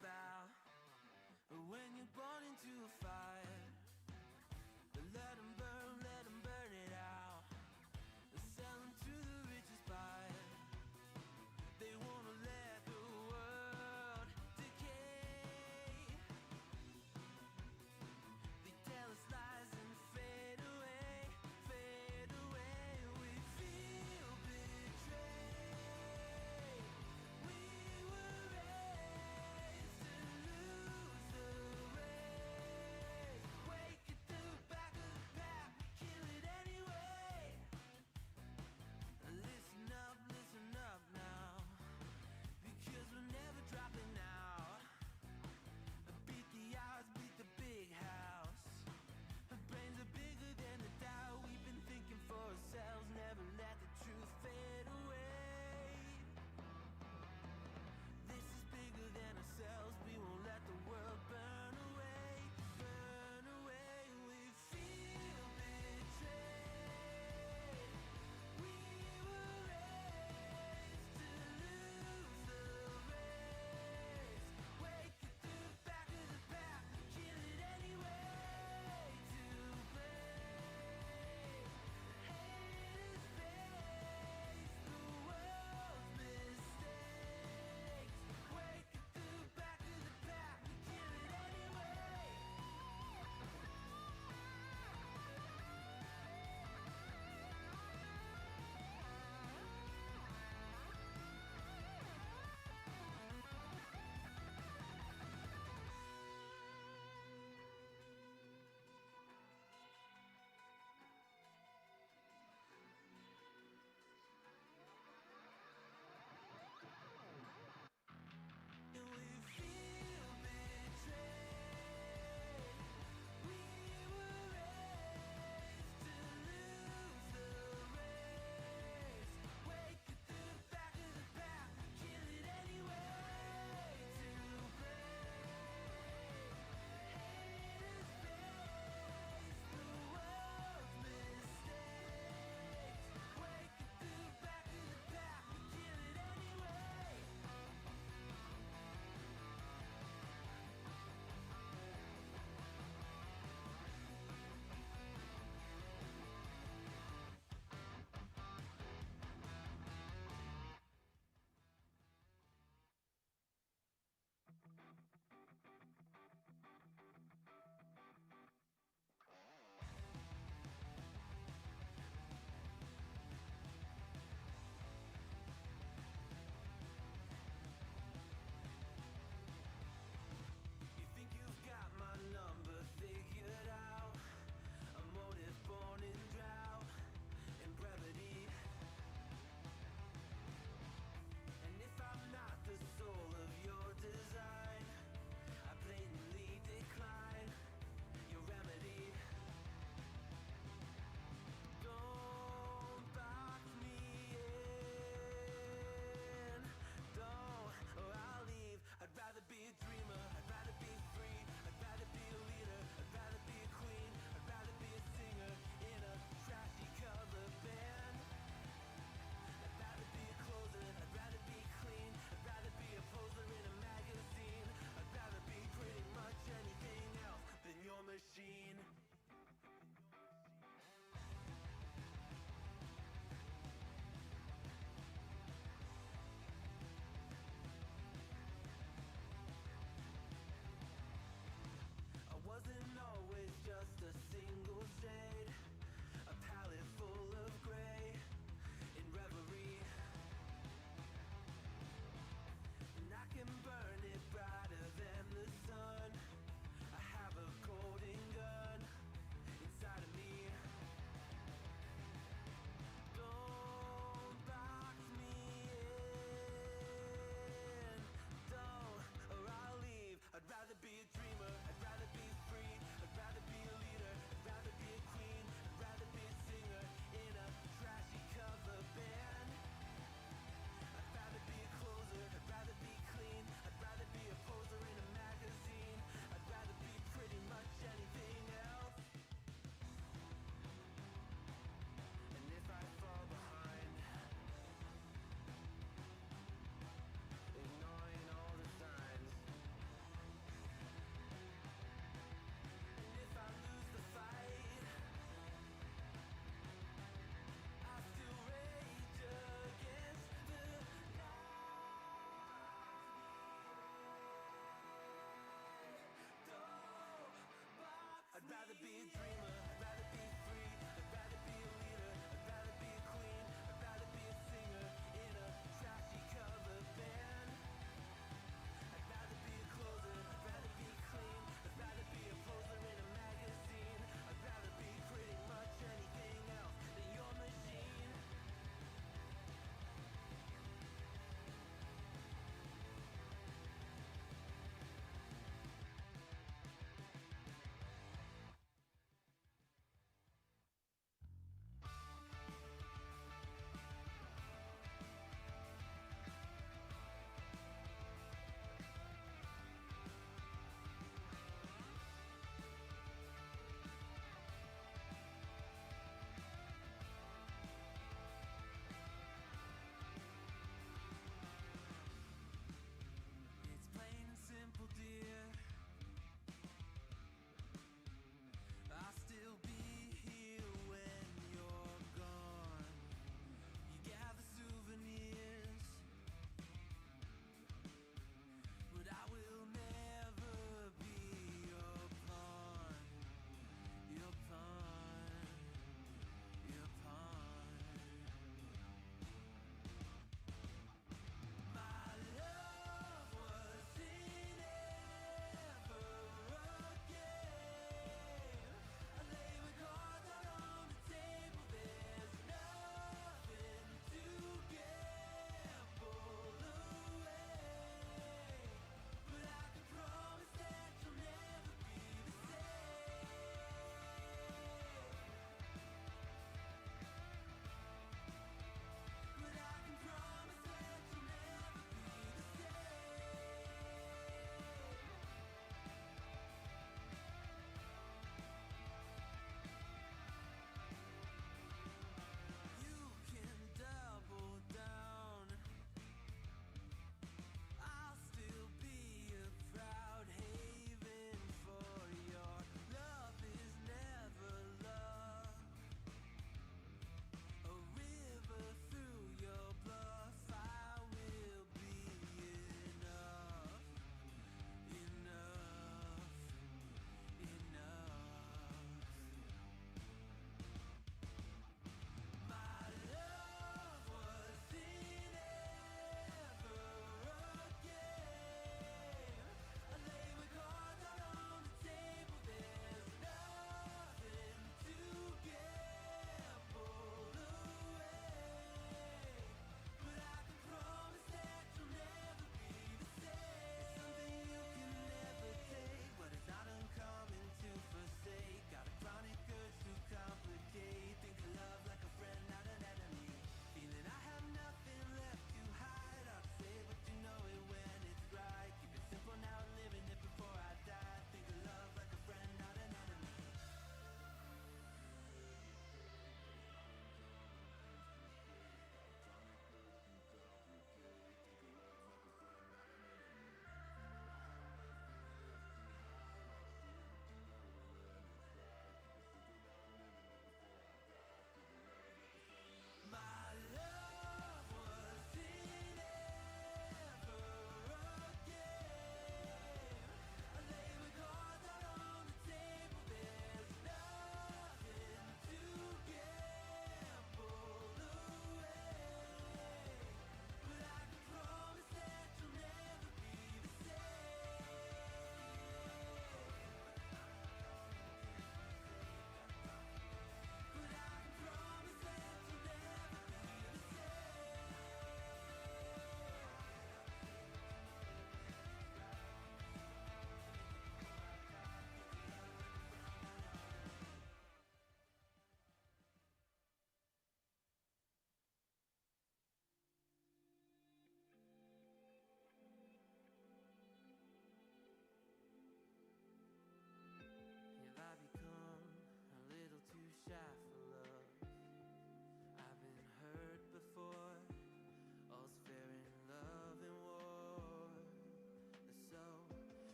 about when you're born into a fire. Let 'em burn it out. Sell 'em to the richest buyer. They wanna let the world decay. They tell us lies and fade away, fade away. We feel betrayed. We were raised to lose the race.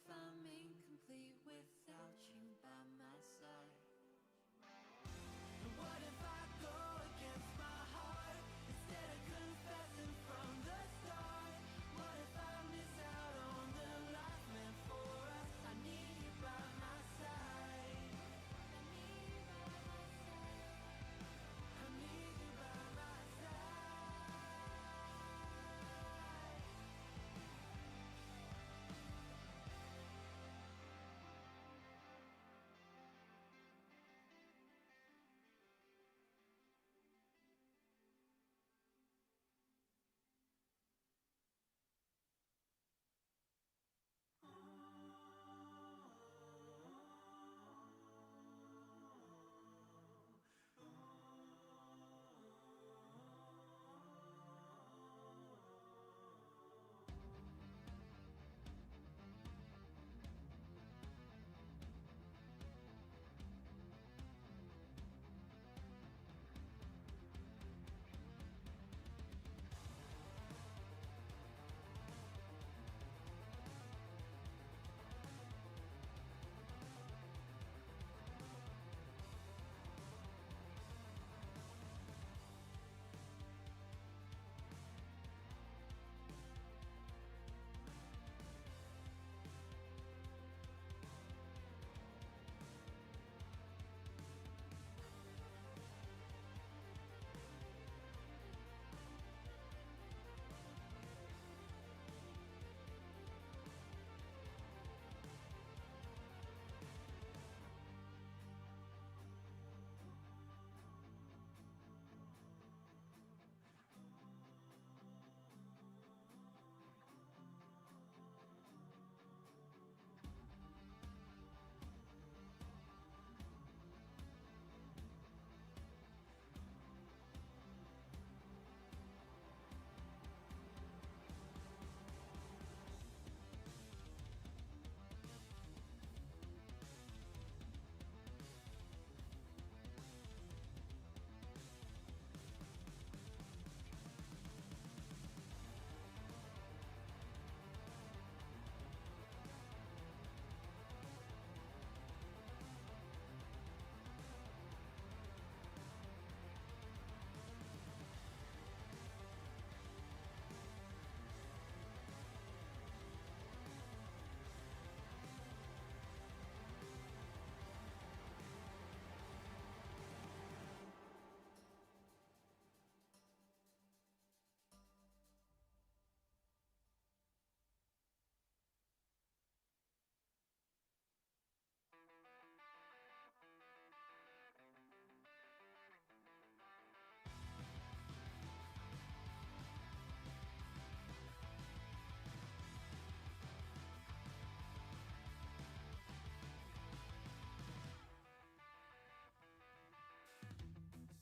I'm incomplete without you by my side? And what if I go against my heart instead of confessing from the start? What if I miss out on the life meant for us? I need you by my side. I need you by my side. I need you by my side.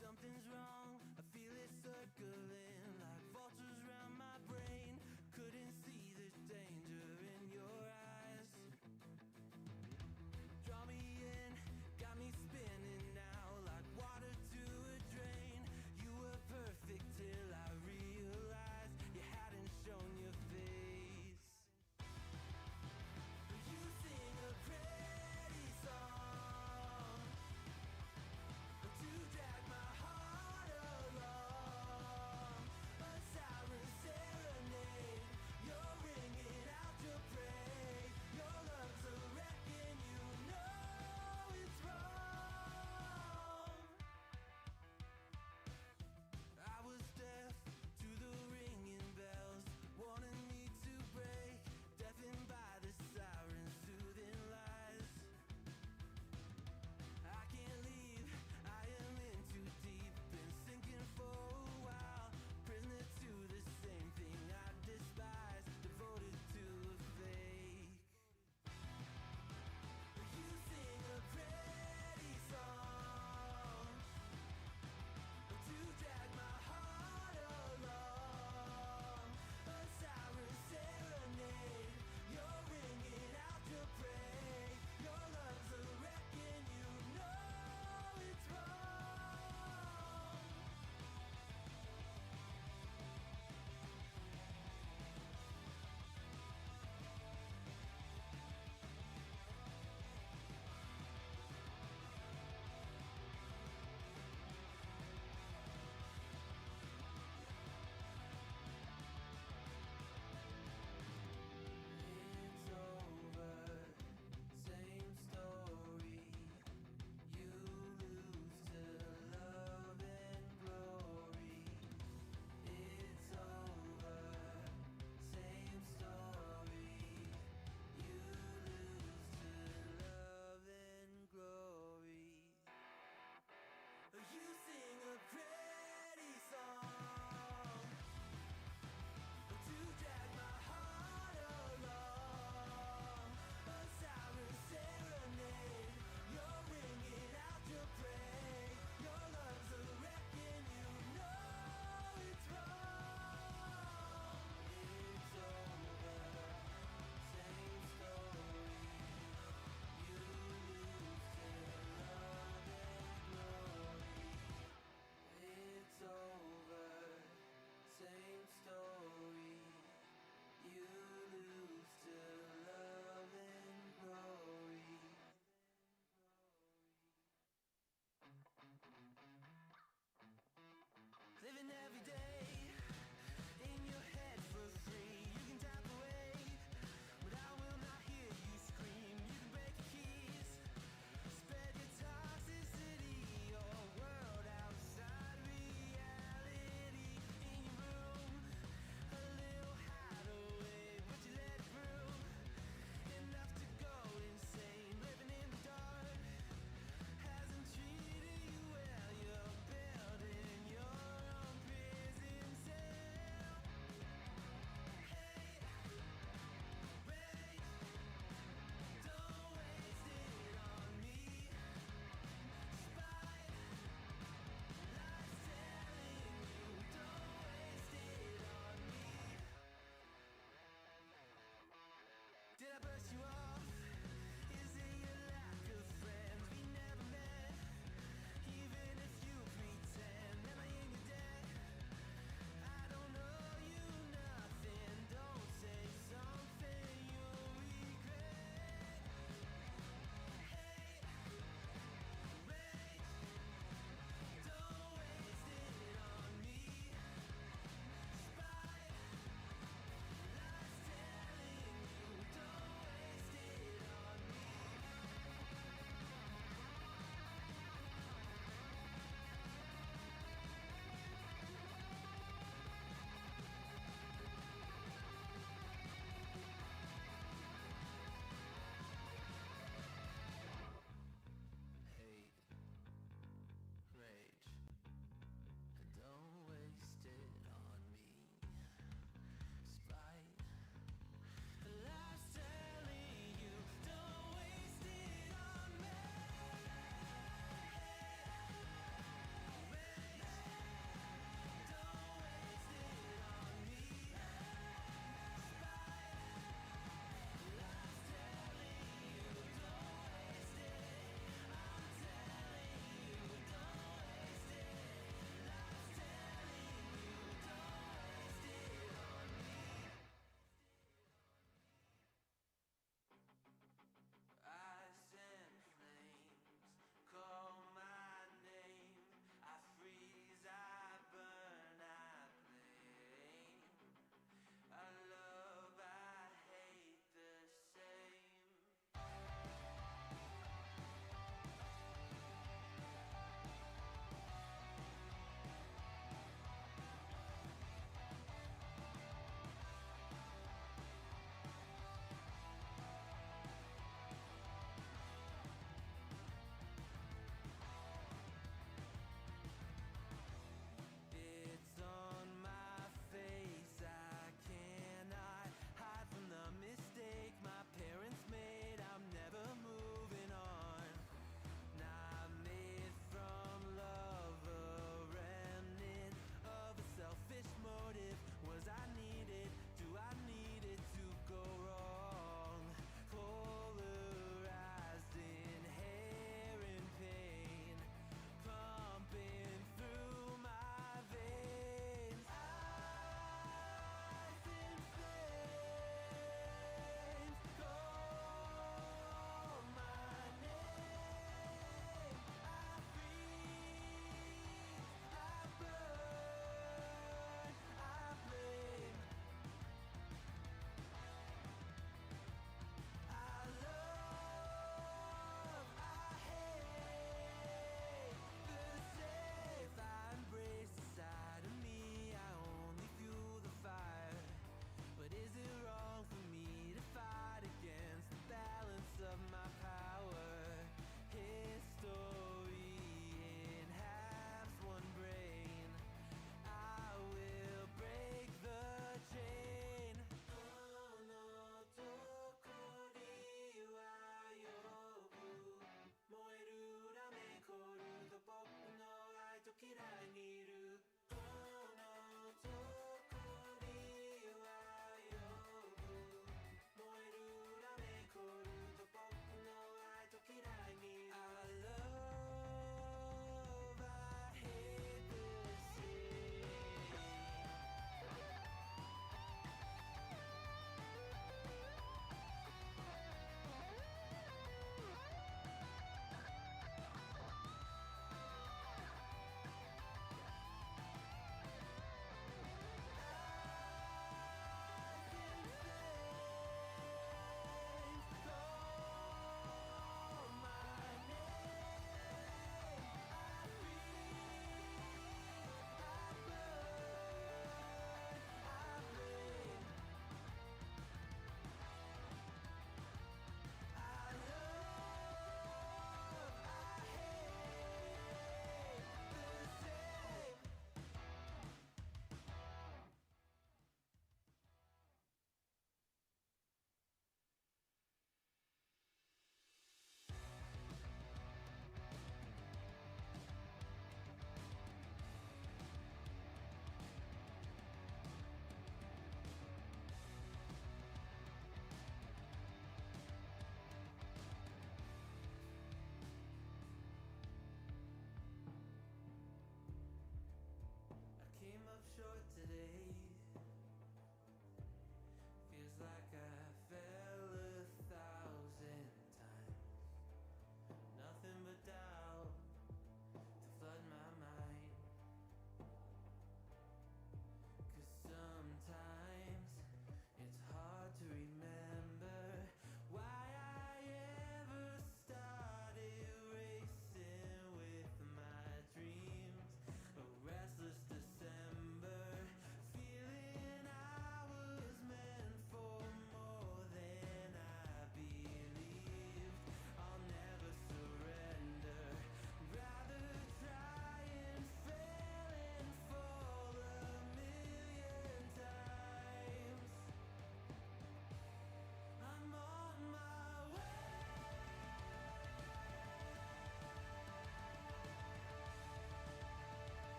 Something's wrong, I feel it circling like vultures round my brain. Couldn't see the danger in your eyes. Draw me in, got me spinning now like water to a drain. You were perfect till I realized you hadn't shown your face. You sing a pretty song to drag my heart along.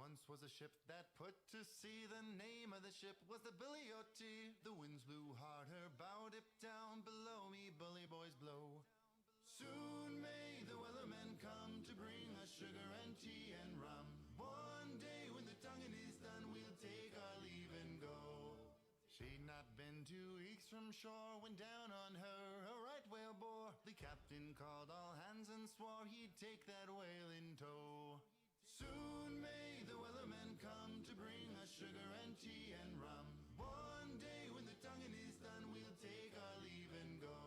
once was a ship that put to sea. The name of the ship was the Billy O.T. The winds blew hard, her bow dipped down. Below me, bully boys blow. Soon may the wellerman come to bring us sugar and tea and rum. One day when the tonguing is done, we'll take our leave and go. She'd not been 2 weeks from shore when down on her a right whale bore. The captain called all hands and swore he'd take that whale in tow. Soon may the wellerman come to bring us sugar and tea and rum. One day when the tonguing is done, we'll take our leave and go.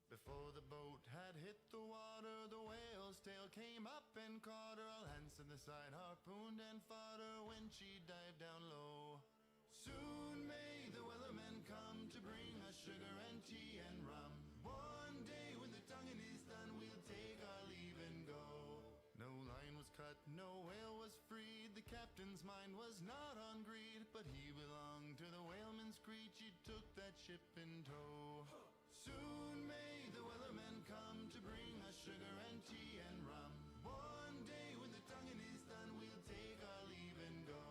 Before the boat had hit the water, the whale's tail came up and caught her. All hands to the side harpooned and fought her when she dived down low. Soon may the wellerman come to bring us sugar and tea and rum. One day when the tonguing is done, we'll take our leave and go. No line was cut, no whale was freed. The captain's mind was not on greed, but he belonged to the whaleman's creed. She took that ship in tow. Soon may the wellerman come to bring us sugar and tea and rum. One day when the tonguing is done, we'll take our leave and go.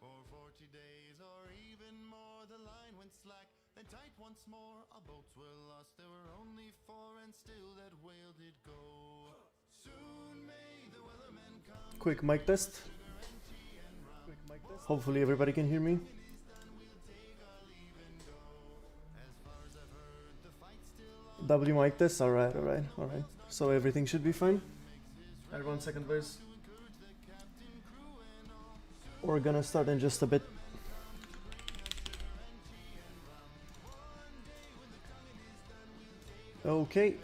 For 40 days or even more, the line went slack and tight once more. Our boats were lost, there were only 4, and still that whale did go. Soon may the wellerman come. Quick mic test. Hopefully everybody can hear me. W mic test. Alright. So everything should be fine. Alright, 1 second, boys. We're gonna start in just a bit. Okay.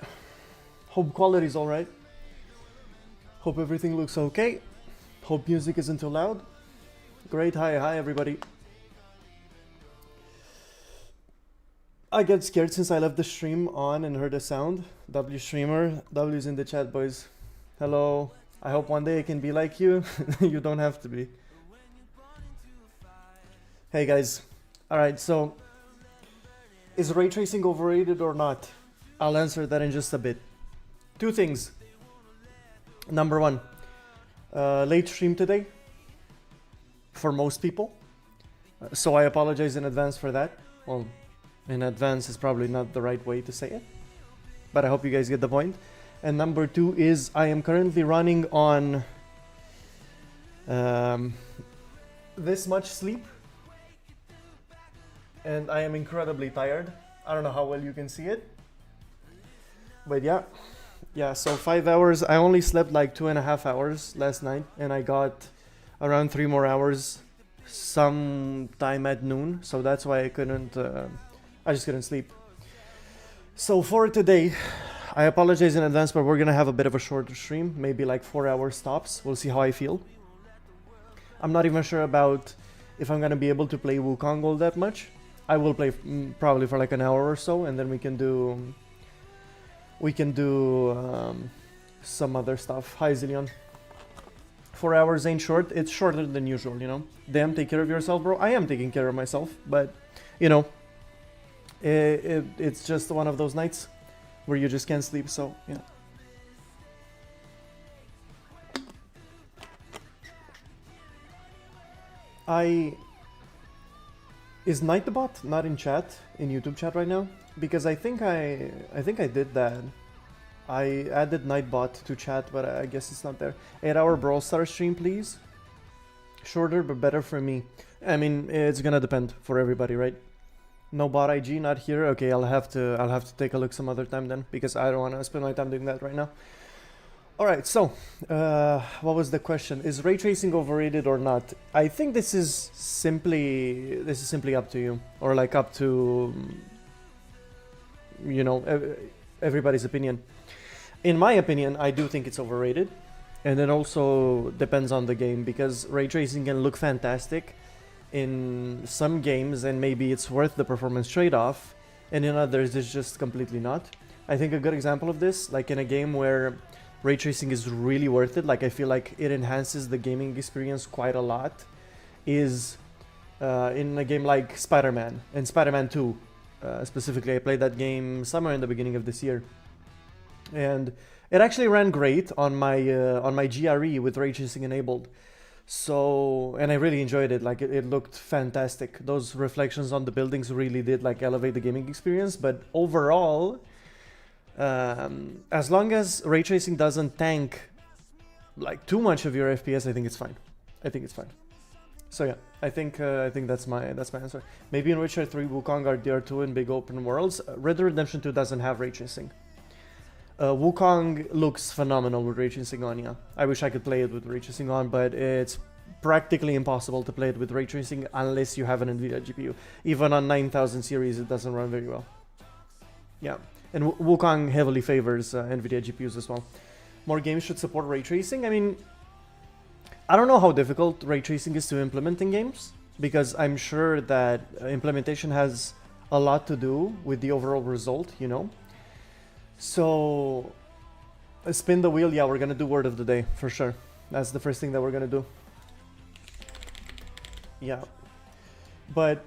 Hope quality is alright. Hope everything looks okay. Hope music isn't too loud. Great. Hi everybody. I get scared since I left the stream on and heard the sound. W streamer. W's in the chat, boys. Hello. I hope one day I can be like you. You don't have to be. Hey guys. Alright, so is ray tracing overrated or not? I'll answer that in just a bit. 2 things. Number 1, late stream today for most people. So I apologize in advance for that. Well, in advance is probably not the right way to say it, but I hope you guys get the point. And number 2 is I am currently running on this much sleep, and I am incredibly tired. I don't know how well you can see it, but yeah, so 5 hours. I only slept like 2.5 hours last night, and I got around 3 more hours sometime at noon, so that's why I just couldn't sleep. So for today, I apologize in advance, but we're gonna have a bit of a shorter stream, maybe like 4 hours tops. We'll see how I feel. I'm not even sure about if I'm gonna be able to play Wukong all that much. I will play probably for like an hour or so, and then we can do some other stuff. Hi Zillion. 4 hours ain't short. It's shorter than usual, you know. Damn, take care of yourself, bro. I am taking care of myself, but you know, it's just one of those nights where you just can't sleep. So yeah. Is Nightbot not in chat, in YouTube chat right now? Because I think I did that. I added Nightbot to chat, but I guess it's not there. 8-hour Brawl Stars stream, please. Shorter, but better for me. I mean, it's gonna depend for everybody, right? No bot IG, not here. Okay, I'll have to take a look some other time then, because I don't want to spend my time doing that right now. All right, so what was the question? Is ray tracing overrated or not? I think this is simply up to you, or like up to, you know, everybody's opinion. In my opinion, I do think it's overrated, and it also depends on the game, because ray tracing can look fantastic in some games and maybe it's worth the performance trade-off, and in others it's just completely not. I think a good example of this, like in a game where ray tracing is really worth it, like I feel like it enhances the gaming experience quite a lot, is in a game like Spider-Man and Spider-Man 2. Specifically, I played that game somewhere in the beginning of this year, and it actually ran great on my GRE with ray tracing enabled. So, and I really enjoyed it. Like it looked fantastic. Those reflections on the buildings really did like elevate the gaming experience. But overall, as long as ray tracing doesn't tank like too much of your FPS, I think it's fine. I think it's fine. So yeah, I think that's my answer. Maybe in Witcher 3, Wukong are there too in big open worlds. Red Dead Redemption 2 doesn't have ray tracing. Wukong looks phenomenal with ray tracing on, yeah. I wish I could play it with ray tracing on, but it's practically impossible to play it with ray tracing unless you have an NVIDIA GPU. Even on 9000 series, it doesn't run very well. Yeah, and Wukong heavily favors NVIDIA GPUs as well. More games should support ray tracing. I mean, I don't know how difficult ray tracing is to implement in games, because I'm sure that implementation has a lot to do with the overall result, you know? So, spin the wheel, yeah, we're gonna do word of the day, for sure. That's the first thing that we're gonna do. Yeah. But,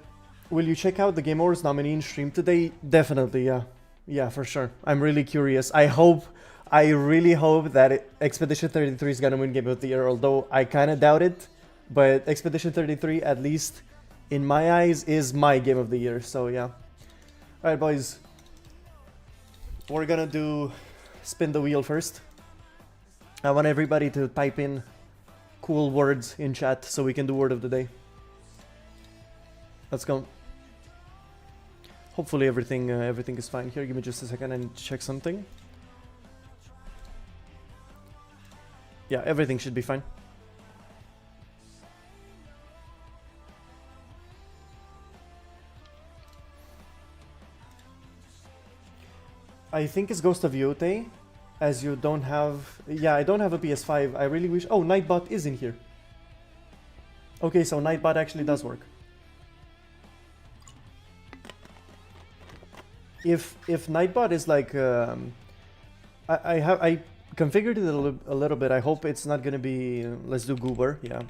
will you check out the Game Awards nominee in stream today? Definitely, yeah. Yeah, for sure. I'm really curious. I really hope that Expedition 33 is gonna win Game of the Year, although I kinda doubt it. But Expedition 33, at least in my eyes, is my Game of the Year, so yeah. Alright, boys. We're gonna do spin the wheel first. I want everybody to type in cool words in chat so we can do word of the day. Let's go. Hopefully everything is fine here. Give me just a second and check something. Yeah, everything should be fine. I think it's Ghost of Yote, as you don't have... Yeah, I don't have a PS5. I really wish... Oh, Nightbot is in here. Okay, so Nightbot actually does work. If Nightbot is like... I configured it a little bit. I hope it's not gonna be... let's do Goober, yeah.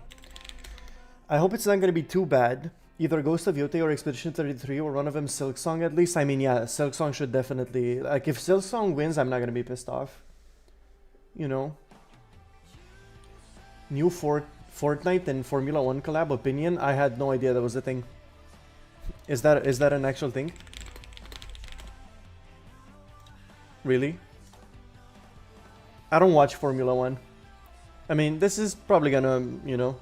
I hope it's not gonna be too bad. Either Ghost of Yote or Expedition 33 or one of them Silksong at least. I mean, yeah, Silksong should definitely... Like, if Silksong wins, I'm not gonna be pissed off. You know? New Fortnite and Formula 1 collab opinion? I had no idea that was a thing. Is that an actual thing? Really? I don't watch Formula 1. I mean, this is probably gonna, you know,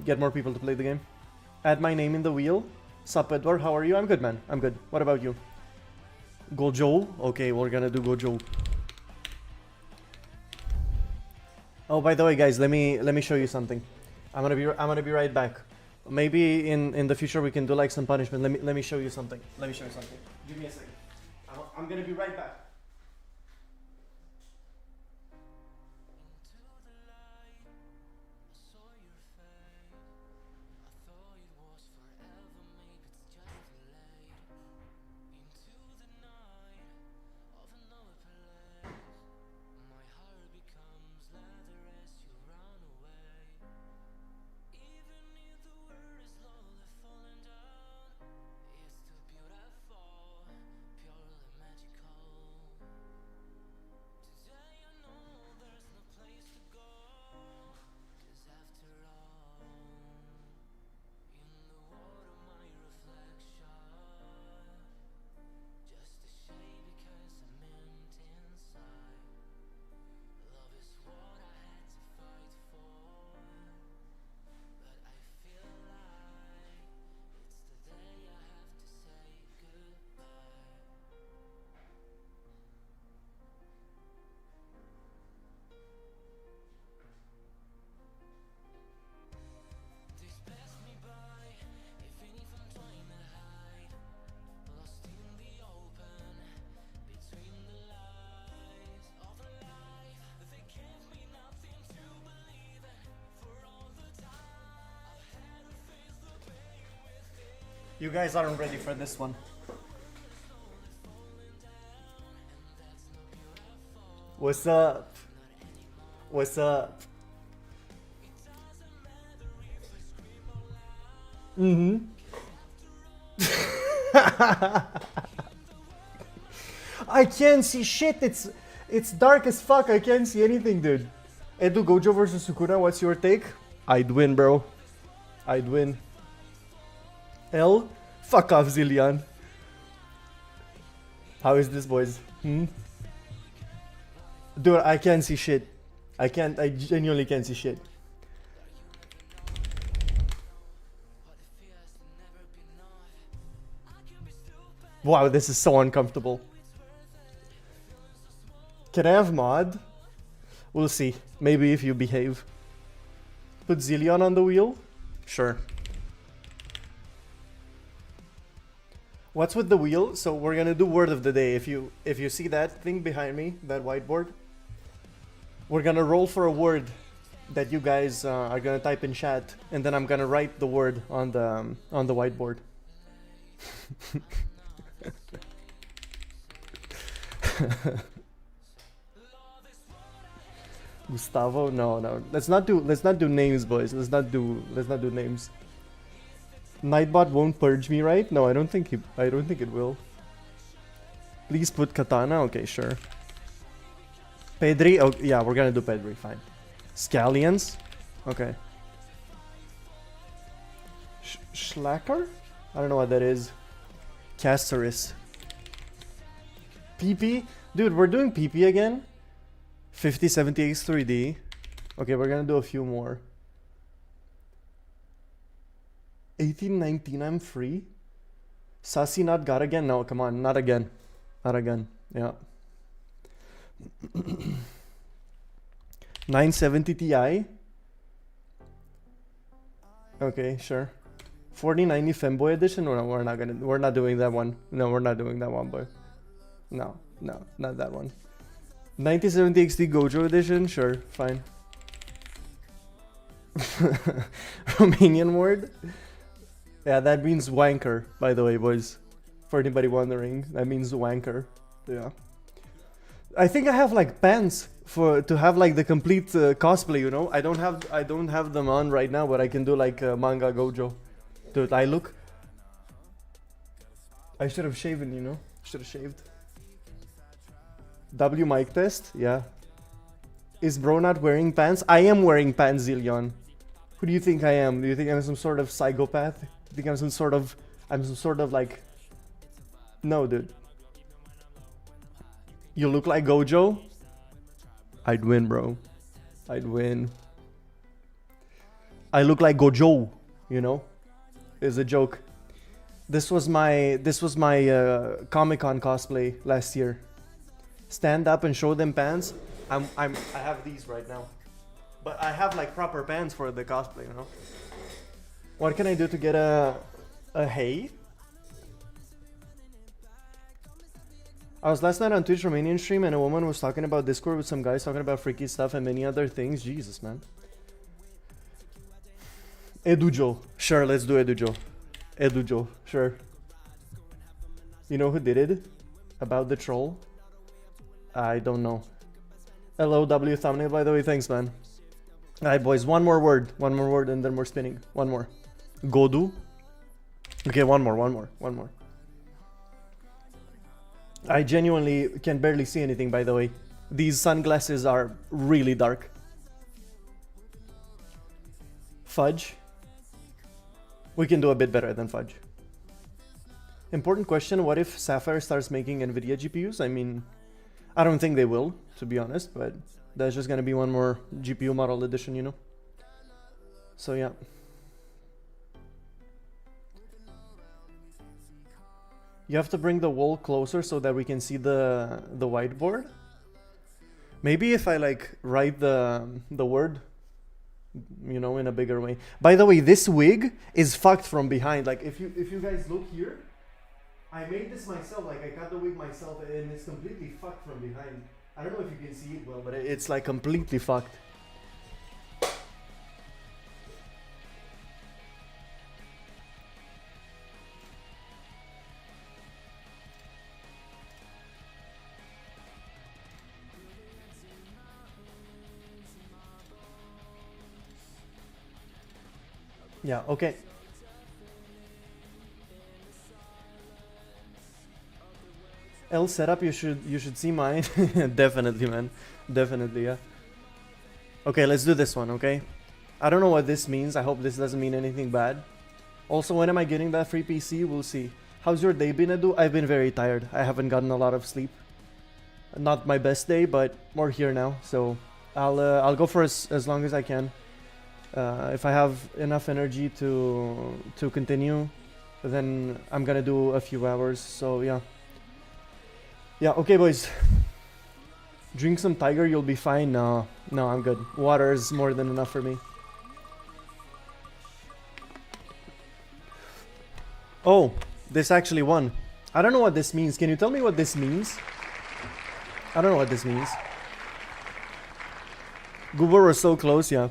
get more people to play the game. Add my name in the wheel. Sup, Edward, how are you? I'm good, man. I'm good. What about you? Gojo? Okay, we're gonna do Gojo. Oh, by the way, guys, let me show you something. I'm gonna be right back. Maybe in the future we can do like some punishment. Let me show you something. Let me show you something. Give me a second. I'm gonna be right back. You guys aren't ready for this one. What's up? What's up? Mm-hmm. I can't see shit. It's dark as fuck. I can't see anything, dude. Edu, Gojo versus Sukuna, what's your take? I'd win, bro. I'd win. L? Fuck off, Zillion. How is this, boys? Hmm? Dude, I can't see shit. I genuinely can't see shit. Wow, this is so uncomfortable. Can I have mod? We'll see. Maybe if you behave. Put Zillion on the wheel? Sure. What's with the wheel? So we're gonna do word of the day. If you see that thing behind me, that whiteboard, we're gonna roll for a word that you guys are gonna type in chat, and then I'm gonna write the word on the whiteboard. Gustavo? No. Let's not do names, boys. Let's not do names. Nightbot won't purge me, right? No, I don't think it will. Please put Katana. Okay, sure. Pedri. Oh, yeah, we're gonna do Pedri. Fine. Scallions. Okay. Schlacker? I don't know what that is. Castoris. PP? Dude, we're doing PP again? 5070X 3D. Okay, we're gonna do a few more. 1819, I'm free. Sassy not got again? No, come on, not again. Not again. Yeah. 970 Ti. Okay, sure. 4090 Femboy edition? No, we're not doing that one. No, we're not doing that one, boy. No, not that one. 9070 XT Gojo edition? Sure, fine. Romanian word? Yeah, that means wanker, by the way, boys. For anybody wondering, that means wanker. Yeah. I think I have like pants to have like the complete cosplay, you know? I don't have them on right now, but I can do like manga Gojo. Dude, I should have shaven, you know? Should have shaved. W mic test? Yeah. Is bro not wearing pants? I am wearing pants, Zillion. Who do you think I am? Do you think I'm some sort of psychopath? Do you think I'm some sort of like... No, dude. You look like Gojo? I'd win, bro. I'd win. I look like Gojo, you know? It's a joke. This was my Comic-Con cosplay last year. Stand up and show them pants. I have these right now. But I have like proper pants for the cosplay, you know? What can I do to get a hey? I was last night on Twitch Romanian stream and a woman was talking about Discord with some guys talking about freaky stuff and many other things. Jesus, man. Edujo. Sure, let's do Edujo. Edujo, sure. You know who did it? About the troll? I don't know. LOW thumbnail, by the way. Thanks, man. Alright, boys. One more word, and then we're spinning. One more. Godu. Okay, one more. I genuinely can barely see anything, by the way. These sunglasses are really dark. Fudge. We can do a bit better than Fudge. Important question, what if Sapphire starts making NVIDIA GPUs? I mean, I don't think they will, to be honest, but that's just gonna be one more GPU model edition, you know? So yeah. You have to bring the wall closer so that we can see the whiteboard. Maybe if I like write the word, you know, in a bigger way. By the way, this wig is fucked from behind. Like if you guys look here, I made this myself. Like I cut the wig myself, and it's completely fucked from behind. I don't know if you can see it well, but it's like completely fucked. Yeah, okay. L setup, you should see mine. Definitely, man. Definitely, yeah. Okay, let's do this one, okay? I don't know what this means. I hope this doesn't mean anything bad. Also, when am I getting that free PC? We'll see. How's your day been, Edu? I've been very tired. I haven't gotten a lot of sleep. Not my best day, but we're here now. So I'll go for as long as I can. If I have enough energy to continue, then I'm gonna do a few hours. So yeah. Yeah, okay, boys. Drink some Tiger, you'll be fine. No, I'm good. Water is more than enough for me. Oh, this actually won. I don't know what this means. Can you tell me what this means? I don't know what this means. Goober was so close, yeah.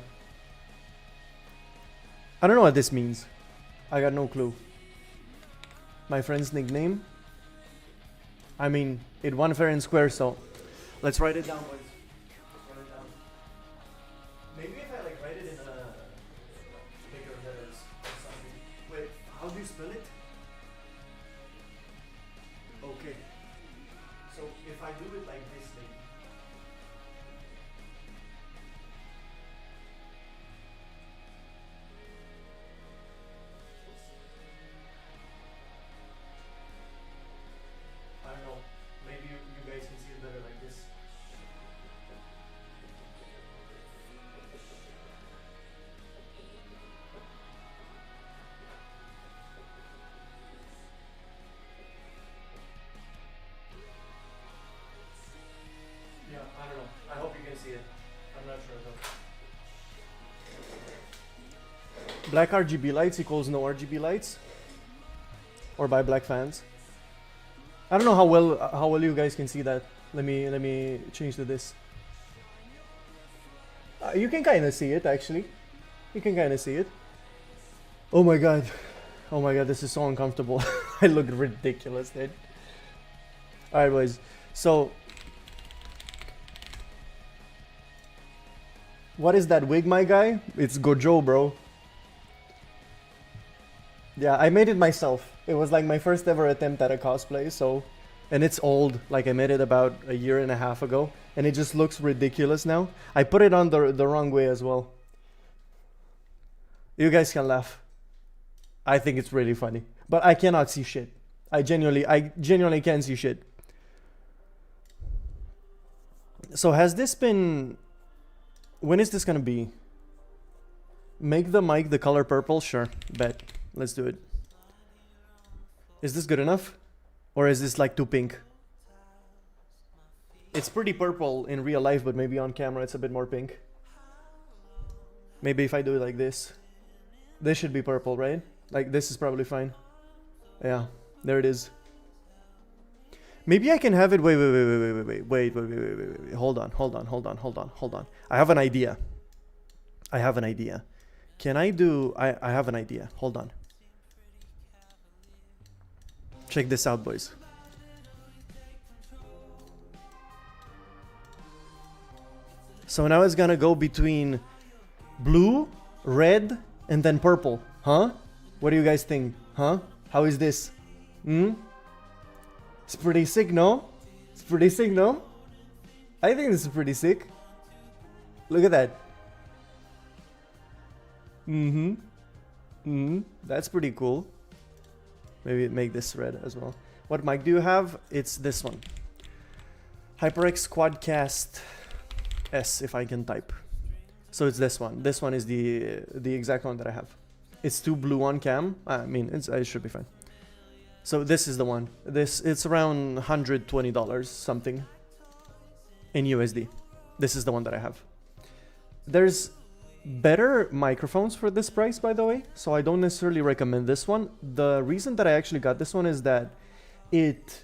I don't know what this means. I got no clue. My friend's nickname? I mean, it won fair and square, so let's write it down, boys. Let's write it down. Maybe if I like write it in a bigger letters or something. Wait, how do you spell it? Okay. So if I do it like this, maybe. I don't know. Maybe you guys can see it better like this. Yeah, I don't know. I hope you can see it. I'm not sure though. Black RGB lights equals no RGB lights. Or by black fans. I don't know how well you guys can see that. Let me change to this. You can kind of see it actually. You can kind of see it. Oh my god. Oh my god, this is so uncomfortable. I look ridiculous, dude. Alright, boys. So what is that wig, my guy? It's Gojo, bro. Yeah, I made it myself. It was like my first ever attempt at a cosplay, so... And it's old, like I made it about a year and a half ago. And it just looks ridiculous now. I put it on the wrong way as well. You guys can laugh. I think it's really funny. But I cannot see shit. I genuinely can't see shit. So has this been... When is this gonna be? Make the mic the color purple? Sure, bet. Let's do it. Is this good enough? Or is this like too pink? It's pretty purple in real life, but maybe on camera it's a bit more pink. Maybe if I do it like this. This should be purple, right? Like this is probably fine. Yeah, there it is. Maybe I can have it. Wait. Hold on. I have an idea. Can I do... I have an idea. Hold on. Check this out, boys. So now it's gonna go between blue, red, and then purple. Huh? What do you guys think? Huh? How is this? It's pretty sick, no? It's pretty sick, no? I think this is pretty sick. Look at that. That's pretty cool. Maybe make this red as well. What mic do you have? It's this one. HyperX Quadcast S, if I can type. So it's this one. This one is the exact one that I have. It's too blue on cam. I mean, it should be fine. So this is the one. It's around $120 something in USD. This is the one that I have. There's better microphones for this price, by the way, so I don't necessarily recommend this one. The reason that I actually got this one is that it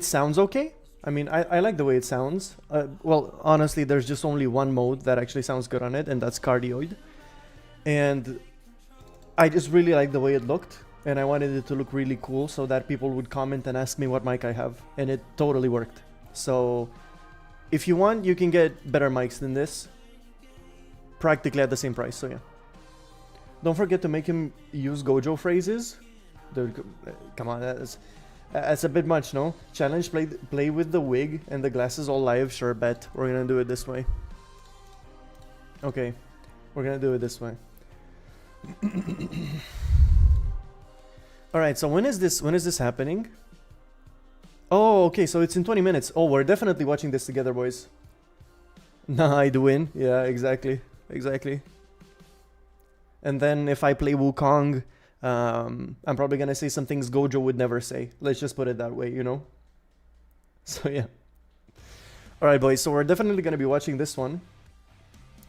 sounds okay. I mean, I like the way it sounds. Well, honestly, there's just only one mode that actually sounds good on it, and that's cardioid. And I just really like the way it looked, and I wanted it to look really cool so that people would comment and ask me what mic I have, and it totally worked. So if you want, you can get better mics than this, practically at the same price. So yeah, don't forget to make him use Gojo phrases. Dude, come on, that's a bit much, no? Challenge, play with the wig and the glasses all live. Sure, bet we're gonna do it this way. Okay, we're gonna do it this way. All right, so when is this happening? Oh, okay, so it's in 20 minutes. Oh, we're definitely watching this together, boys. Nah, I'd win. Yeah, exactly. Exactly. And then if I play Wukong, I'm probably gonna say some things Gojo would never say. Let's just put it that way, you know? So yeah. Alright, boys, so we're definitely gonna be watching this one.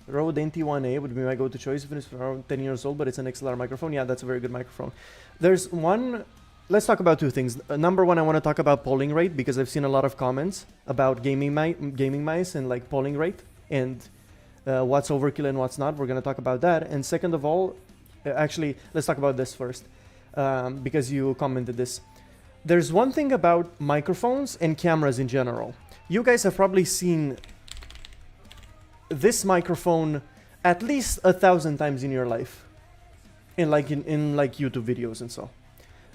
Rode NT1A would be my go-to choice if it's around 10 years old, but it's an XLR microphone. Yeah, that's a very good microphone. There's one... Let's talk about two things. Number one, I want to talk about polling rate, because I've seen a lot of comments about gaming mice and like polling rate and what's overkill and what's not. We're going to talk about that. And second of all, actually, let's talk about this first, because you commented this. There's one thing about microphones and cameras in general. You guys have probably seen this microphone at least 1,000 times in your life, in like YouTube videos and so.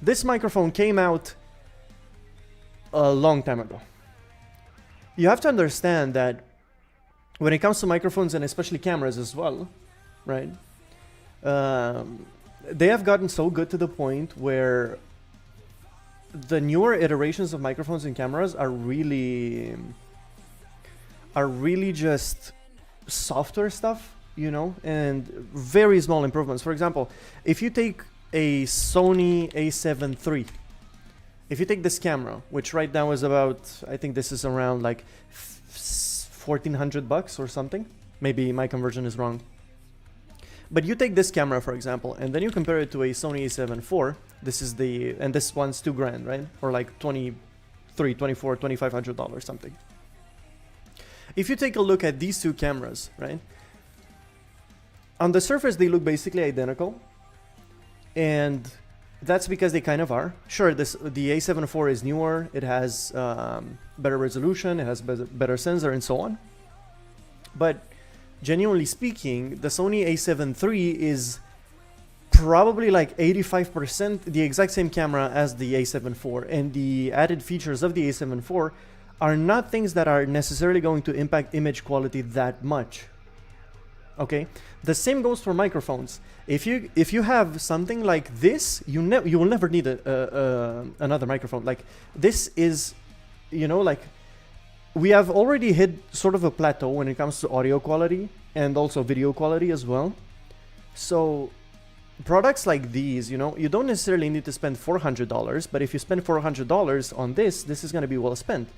This microphone came out a long time ago. You have to understand that when it comes to microphones and especially cameras as well, right? They have gotten so good to the point where the newer iterations of microphones and cameras are really just software stuff, you know, and very small improvements. For example, if you take a Sony a7 III, if you take this camera, which right now is about, I think this is around like $1,400 or something. Maybe my conversion is wrong. But you take this camera, for example, and then you compare it to a Sony a7 IV. This is the, and this one's $2,000, right? Or like $2,300, $2,400, $2,500 something. If you take a look at these two cameras, right? On the surface, they look basically identical. And that's because they kind of are. Sure, the a7 IV is newer. It has better resolution. It has better sensor and so on. But genuinely speaking, the Sony a7 III is probably like 85% the exact same camera as the a7 IV. And the added features of the a7 IV are not things that are necessarily going to impact image quality that much. Okay, the same goes for microphones. If you have something like this, you will never need another microphone. Like this is, you know, like we have already hit sort of a plateau when it comes to audio quality and also video quality as well. So products like these, you know, you don't necessarily need to spend $400, but if you spend $400 on this is going to be well spent.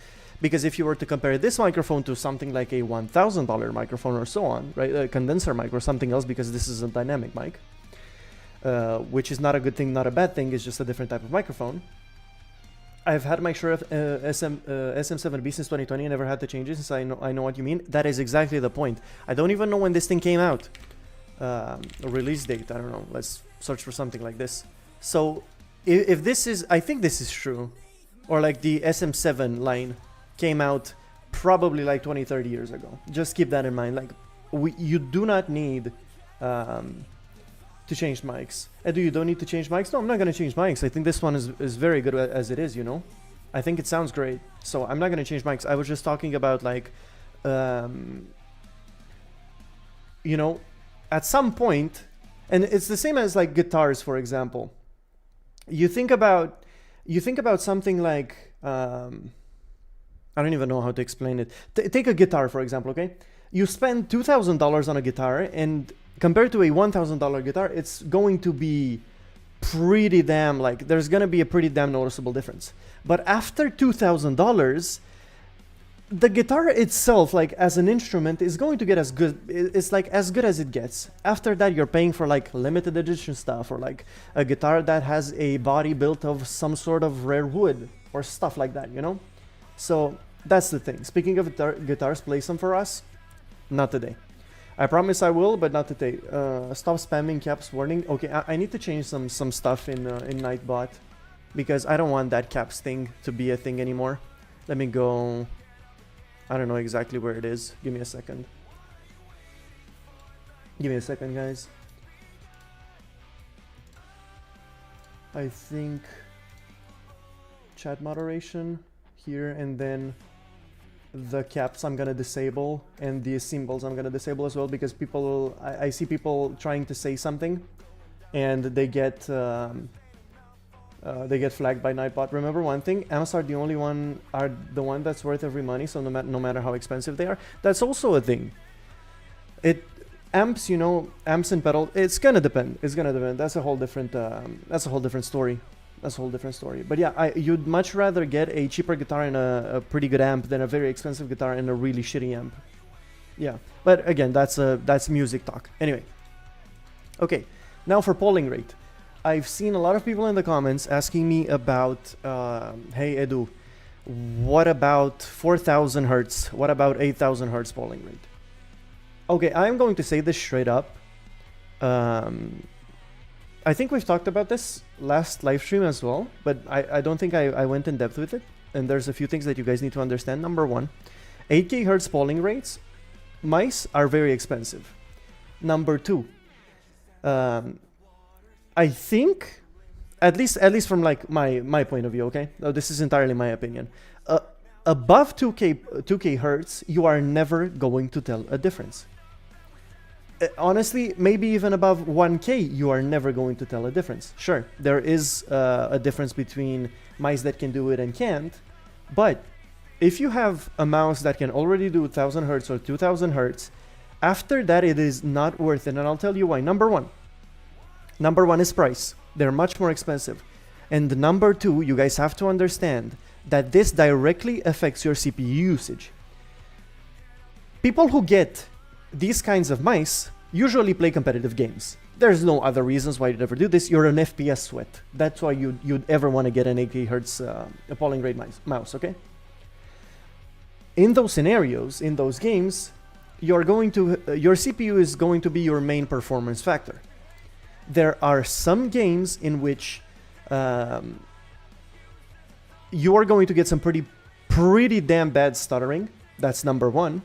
Because if you were to compare this microphone to something like a $1,000 microphone or so on, right, a condenser mic or something else, because this is a dynamic mic, which is not a good thing, not a bad thing, it's just a different type of microphone. I've had my Shure SM7B since 2020, I never had to change it since I know what you mean. That is exactly the point. I don't even know when this thing came out. A release date, I don't know, let's search for something like this. So, if this is, I think this is true, or like the SM7 line came out probably like 20-30 years ago. Just keep that in mind. Like you do not need to change mics. Edu, you don't need to change mics? No, I'm not going to change mics. I think this one is very good as it is, you know. I think it sounds great. So I'm not going to change mics. I was just talking about like, you know, at some point, and it's the same as like guitars, for example. You think about something like, I don't even know how to explain it. Take a guitar, for example, okay? You spend $2,000 on a guitar, and compared to a $1,000 guitar, it's going to be pretty damn, like, there's going to be a pretty damn noticeable difference. But after $2,000, the guitar itself, like, as an instrument, is going to get as good, it's like as good as it gets. After that, you're paying for, like, limited edition stuff, or, like, a guitar that has a body built of some sort of rare wood, or stuff like that, you know? So that's the thing. Speaking of guitars, play some for us. Not today. I promise I will, but not today. Stop spamming caps warning. Okay, I need to change some stuff in Nightbot, because I don't want that caps thing to be a thing anymore. Let me go. I don't know exactly where it is. Give me a second. Give me a second, guys. I think chat moderation here, and then the caps I'm gonna disable, and the symbols I'm gonna disable as well, because people, I see people trying to say something, and they get flagged by Nightbot. Remember one thing: amps are the one that's worth every money. So no matter how expensive they are, that's also a thing. Amps, you know, amps and pedal. It's gonna depend. It's gonna depend. That's a whole different. That's a whole different story. That's a whole different story. But yeah, you'd much rather get a cheaper guitar and a pretty good amp than a very expensive guitar and a really shitty amp. Yeah, but again, that's music talk. Anyway, okay, now for polling rate. I've seen a lot of people in the comments asking me about, hey Edu, what about 4,000 hertz? What about 8,000 hertz polling rate? Okay, I'm going to say this straight up. I think we've talked about this last live stream as well, but I don't think I went in depth with it. And there's a few things that you guys need to understand. Number one, 8K hertz polling rates, mice are very expensive. Number two, I think, at least from like my point of view, okay? No, this is entirely my opinion. Above 2K hertz, you are never going to tell a difference. Honestly, maybe even above 1K, you are never going to tell a difference. Sure, there is a difference between mice that can do it and can't, but if you have a mouse that can already do 1000 hertz or 2000 hertz, after that it is not worth it, and I'll tell you why. Number one is price. They're much more expensive. And number two, you guys have to understand that this directly affects your CPU usage. People who get these kinds of mice usually play competitive games. There's no other reasons why you'd ever do this. You're an FPS sweat. That's why you'd ever want to get an 8K hertz polling rate mouse, okay? In those scenarios, in those games, your CPU is going to be your main performance factor. There are some games in which you are going to get some pretty damn bad stuttering. That's number one.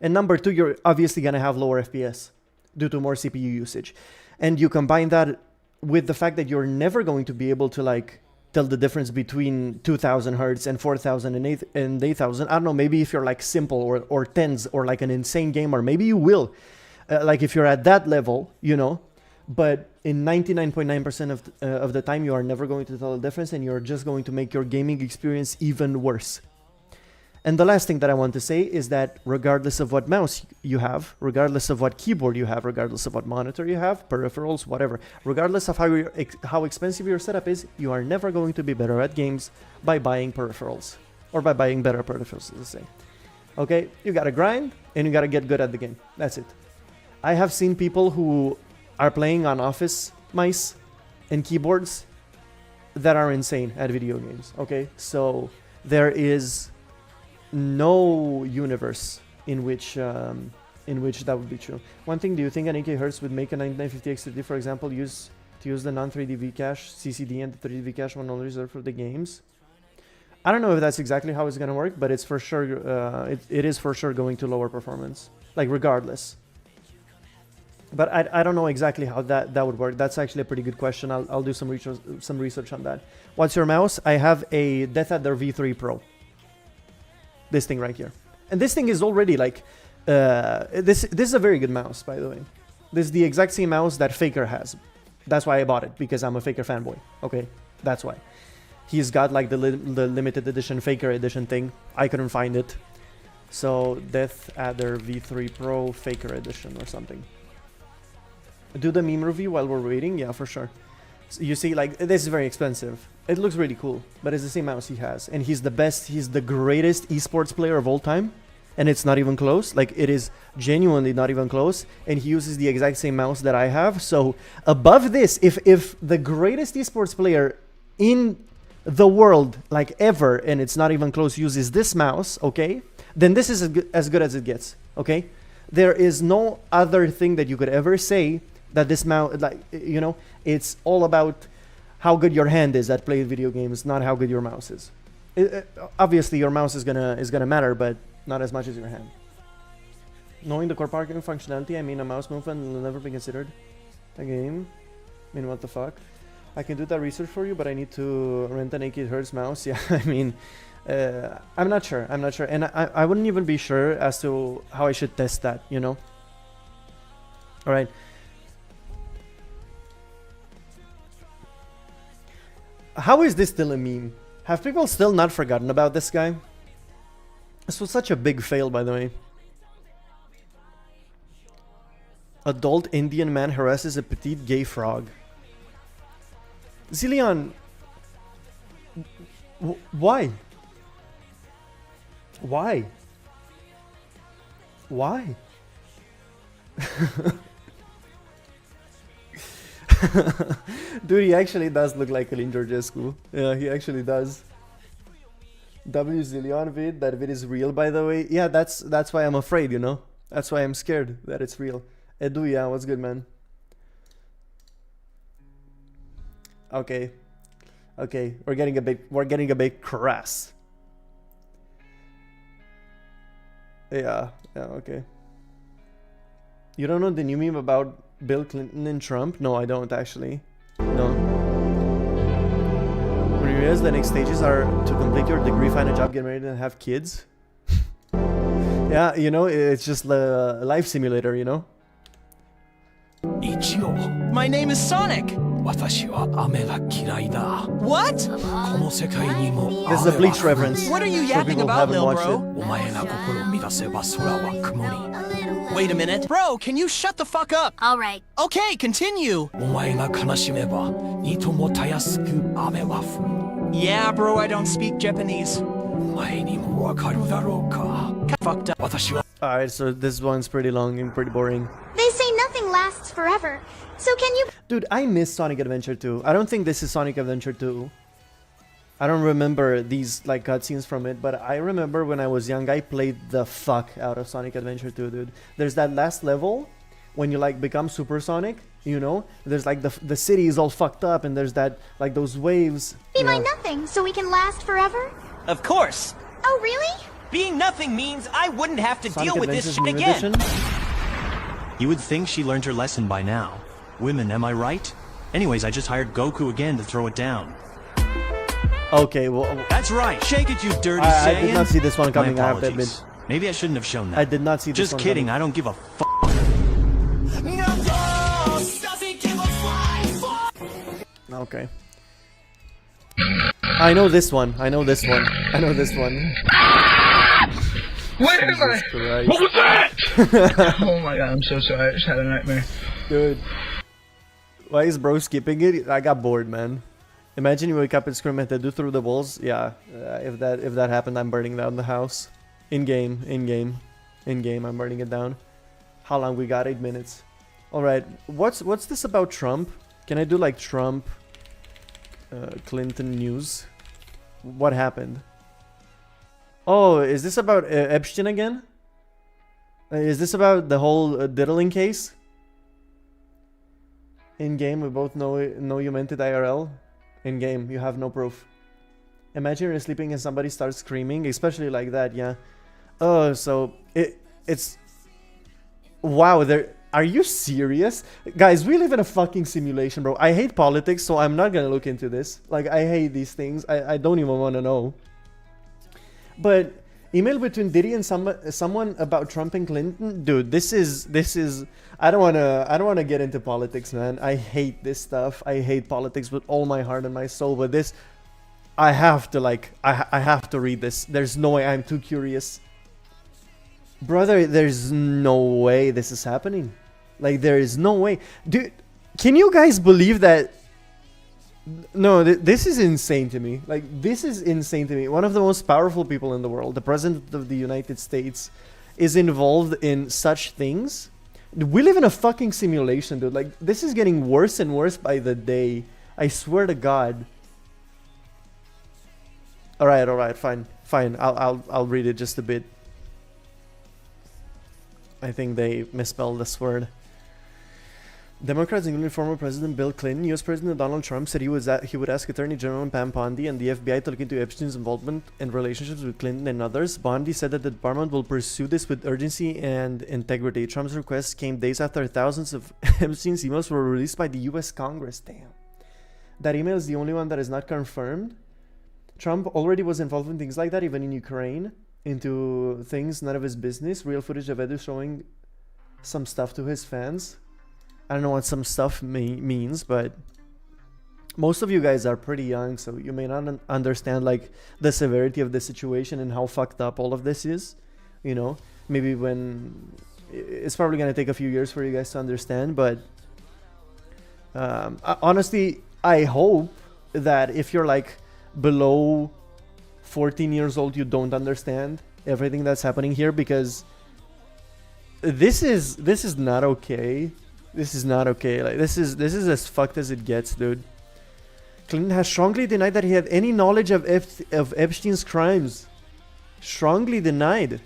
And number two, you're obviously going to have lower FPS due to more CPU usage. And you combine that with the fact that you're never going to be able to like tell the difference between 2000 hertz and 4000 and 8000. I don't know, maybe if you're like simple or tens or like an insane gamer, maybe you will. Like if you're at that level, you know. But in 99.9% of the time, you are never going to tell the difference, and you're just going to make your gaming experience even worse. And the last thing that I want to say is that regardless of what mouse you have, regardless of what keyboard you have, regardless of what monitor you have, peripherals, whatever, regardless of how expensive your setup is, you are never going to be better at games by buying peripherals, or by buying better peripherals, let's say. Okay, you gotta grind, and you gotta get good at the game. That's it. I have seen people who are playing on office mice and keyboards that are insane at video games, okay? So there is no universe in which that would be true. One thing, do you think an 8K hertz would make a 9950 X3D, for example, use the non-3D Vcache CCD and the 3D Vcache one only reserved for the games? I don't know if that's exactly how it's gonna work, but it's for sure it is for sure going to lower performance, like regardless. But I don't know exactly how that would work. That's actually a pretty good question. I'll do some research on that. What's your mouse? I have a Death Adder V3 Pro. This thing right here. And this thing is already like... this is a very good mouse, by the way. This is the exact same mouse that Faker has. That's why I bought it, because I'm a Faker fanboy. Okay, that's why. He's got like the limited edition Faker edition thing. I couldn't find it. So Death Adder V3 Pro Faker edition or something. Do the meme review while we're waiting? Yeah, for sure. So you see, like, this is very expensive. It looks really cool, but it's the same mouse he has. And he's the best, he's the greatest esports player of all time. And it's not even close. Like, it is genuinely not even close. And he uses the exact same mouse that I have. So above this, if the greatest esports player in the world, like ever, and it's not even close, uses this mouse, okay, then this is as good as it gets, okay? There is no other thing that you could ever say that this mouse, like, you know, it's all about how good your hand is at playing video games, not how good your mouse is. Obviously, your mouse is gonna matter, but not as much as your hand. Knowing the core parking functionality, I mean, a mouse movement will never be considered a game. I mean, what the fuck? I can do that research for you, but I need to rent an 8 Hz mouse. Yeah, I mean, I'm not sure. I'm not sure. And I wouldn't even be sure as to how I should test that, you know? Alright. How is this still a meme? Have people still not forgotten about this guy? This was such a big fail, by the way. Adult Indian man harasses a petite gay frog. Zillion, why? Why? Why? Dude, he actually does look like Kalin Georgescu. Yeah, he actually does. W Zillion vid, that vid is real, by the way. Yeah, that's why I'm afraid, you know? That's why I'm scared that it's real. Edu, yeah, what's good, man? Okay. Okay, we're getting a bit crass. Yeah, okay. You don't know the new meme about Bill Clinton and Trump? No, I don't actually. No. When you realize the next stages are to complete your degree, find a job, get married, and have kids. Yeah, you know, it's just a life simulator, you know? My name is Sonic. What? This is a Bleach reference. What are you yapping about, lil bro? Wait a minute. Bro, can you shut the fuck up? Alright. Okay, continue. Yeah, bro, I don't speak Japanese. Fucked up. Alright, so this one's pretty long and pretty boring. They say nothing lasts forever. So can you... Dude, I miss Sonic Adventure 2. I don't think this is Sonic Adventure 2. I don't remember these like cutscenes from it, but I remember when I was young, I played the fuck out of Sonic Adventure 2, dude. There's that last level when you like become Super Sonic, you know? There's like the city is all fucked up and there's that like those waves. Be my nothing so we can last forever? Of course. Oh, really? Being nothing means I wouldn't have to Sonic deal with this Adventures shit New again. Edition? You would think she learned her lesson by now. Women, am I right? Anyways, I just hired Goku again to throw it down. Okay, well... That's right! Shake it, you dirty I Saiyan! did not see this one coming, My I have to apologies. admit. Maybe I shouldn't have shown that. I did not see this Just one kidding, coming. I don't give a f***. Okay. I know this one. I know this one. I know this one. Where am I? Jesus Christ. What was that? Oh my god, I'm so sorry. I just had a nightmare. Dude. Why is bro skipping it? I got bored, man. Imagine you wake up and scream at the dude through the walls. Yeah, if that happened, I'm burning down the house. In game, I'm burning it down. How long we got? 8 minutes. All right. What's this about Trump? Can I do like Trump, Clinton news? What happened? Oh, is this about Epstein again? Is this about the whole diddling case? In game, we both know you meant it IRL. In game, you have no proof. Imagine you're sleeping and somebody starts screaming, especially like that. Yeah. Oh, so it's. Wow, are you serious? Guys, we live in a fucking simulation, bro. I hate politics, so I'm not gonna look into this. Like, I hate these things. I don't even want to know. But email between Diddy and someone about Trump and Clinton, dude. This is. I don't wanna get into politics, man. I hate this stuff. I hate politics with all my heart and my soul. But this, I have to I have to read this. There's no way. I'm too curious. Brother, there's no way this is happening. Like, there is no way. Dude, can you guys believe that? No, this is insane to me. Like, this is insane to me. One of the most powerful people in the world, the President of the United States, is involved in such things. We live in a fucking simulation, dude. Like, this is getting worse and worse by the day. I swear to God. All right, fine. I'll read it just a bit. I think they misspelled this word. Democrats, including former President Bill Clinton, U.S. President Donald Trump, said he would ask Attorney General Pam Bondi and the FBI to look into Epstein's involvement and relationships with Clinton and others. Bondi said that the department will pursue this with urgency and integrity. Trump's request came days after thousands of Epstein's emails were released by the U.S. Congress. Damn. That email is the only one that is not confirmed. Trump already was involved in things like that, even in Ukraine, into things none of his business. Real footage of Edu showing some stuff to his fans. I don't know what some stuff means, but most of you guys are pretty young, so you may not understand like the severity of the situation and how fucked up all of this is. You know, maybe when it's probably gonna take a few years for you guys to understand, but honestly, I hope that if you're like below 14 years old, you don't understand everything that's happening here, because this is not okay. This is not okay. Like this is as fucked as it gets, dude. Clinton has strongly denied that he had any knowledge of Epstein's crimes. Strongly denied.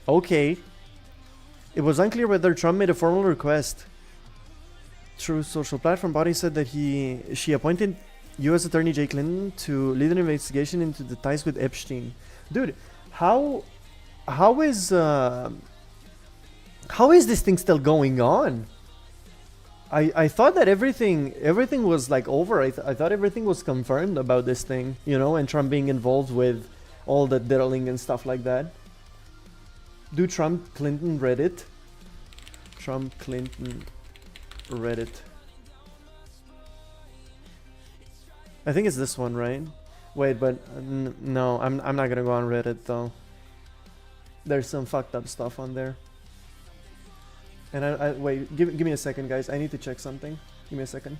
Okay. It was unclear whether Trump made a formal request. True social platform body said that she appointed U.S. Attorney Jay Clinton to lead an investigation into the ties with Epstein. Dude, how is this thing still going on? I thought that everything was like over. I thought everything was confirmed about this thing, you know, and Trump being involved with all the diddling and stuff like that. Do Trump Clinton Reddit? Trump Clinton Reddit. I think it's this one, right? Wait, but no, I'm not gonna go on Reddit though. There's some fucked up stuff on there. And I wait, give me a second, guys. I need to check something. Give me a second.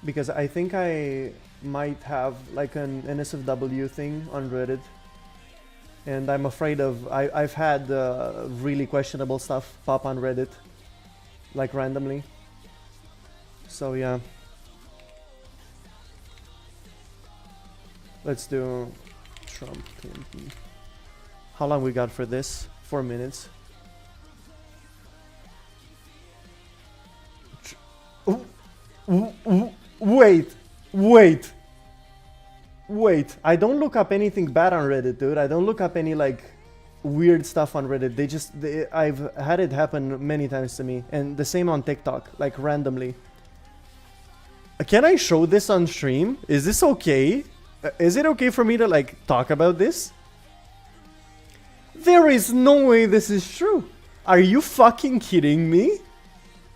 Because I think I might have like an NSFW thing on Reddit. And I'm afraid of... I've had really questionable stuff pop on Reddit. Like randomly. So yeah. Let's do Trump Clinton. How long we got for this? 4 minutes. Wait. I don't look up anything bad on Reddit, dude. I don't look up any like weird stuff on Reddit. I've had it happen many times to me, and the same on TikTok, like randomly. Can I show this on stream? Is this okay? Is it okay for me to like talk about this? There is no way this is true. Are you fucking kidding me?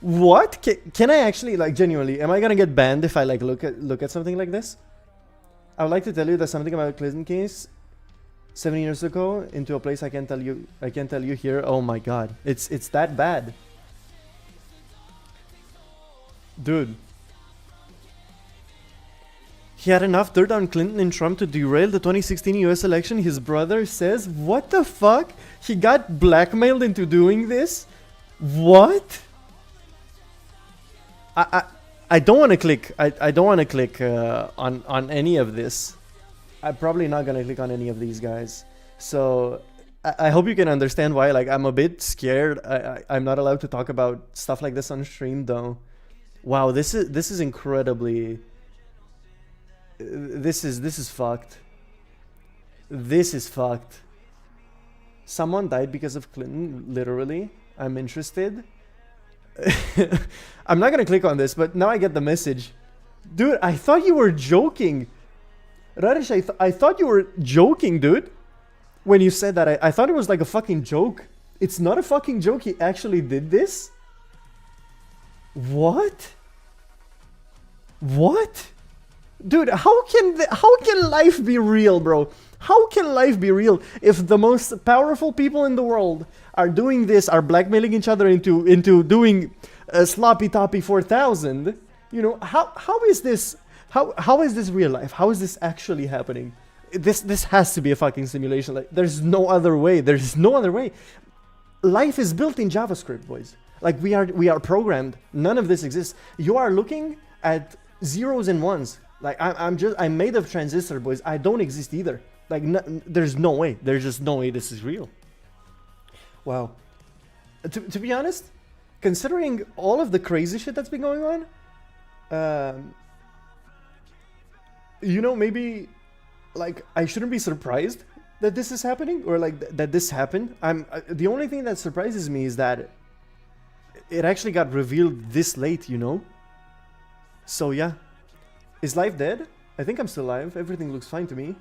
What? Can I actually, like, genuinely, am I gonna get banned if I like look at something like this? I would like to tell you that something about Clinton case 7 years ago into a place I can't tell you here. Oh my god. It's that bad. Dude. He had enough dirt on Clinton and Trump to derail the 2016 US election. His brother says, what the fuck? He got blackmailed into doing this? What? I don't want to click. I don't want to click on any of this. I'm probably not gonna click on any of these guys. So I hope you can understand why. Like, I'm a bit scared. I'm not allowed to talk about stuff like this on stream, though. Wow, this is incredibly. This is fucked. This is fucked. Someone died because of Clinton. Literally, I'm interested. I'm not gonna click on this, but now I get the message. Dude, I thought you were joking. Raresh, I thought you were joking, dude. When you said that, I thought it was like a fucking joke. It's not a fucking joke. He actually did this? What? What? Dude, how can life be real, bro? How can life be real if the most powerful people in the world are doing this, are blackmailing each other into doing a sloppy toppy 4000? You know, how is this real life? How is this actually happening? This has to be a fucking simulation. Like, there's no other way. There's no other way. Life is built in JavaScript, boys. Like, we are programmed. None of this exists. You are looking at zeros and ones. Like, I'm made of transistor, boys. I don't exist either. Like, there's no way. There's just no way this is real. Wow. To be honest, considering all of the crazy shit that's been going on, you know, maybe, like, I shouldn't be surprised that this is happening, or like that this happened. The only thing that surprises me is that it actually got revealed this late, you know? So yeah. Is life dead? I think I'm still alive. Everything looks fine to me.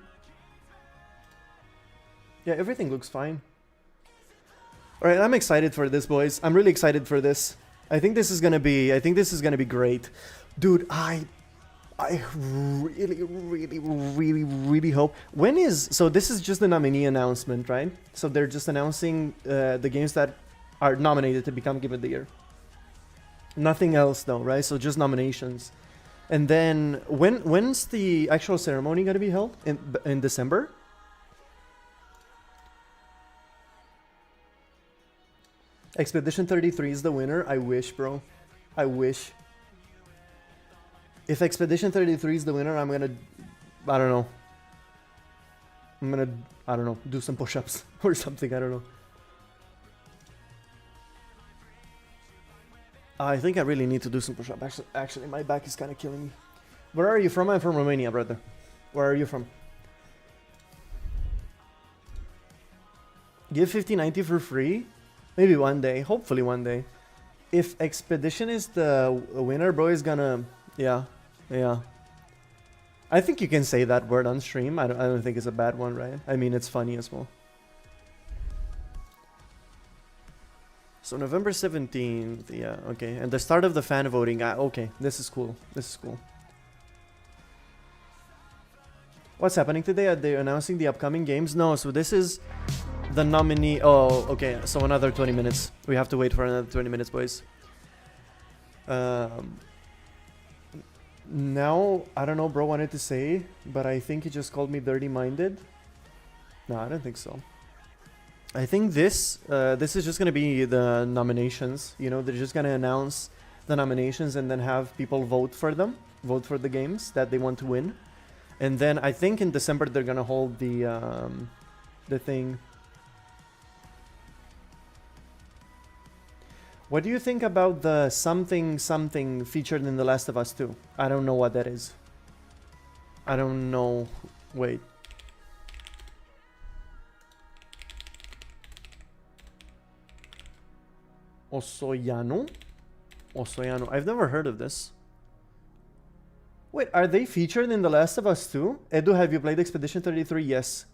Yeah, everything looks fine. Alright, I'm excited for this, boys. I'm really excited for this. I think this is gonna be great. Dude, I really hope. When is... So this is just the nominee announcement, right? So they're just announcing the games that are nominated to become Game of the Year. Nothing else though, right? So just nominations. And then when's the actual ceremony gonna be held? In December? Expedition 33 is the winner. I wish, bro. I wish. If Expedition 33 is the winner, I'm gonna... I don't know. I'm gonna... I don't know. Do some push-ups or something. I don't know. I think I really need to do some push-ups. Actually, my back is kind of killing me. Where are you from? I'm from Romania, brother. Where are you from? Give 5090 for free? Maybe one day. Hopefully one day. If Expedition is the winner, bro, is gonna... Yeah. Yeah. I think you can say that word on stream. I don't think it's a bad one, right? I mean, it's funny as well. So November 17th, yeah, okay. And the start of the fan voting, okay, this is cool. This is cool. What's happening today? Are they announcing the upcoming games? No, so this is the nominee. Oh, okay, so another 20 minutes. We have to wait for another 20 minutes, boys. Now, I don't know, bro wanted to say, but I think he just called me dirty-minded. No, I don't think so. I think this is just gonna be the nominations. You know, they're just gonna announce the nominations and then have people vote for them, vote for the games that they want to win, and then I think in December they're gonna hold the thing. What do you think about the something featured in The Last of Us 2? I don't know what that is. I don't know. Wait. Osoyano? Osoyano. I've never heard of this. Wait, are they featured in The Last of Us 2? Edu, have you played Expedition 33? Yes.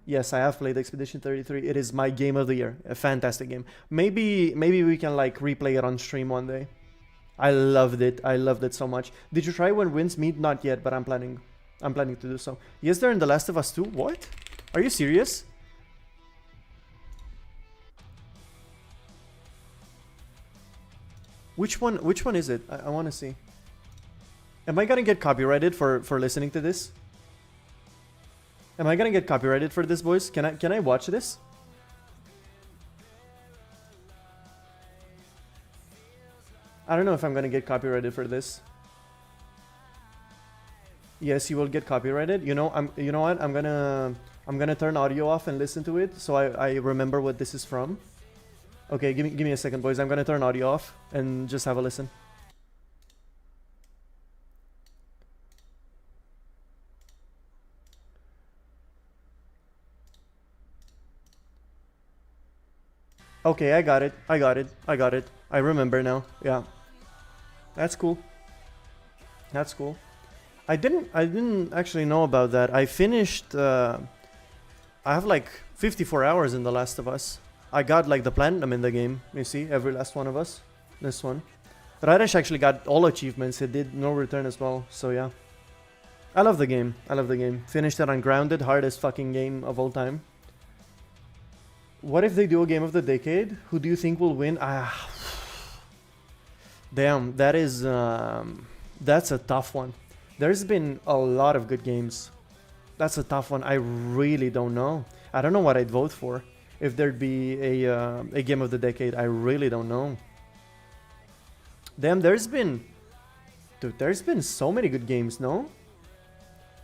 Yes, I have played Expedition 33. It is my game of the year. A fantastic game. Maybe we can like replay it on stream one day. I loved it. I loved it so much. Did you try When Winds Meet? Not yet, but I'm planning to do so. Yes, they're in The Last of Us 2. What? Are you serious? Which one is it? I want to see. Am I gonna get copyrighted for listening to this? Am I gonna get copyrighted for this, boys? Can I watch this? I don't know if I'm gonna get copyrighted for this. Yes, you will get copyrighted. You know what? I'm gonna turn audio off and listen to it so I remember what this is from. Okay, give me a second, boys. I'm gonna turn audio off and just have a listen. Okay, I got it. I remember now. Yeah. That's cool. That's cool. I didn't actually know about that. I finished I have like 54 hours in The Last of Us. I got like the platinum in the game. You see, every last one of us. This one. Radesh actually got all achievements. He did no return as well. So yeah. I love the game. Finished it on Grounded, hardest fucking game of all time. What if they do a game of the decade? Who do you think will win? Damn, that is that's a tough one. There's been a lot of good games. That's a tough one. I really don't know. I don't know what I'd vote for. If there'd be a game of the decade, I really don't know. Damn, there's been so many good games, no?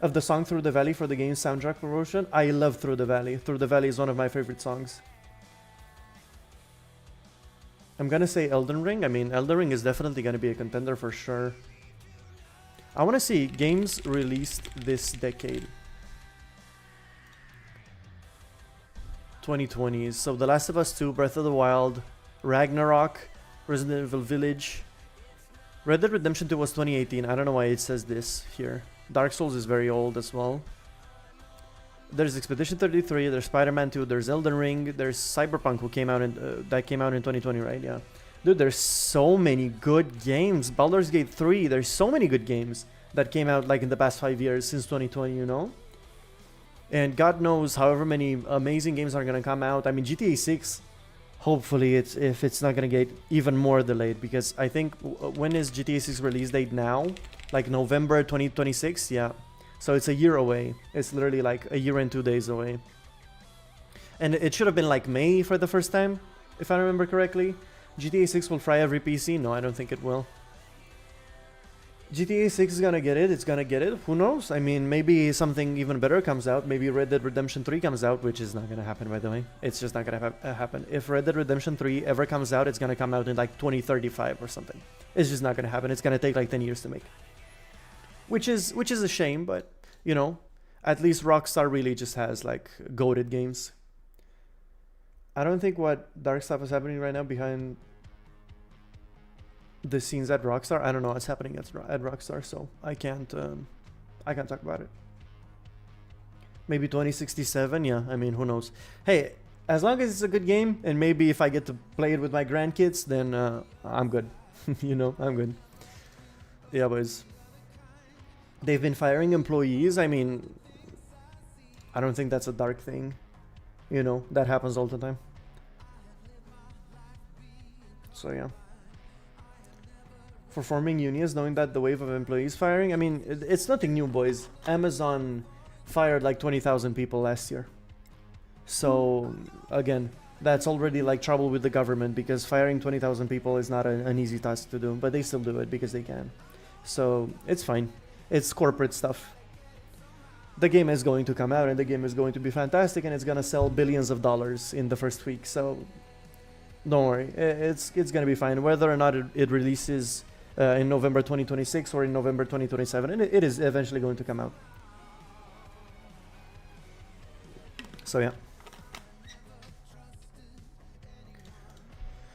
Of the song Through the Valley for the game's soundtrack promotion, I love Through the Valley. Through the Valley is one of my favorite songs. I'm gonna say Elden Ring. I mean, Elden Ring is definitely gonna be a contender for sure. I wanna see games released this decade. 2020s. So The Last of Us 2, Breath of the Wild, Ragnarok, Resident Evil Village. Red Dead Redemption 2 was 2018. I don't know why it says this here. Dark Souls is very old as well. There's Expedition 33, there's Spider-Man 2, there's Elden Ring, there's Cyberpunk who came out in that came out in 2020, right? Yeah. Dude, there's so many good games. Baldur's Gate 3, there's so many good games that came out like in the past 5 years since 2020, you know? And God knows however many amazing games are going to come out. I mean, GTA 6, hopefully if it's not going to get even more delayed, because I think when is GTA 6 release date now? Like November 2026? Yeah. So it's a year away. It's literally like a year and 2 days away. And it should have been like May for the first time, if I remember correctly. GTA 6 will fry every PC? No, I don't think it will. GTA 6 is gonna get it. It's gonna get it. Who knows? I mean, maybe something even better comes out. Maybe Red Dead Redemption 3 comes out, which is not gonna happen, by the way. It's just not gonna happen. If Red Dead Redemption 3 ever comes out, it's gonna come out in like 2035 or something. It's just not gonna happen. It's gonna take like 10 years to make. Which is a shame, but you know, at least Rockstar really just has like goated games. I don't think what dark stuff is happening right now behind the scenes at Rockstar. I don't know what's happening at Rockstar, so I can't talk about it. Maybe 2067, yeah. I mean, who knows? Hey, as long as it's a good game, and maybe if I get to play it with my grandkids, then I'm good. You know, I'm good. Yeah, boys. They've been firing employees. I mean, I don't think that's a dark thing. You know, that happens all the time. So yeah. For forming unions, knowing that the wave of employees firing, I mean, it's nothing new, boys. Amazon fired like 20,000 people last year. So again, that's already like trouble with the government, because firing 20,000 people is not an easy task to do, but they still do it because they can. So it's fine. It's corporate stuff. The game is going to come out and the game is going to be fantastic, and it's gonna sell billions of dollars in the first week, so don't worry, it's gonna be fine. Whether or not it releases in November 2026 or in November 2027, and it is eventually going to come out. So yeah,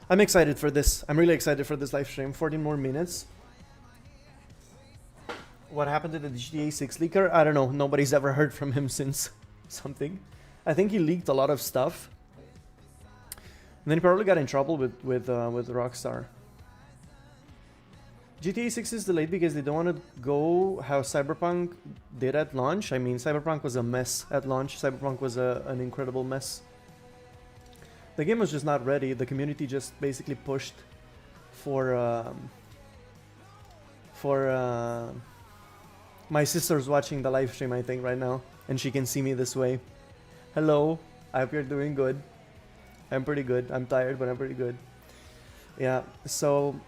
I'm excited for this. I'm really excited for this live stream. 14 more minutes. What happened to the GTA 6 leaker? I don't know. Nobody's ever heard from him since something. I think he leaked a lot of stuff. And then he probably got in trouble with Rockstar. GTA 6 is delayed because they don't want to go how Cyberpunk did at launch. I mean, Cyberpunk was a mess at launch. Cyberpunk was an incredible mess. The game was just not ready. The community just basically pushed for my sister's watching the live stream, I think, right now, and she can see me this way. Hello, I hope you're doing good. I'm pretty good. I'm tired, but I'm pretty good. Yeah, so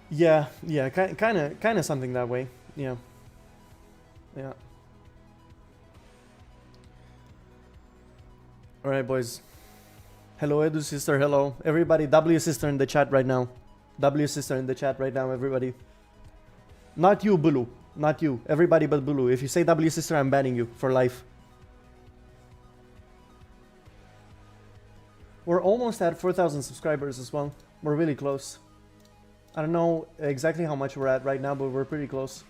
yeah, kind of something that way. Yeah. All right, boys. Hello, Edu sister. Hello, everybody. W sister in the chat right now. W sister in the chat right now, everybody. Not you, Bulu. Not you. Everybody but Bulu. If you say W sister, I'm banning you for life. We're almost at 4,000 subscribers as well. We're really close. I don't know exactly how much we're at right now, but we're pretty close.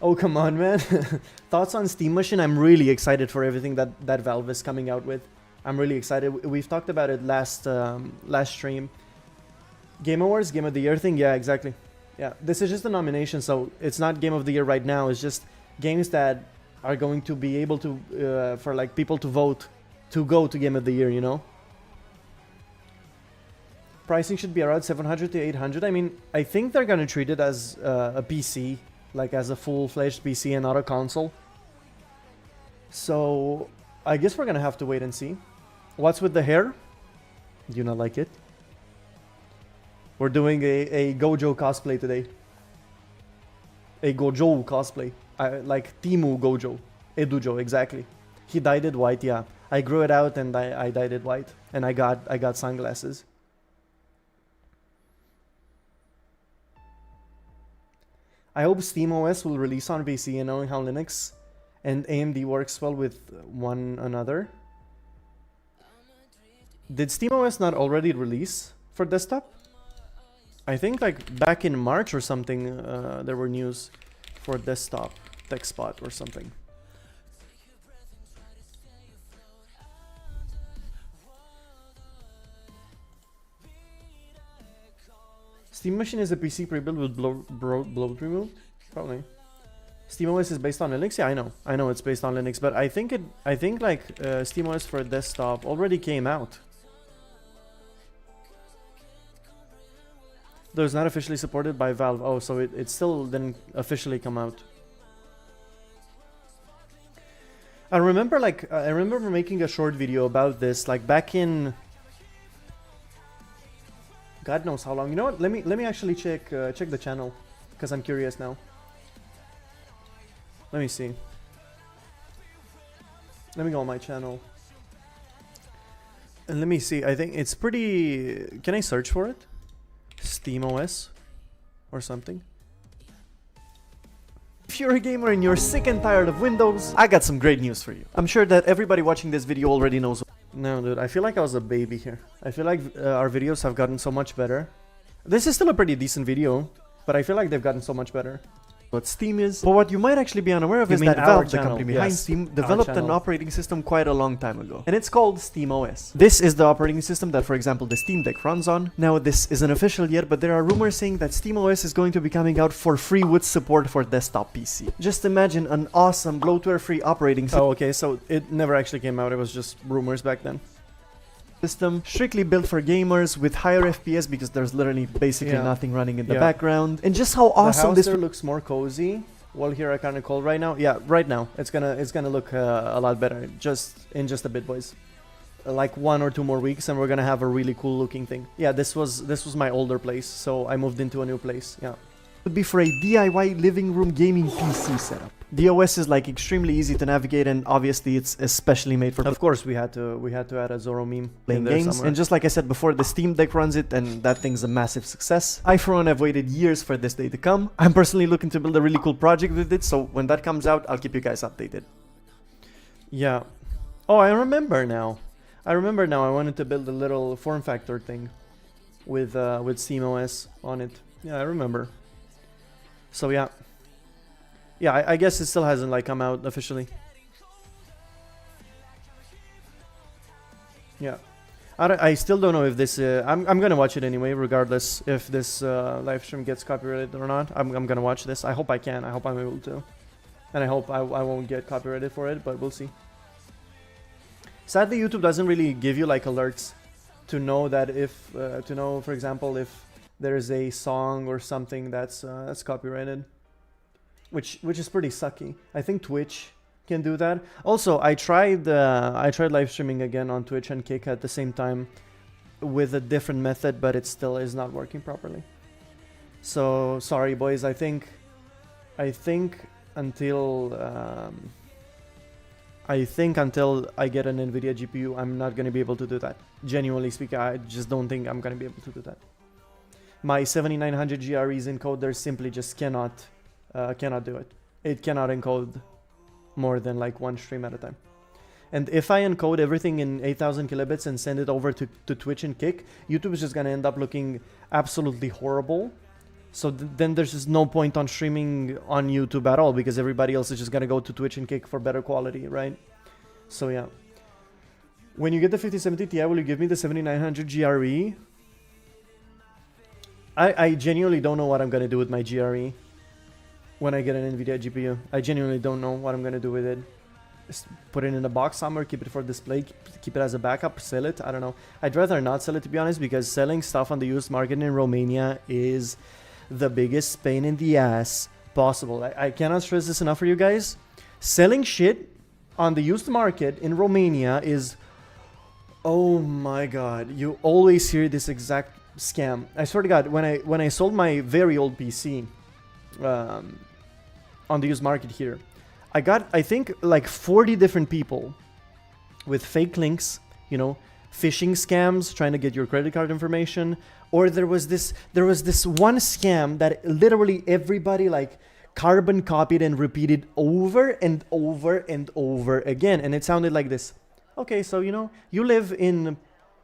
Oh, come on, man. Thoughts on Steam Machine? I'm really excited for everything that Valve is coming out with. I'm really excited. We've talked about it last stream. Game Awards, Game of the Year thing? Yeah, exactly. Yeah, this is just a nomination, so it's not Game of the Year right now. It's just games that are going to be able to, for like people to vote to go to Game of the Year, you know? Pricing should be around 700 to 800. I mean, I think they're going to treat it as a PC, like as a full-fledged PC and not a console. So I guess we're going to have to wait and see. What's with the hair? Do you not like it? We're doing a Gojo cosplay today. A Gojo cosplay. Like Timu Gojo. Edujo, exactly. He dyed it white, yeah. I grew it out and I dyed it white. And I got sunglasses. I hope SteamOS will release on PC, and knowing how Linux and AMD works well with one another. Did SteamOS not already release for desktop? I think like back in March or something, there were news for desktop TechSpot or something. Steam Machine is a PC pre-built with bloat removed? Probably. SteamOS is based on Linux? Yeah, I know it's based on Linux, but I think like SteamOS for desktop already came out. Though it's not officially supported by Valve. Oh, so it still didn't officially come out. I remember making a short video about this like back in God knows how long. You know what? Let me actually check the channel because I'm curious now. Let me see. Let me go on my channel. And let me see. I think it's pretty... Can I search for it? SteamOS or something? If you're a gamer and you're sick and tired of Windows, I got some great news for you. I'm sure that everybody watching this video already knows. No, dude, I feel like I was a baby here. I feel like our videos have gotten so much better. This is still a pretty decent video, but I feel like they've gotten so much better. What Steam is. But what you might actually be unaware of is that Valve, the company behind Steam, developed an operating system quite a long time ago. And it's called SteamOS. This is the operating system that, for example, the Steam Deck runs on. Now, this isn't official yet, but there are rumors saying that SteamOS is going to be coming out for free with support for desktop PC. Just imagine an awesome bloatware-free operating system. Oh, okay, so it never actually came out. It was just rumors back then. System strictly built for gamers with higher FPS because there's literally basically nothing running in the background, and just how awesome this looks more cozy. Well, here I kind of cold right now. Yeah, right now it's gonna look a lot better in just a bit, boys. Like 1 or 2 more weeks and we're gonna have a really cool looking thing. Yeah, this was my older place, so I moved into a new place. Yeah, it would be for a DIY living room gaming PC setup. The OS is like extremely easy to navigate, and obviously it's especially made for. Of course, we had to add a Zoro meme playing games, somewhere. And just like I said before, the Steam Deck runs it, and that thing's a massive success. I, for one, have waited years for this day to come. I'm personally looking to build a really cool project with it, so when that comes out, I'll keep you guys updated. Yeah. Oh, I remember now. I wanted to build a little form factor thing with SteamOS on it. Yeah, I remember. So yeah. Yeah, I guess it still hasn't like come out officially. Yeah, I still don't know if this. I'm gonna watch it anyway, regardless if this live stream gets copyrighted or not. I'm gonna watch this. I hope I can. I hope I'm able to, and I hope I won't get copyrighted for it. But we'll see. Sadly, YouTube doesn't really give you like alerts to know that if for example, if there's a song or something that's copyrighted. Which is pretty sucky. I think Twitch can do that. Also, I tried live streaming again on Twitch and Kick at the same time with a different method, but it still is not working properly. So sorry, boys. I think until I get an NVIDIA GPU, I'm not gonna be able to do that. Genuinely speaking, I just don't think I'm gonna be able to do that. My 7900 GRE's encoder simply just cannot do it. It cannot encode more than like 1 stream at a time. And if I encode everything in 8000 kilobits and send it over to Twitch and Kick, YouTube is just gonna end up looking absolutely horrible. So then there's just no point on streaming on YouTube at all, because everybody else is just gonna go to Twitch and Kick for better quality, right? So yeah. When you get the 5070 Ti, will you give me the 7900 GRE? I genuinely don't know what I'm gonna do with my GRE. When I get an NVIDIA GPU, I genuinely don't know what I'm gonna do with it. Just put it in a box somewhere, keep it for display, keep it as a backup, sell it. I don't know. I'd rather not sell it, to be honest, because selling stuff on the used market in Romania is the biggest pain in the ass possible. I cannot stress this enough for you guys. Selling shit on the used market in Romania is, oh my god, you always hear this exact scam. I swear to god, when I sold my very old PC on the used market here, I got, I think, like 40 different people with fake links, you know, phishing scams, trying to get your credit card information. Or there was this one scam that literally everybody like carbon copied and repeated over and over and over again. And it sounded like this. Okay, so, you know, you live in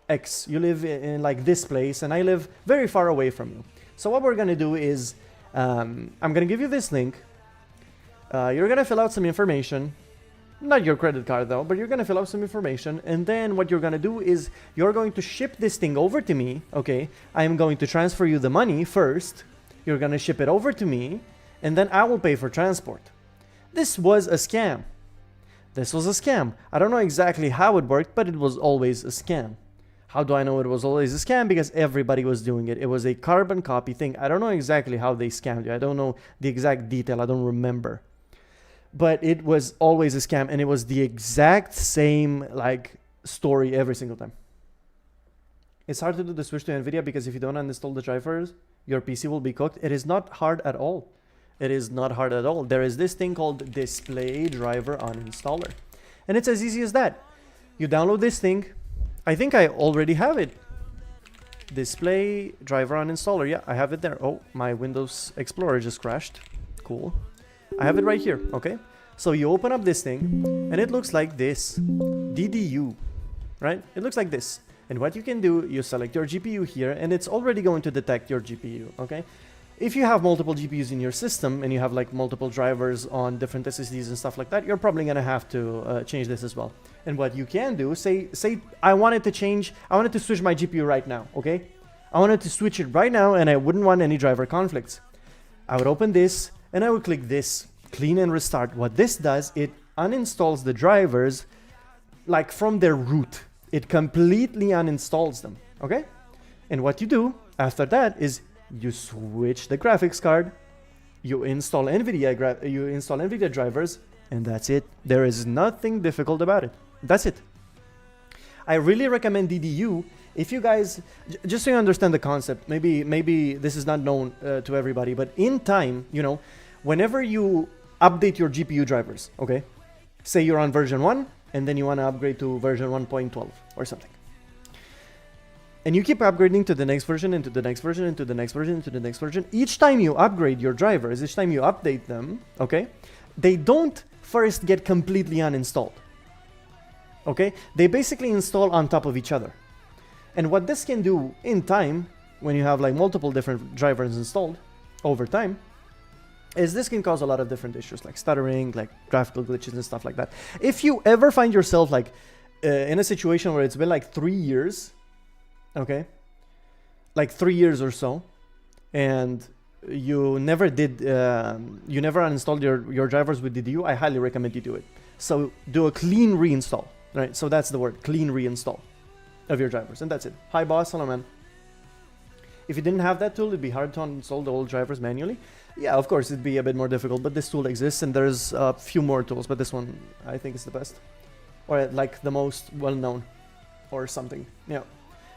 X. You live in like this place, and I live very far away from you. So what we're gonna do is, I'm gonna give you this link. You're gonna fill out some information. Not your credit card though, but you're gonna fill out some information, and then what you're gonna do is you're going to ship this thing over to me, okay? I'm going to transfer you the money first. You're gonna ship it over to me, and then I will pay for transport. This was a scam. This was a scam. I don't know exactly how it worked, but it was always a scam. How do I know it was always a scam? Because everybody was doing it. It was a carbon copy thing. I don't know exactly how they scammed you. I don't know the exact detail. I don't remember. But it was always a scam, and it was the exact same like story every single time. It's hard to do the switch to NVIDIA because if you don't uninstall the drivers, your PC will be cooked. It is not hard at all. It is not hard at all. There is this thing called Display Driver Uninstaller, and it's as easy as that. You download this thing. I think I already have it. Display Driver Uninstaller. Yeah, I have it there. Oh, my Windows Explorer just crashed. Cool. I have it right here, okay? So you open up this thing, and it looks like this. DDU, right? It looks like this. And what you can do, you select your GPU here, and it's already going to detect your GPU, okay? If you have multiple GPUs in your system, and you have like multiple drivers on different SSDs and stuff like that, you're probably gonna have to change this as well. And what you can do, say I wanted to switch my GPU right now, okay? I wanted to switch it right now, and I wouldn't want any driver conflicts. I would open this, and I would click this, clean and restart. What this does, it uninstalls the drivers like from their root. It completely uninstalls them, okay? And what you do after that is you switch the graphics card, you install NVIDIA drivers, and that's it. There is nothing difficult about it. That's it. I really recommend DDU. If you guys, just so you understand the concept, maybe this is not known to everybody, but in time, you know, whenever you update your GPU drivers, okay, say you're on version 1 and then you want to upgrade to version 1.12 or something, and you keep upgrading to the next version and to the next version and to the next version and to the next version, each time you upgrade your drivers, each time you update them, okay, they don't first get completely uninstalled, okay? They basically install on top of each other. And what this can do in time, when you have like multiple different drivers installed over time, is this can cause a lot of different issues like stuttering, like graphical glitches and stuff like that. If you ever find yourself like in a situation where it's been like 3 years, okay, like 3 years or so, and you never uninstalled your drivers with DDU, I highly recommend you do it. So do a clean reinstall, right? So that's the word, clean reinstall of your drivers, and that's it. Hi boss, hello man. If you didn't have that tool, it'd be hard to uninstall the old drivers manually. Yeah, of course, it'd be a bit more difficult, but this tool exists, and there's a few more tools, but this one, I think, is the best. Or, like, the most well-known, or something. Yeah.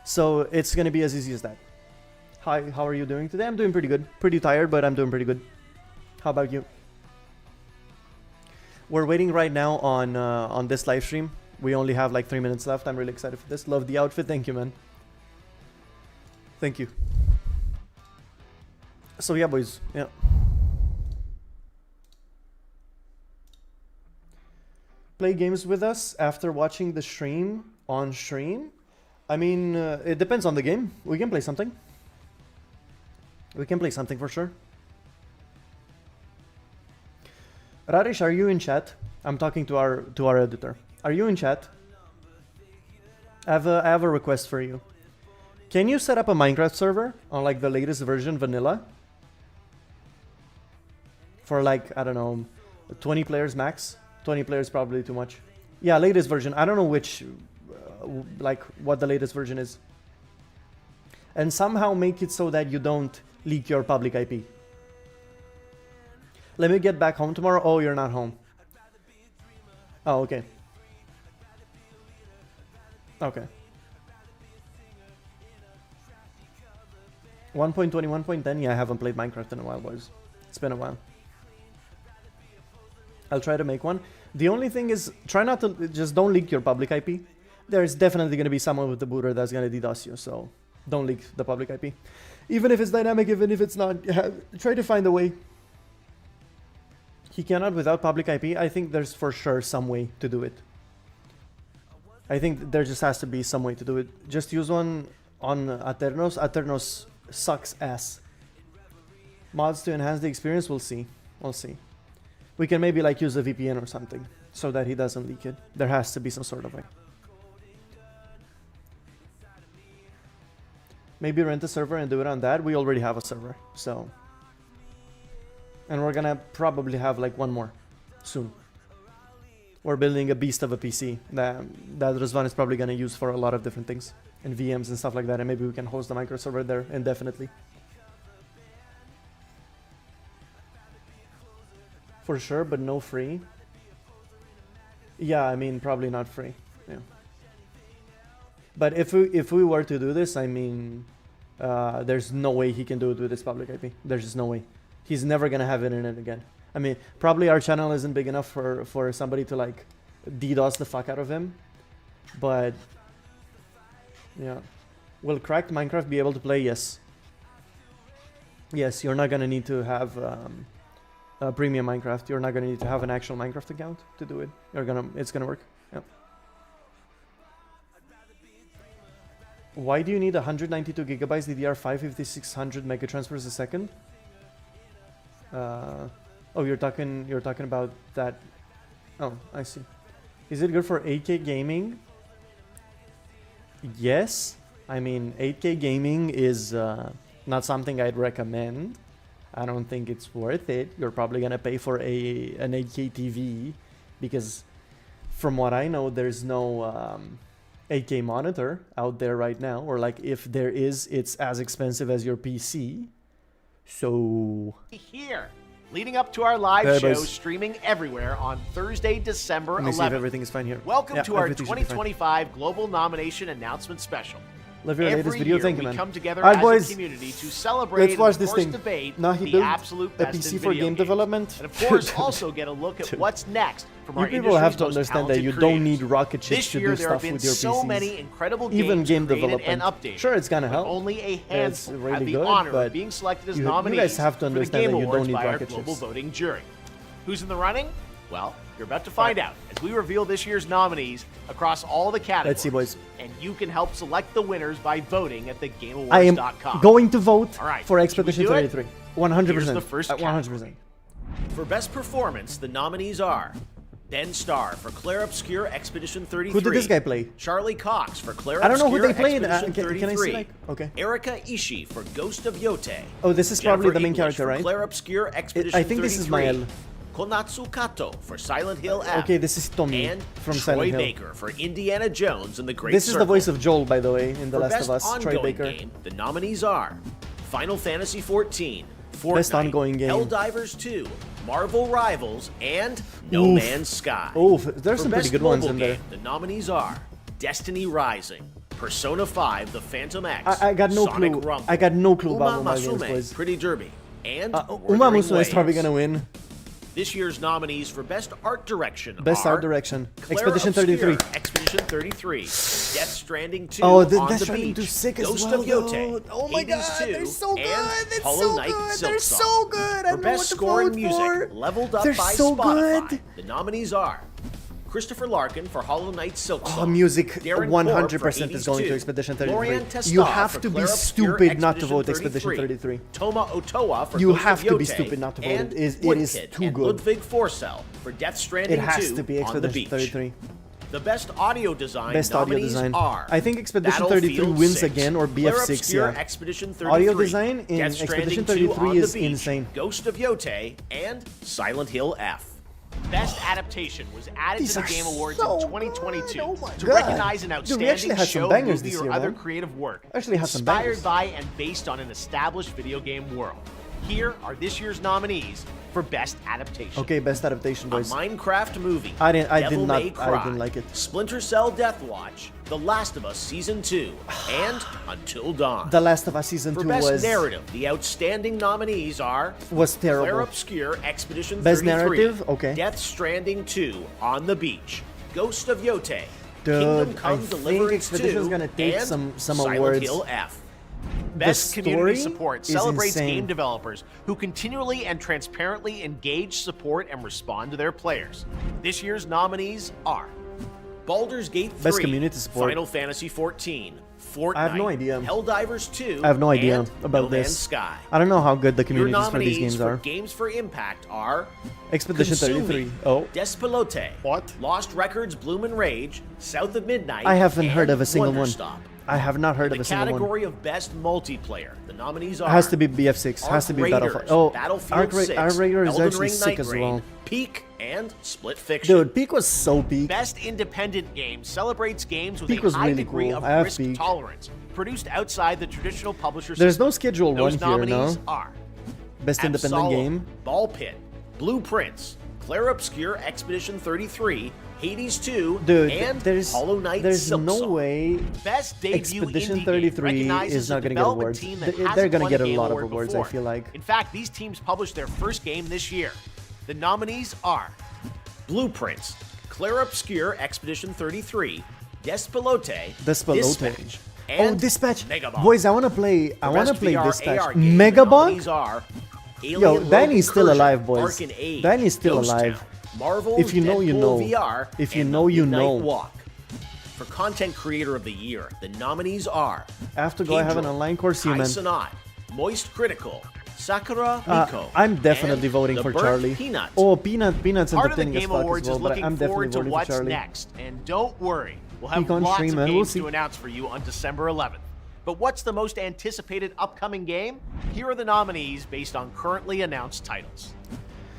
So, it's gonna be as easy as that. Hi, how are you doing today? I'm doing pretty good. Pretty tired, but I'm doing pretty good. How about you? We're waiting right now on this live stream. We only have, like, 3 minutes left. I'm really excited for this. Love the outfit. Thank you, man. Thank you. So yeah, boys. Yeah. Play games with us after watching the stream on stream. I mean, it depends on the game. We can play something. We can play something for sure. Rarish, are you in chat? I'm talking to our editor. Are you in chat? I have a request for you. Can you set up a Minecraft server on like the latest version, vanilla? For like, I don't know, 20 players max? 20 players probably too much. Yeah, latest version. I don't know which, like what the latest version is. And somehow make it so that you don't leak your public IP. Let me get back home tomorrow. Oh, you're not home. Oh, okay. Okay. 1.20, 1.10. Yeah, I haven't played Minecraft in a while, boys. It's been a while. I'll try to make one. The only thing is, try not to, just don't leak your public IP. There's definitely going to be someone with the booter that's going to DDoS you, so don't leak the public IP. Even if it's dynamic, even if it's not, try to find a way. He cannot without public IP. I think there's for sure some way to do it. I think there just has to be some way to do it. Just use one on Aternos. Aternos sucks ass. Mods to enhance the experience, we'll see. We'll see. We can maybe like use a VPN or something so that he doesn't leak it. There has to be some sort of way. Maybe rent a server and do it on that. We already have a server, so. And we're gonna probably have like one more soon. We're building a beast of a PC that Rizvan is probably gonna use for a lot of different things. And VMs and stuff like that, and maybe we can host the micro server there indefinitely. For sure, but no free. Yeah, I mean, probably not free. Yeah. But if we were to do this, I mean, there's no way he can do it with his public IP. There's just no way. He's never gonna have internet again. I mean, probably our channel isn't big enough for somebody to like DDoS the fuck out of him. But yeah, will cracked Minecraft be able to play? Yes. Yes, you're not gonna need to have premium Minecraft. You're not gonna need to have an actual Minecraft account to do it. It's gonna work. Yeah. Why do you need 192 gigabytes DDR5 5600 mega transfers a second? Oh, you're talking about that. Oh, I see. Is it good for 8K gaming? Yes. I mean, 8K gaming is not something I'd recommend. I don't think it's worth it. You're probably gonna pay for an 8K TV because, from what I know, there's no 8K monitor out there right now, or like if there is, it's as expensive as your PC. So here, leading up to our live there show, goes. Streaming everywhere on Thursday, December 11th. Let me see if everything is fine here. Welcome Yeah, to our everything should be fine. 2025 Global Nomination Announcement Special. Love your latest Every video. year Thank you, we man. come together Alright, as boys. a community to celebrate Let's watch and this of course thing. debate Now he the built absolute a best PC in for video game games. development. And of course, also get a look at what's next from You our people have to industry's most understand that talented you creators. don't need rocket ships This to year do there have stuff been with your so PCs. many incredible Even games game created development. and updated. Sure, it's gonna but help. only a It's handful really had the good, honor but of being selected as you nominees guys have to for the understand Game that you don't Awards need by our rocket global ships. voting jury. Who's in the running? Well, you're about to find out as we reveal this year's nominees across all the categories. Let's see, boys. And you can help select the winners by voting at I am thegameawards.com. going to vote All right, for should we Expedition do it? 33. 100%. Here's the first 100%. For Best Performance, the nominees are Ben Starr for Claire Obscure Expedition 33. Who did this guy play? Charlie Cox for Claire I don't know who Obscure they played. Expedition Can I see, 33. like- okay. Erika Ishii for Ghost of Yote. Oh, this is Jennifer probably the main English character, for right? Claire Obscure Expedition I think this is 33. Mael. Konatsu Kato for Silent Hill F. Okay, this is Tommy and from Troy Silent Hill. Baker for Indiana Jones and the Great This Circle. is the voice of Joel, by the way, in The For Last Best of Us. Troy Ongoing Baker. Game, the nominees are Final Fantasy XIV, Fortnite, Best ongoing game. Helldivers 2, Marvel Rivals, and No Oof. Man's Sky. Oof, there's For some pretty Best good ones Mobile in there. Game, the nominees are Destiny Rising, Persona 5, The Phantom X, I got no Sonic clue. Rumble, I got no clue Uma about mobile games, Musume, boys. Pretty Derby, and Uma Wuthering Musume is probably Waves. gonna win. This year's nominees for Best Art Direction Best are Art Direction. Claire Expedition Obscure, 33. Expedition 33, Death Stranding 2, Oh, On Death the Stranding Beach, 2 sick as Ghost well, of Yote, dude. Oh my Hades god, 2, they're so good. and It's Hollow so Knight good. Silk They're Song. so good. I For don't know Best what to Score and vote Music, for. leveled up They're by so Spotify. good. The nominees are Christopher Larkin for Hollow Knight Silk Oh, Song, music Darren 100% Korb is for going to 82, Expedition 33. Lorianne Testa You have for to be Claire Obscure stupid not to vote Expedition 33. Toma Otoa for You Ghost have of to be Yote, stupid not to vote. and It is Woodkid too and good. Ludwig Forsell for Death Stranding It has 2 to be on the Expedition Beach. 33. The best audio design Best audio nominees design. are I think Expedition 33 Battlefield wins 6, again, or Claire BF6, Obscure yeah. Expedition 33, Audio design in Death Stranding Expedition 2 33 on the is Beach, insane. Ghost of Yote, and Silent Hill F. Best Adaptation was added These to the are Game Awards so in 2022 good. Oh my to God. recognize an Dude, we outstanding actually had some show, bangers movie, this or year, other man. creative work Actually had some inspired bangers. by and based on an established video game world. Here are this year's nominees for Best Adaptation. Okay, best adaptation, A boys. Minecraft movie. I did Devil not- May I Cry, didn't like it. Splinter Cell Death Watch, The Last of Us Season 2, and Until Dawn. The Last of Us Season For 2 Best was Narrative, the outstanding nominees are terrible. Claire Obscure Expedition Best 33, narrative? Okay. Death Stranding 2, On the Beach, Ghost of Yote, Dude, Kingdom I Come think Deliverance 2, Expedition's gonna take and some Silent awards. Hill F. Best story community support is celebrates insane. game developers who continually and transparently engage, support, and respond to their players. This year's nominees are Baldur's Gate 3, Best community support. Final Fantasy 14, Fortnite, I have no idea. Helldivers 2, I have no idea and about No this. Man's Sky. I don't know how good the Your communities for these nominees games for are. Games for Impact are Expedition Consumi, 33. Oh. Despelote, What? Lost Records, Bloom and Rage, South of Midnight, I haven't and heard of a single one. Wonderstop. I have not heard In of the a single one. category of Best Multiplayer, the nominees are Has to be BF6. Has to be Raiders, Battlefield. Oh, Battlefield 6, Arc Raider is Elden actually Ring sick Night as Rain, well. Peak, and Split Fiction. Dude, Peak was so peak. Best Independent Game celebrates games with Peak a was high really degree cool. of I have risk Peak. tolerance, produced outside the traditional publisher There's system. no schedule Those one here, nominees no? are Best independent Absolem, game. Ball Pit, Blueprints, Clair Obscure Expedition 33, Hades 2, Dude, and there's Hollow Knight there's Silksong. no way Best debut Expedition indie 33 game recognizes is not a going to get development awards. team that They're hasn't going to won get a Game lot of Award awards, before. I feel like. In fact, these teams published their first game this year. The nominees are Blueprints, Clair Obscure Expedition 33, Despelote, Dispatch, Oh, and Dispatch. Megaball. Boys, I want to play. I For want to Best play VR Dispatch. AR game, the Megaball? nominees are Yo, Alien Danny's Rogue still Incursion, alive, boys. Arcane Age, Danny's still Ghost alive. Town, Marvel, If you know, you Deadpool know. VR, If you and know, you Midnight know. Walk. For Content Creator of the Year, the nominees are I have to go. I have an Pedro, online course, Kai you man. Sanat, Moist Critical, Sakura Miko. I'm definitely and voting The for Burnt Charlie. Peanut. Oh, Peanuts Part of the entertaining as Game fuck Awards as well, is but looking I'm definitely forward to voting for what's Charlie. next. And don't worry, we'll have Peak on lots stream, of man. We'll games see. to announce for you on December 11th. But what's the most anticipated upcoming game? Here are the nominees based on currently announced titles.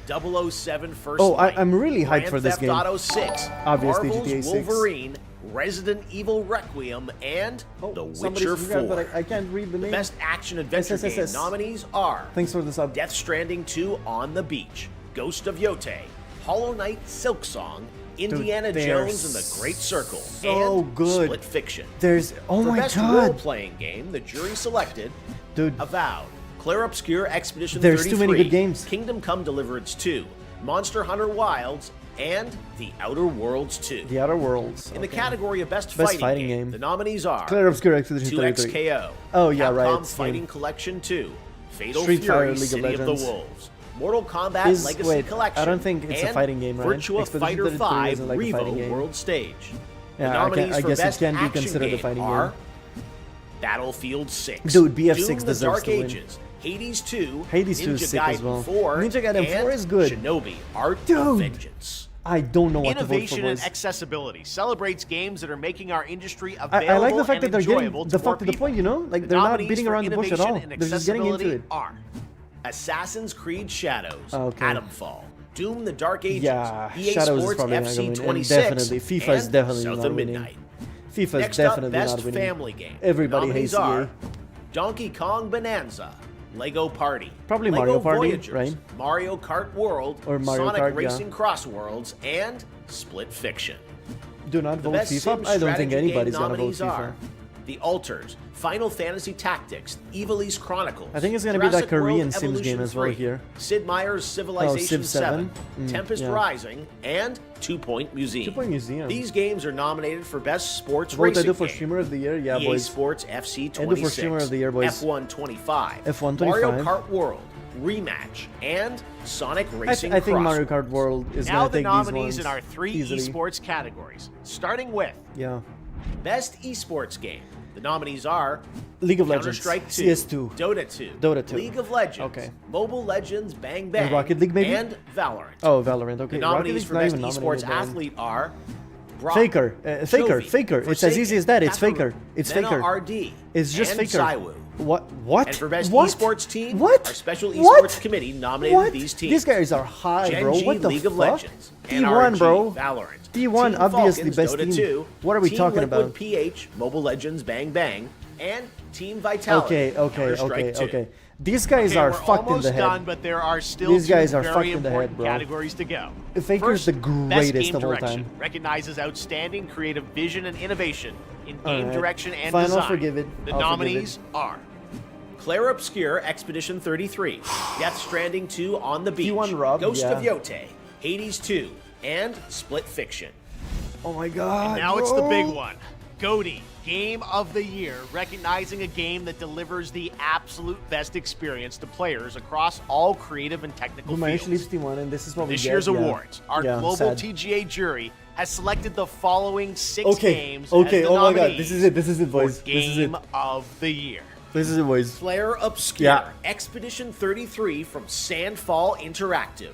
007 First Oh, Light, I'm really hyped Grand for this Theft game. Auto 6, Obviously, Marvel's GTA 6. Wolverine, Resident Evil Requiem, and The Witcher 4. But I can't read the name. Best action adventure Yes, yes, game yes. nominees are Thanks for the sub. Death Stranding 2 On the Beach, Ghost of Yote, Hollow Knight Silksong, Indiana they're Jones and the Great Circle, so and good. Split Fiction. There's oh For my best god, role-playing game, the jury selected dude. Avowed, Clair Obscure Expedition There's 33, too many good games. Kingdom Come Deliverance 2, Monster Hunter Wilds, and The Outer Worlds 2. The Outer Worlds. In the okay. category of best Best fighting, fighting game, game. the nominees are Clair Obscure Expedition 33. 2XKO, Oh, yeah, Capcom right, it's Fighting game. Collection 2, Fatal Street Fury, Fighter, League of City of the Legends. Wolves, Mortal Kombat Is- Legacy wait, Collection, I don't think it's a and fighting game, right? Virtua Expedition Fighter 33 5 isn't like a fighting Revo game. World Stage. The Yeah, nominees I for guess it best can be action considered a game fighting are game. Battlefield 6, Dude, BF6 Doom: The deserves Dark to win. Ages, Hades 2, Hades 2 Ninja is sick Gaiden as well. 4, Ninja Gaiden 4 and is good. Shinobi Art of Dude. Vengeance. I don't know what to vote for, Innovation and boys. accessibility celebrates games that are making our industry I available like the fact that and they're getting enjoyable the to more fuck to the people. point, you know? Like, The they're not nominees beating for around the bush at all. innovation and They're just getting into accessibility it. are Assassin's Creed Shadows, Okay. Atomfall, Doom: The Dark Ages, Yeah, EA Shadows is Sports probably not FC gonna win, and 26, definitely, FIFA is and definitely South not of winning. Midnight. FIFA's Next definitely up, best not winning. family game. Everybody Nominees hates are EA. Donkey Kong Bonanza, Lego Party, Probably Lego Mario Party, Voyagers, right? Mario Kart World, Or Mario Sonic Kart, yeah. Racing Cross Worlds, and Split Fiction. Do not The vote best FIFA. sim I don't think strategy anybody's game gonna vote nominees FIFA. are The Alters, Final Fantasy Tactics, Evil East Chronicles. I think it's gonna be that Jurassic World Korean Sims Evolution game as well 3, here. Sid Meier's Civilization Civ 7? 7, Tempest yeah. Rising, and 2 Point Museum. 2 Point Museum. These games are nominated for Best Sports Vote I Racing do for game. Streamer of the Year. Yeah, EA boys. Sports FC I do 26, for Streamer of the Year, boys. F1 25, F1 Mario 25. Kart World, Rematch, and Sonic Racing I think Cross Mario Worlds. Kart World is Now gonna the take nominees these ones in our 3 easily. esports categories, starting with Yeah. Best esports game. The nominees are League of Legends, Counter-Strike 2, CS2, Dota 2, Dota 2. League of Legends, Okay. Mobile Legends Bang Bang, And Rocket League, maybe? and Valorant. Oh, Valorant. Okay. The Rocket nominees League's for not Best even esports nominated, man. athlete are Brock, Faker, Faker, Chovy, Faker. It's as easy as that. It's Forsaken, Faker. It's Vena Faker. RD, It's just and Faker. Zywoo. What? And for Best what? Esports Team, what? our Special What? Esports Committee nominated What? these teams. These guys are high, Gen bro. G, What the League of fuck? Legends, D1, NRG, bro. Valorant, D1, Team obviously Falcons, best Dota team. 2, What are we Team talking Liquid about? PH, Mobile Legends Bang Bang, and Team Vitality. Okay. Counter-Strike 2. Okay. These guys Okay, are we're fucked in almost the head. done, but there are still These guys two are very fucked in the head, important bro. categories to go. Faker's First, the Best greatest game of all direction. time. Recognizes outstanding creative vision and innovation in game Alright. direction and Fine, I'll design. forgive it. The I'll forgive nominees are Clair Obscure Expedition 33, Death Stranding 2 On the Beach, D1 Rob, Ghost of yeah. Yote, Hades 2, and Split Fiction. Oh my god. Now it's the bro. big one. GOTY, Game of the Year, recognizing a game that delivers the absolute best experience to players across all creative and technical Boom, I actually fields. leaves T1, and this is what we This get. year's yeah. awards, our Yeah, global sad. TGA jury has selected the following 6 Okay, games okay, as the oh my god, nominees this is it, for boys. This is it. Game of the Year. This is it, boys. Flare Obscure, Yeah. Expedition 33 from Sandfall Interactive,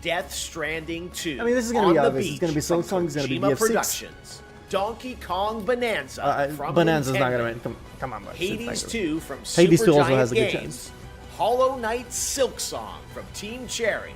Death Stranding 2. I mean, this is gonna On be the obvious. It's Beach gonna be from Silksong, it's gonna be Kojima BF6. Productions, Donkey Kong Bonanza from Bonanza's Nintendo, not gonna win. Come on, boys. Hades 2 from Hades 2 Supergiant also has a good Games, chance. Hollow Knight Silksong from Team Cherry,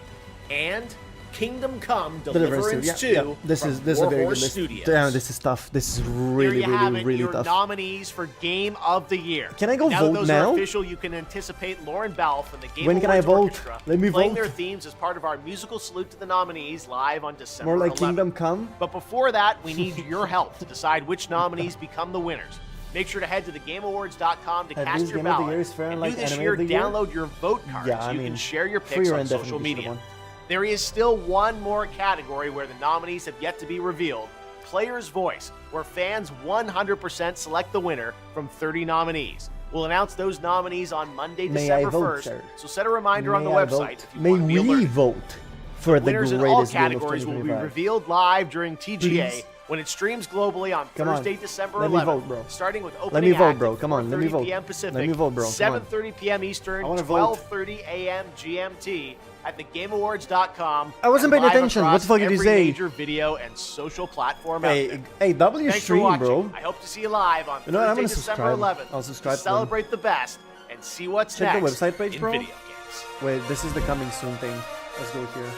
and Kingdom Come Deliverance 2 Yeah. This from is a very good Warhorse list. Studios. Damn, this is tough. This is really, There you have really, it, really your tough. nominees for Game of the Year. Can I go now vote that those now? are official, you can anticipate Lauren Balfe and the Game When can I Awards vote? Orchestra Let me playing vote. their themes as part of our musical salute to the nominees live on December More like 11th. Kingdom Come. But before that, we need your help to decide which nominees become the winners. Make sure to head to thegameawards.com to At cast least your Game of the ballot. Year is fair and And like do this Anime year, of the Year? download your vote card Yeah, so I you mean, can share your picks Free on Run social definitely should media. have won. There is still one more category where the nominees have yet to be revealed. Player's Voice, where fans 100% select the winner from 30 nominees. We'll announce those nominees on Monday, May I December vote, 1st. sir? So set a reminder on the May I website vote? if you May want to be we alerted. vote for the Winners greatest in all game of categories will be 2025? revealed live during TGA Please. when it streams globally on Come on. Thursday, December Let me 11th, vote, bro. starting with opening Let me vote, act bro. at Come on, let me 4:30 vote. p.m. Pacific, Let me vote, bro. Come on. 7:30 p.m. Eastern, I wanna vote. 12:30 a.m. GMT at thegameawards.com. I wasn't and paying live attention. What across the fuck did you every say? Major video and social platform out there. Hey, W Thanks for stream, watching. bro. I hope to see you live on You know what, I'm Thursday, gonna December subscribe. 11th. I'll subscribe to to them. celebrate the best and see what's Check the next website page, in bro. video games. Wait, this is the coming soon thing. Let's go here.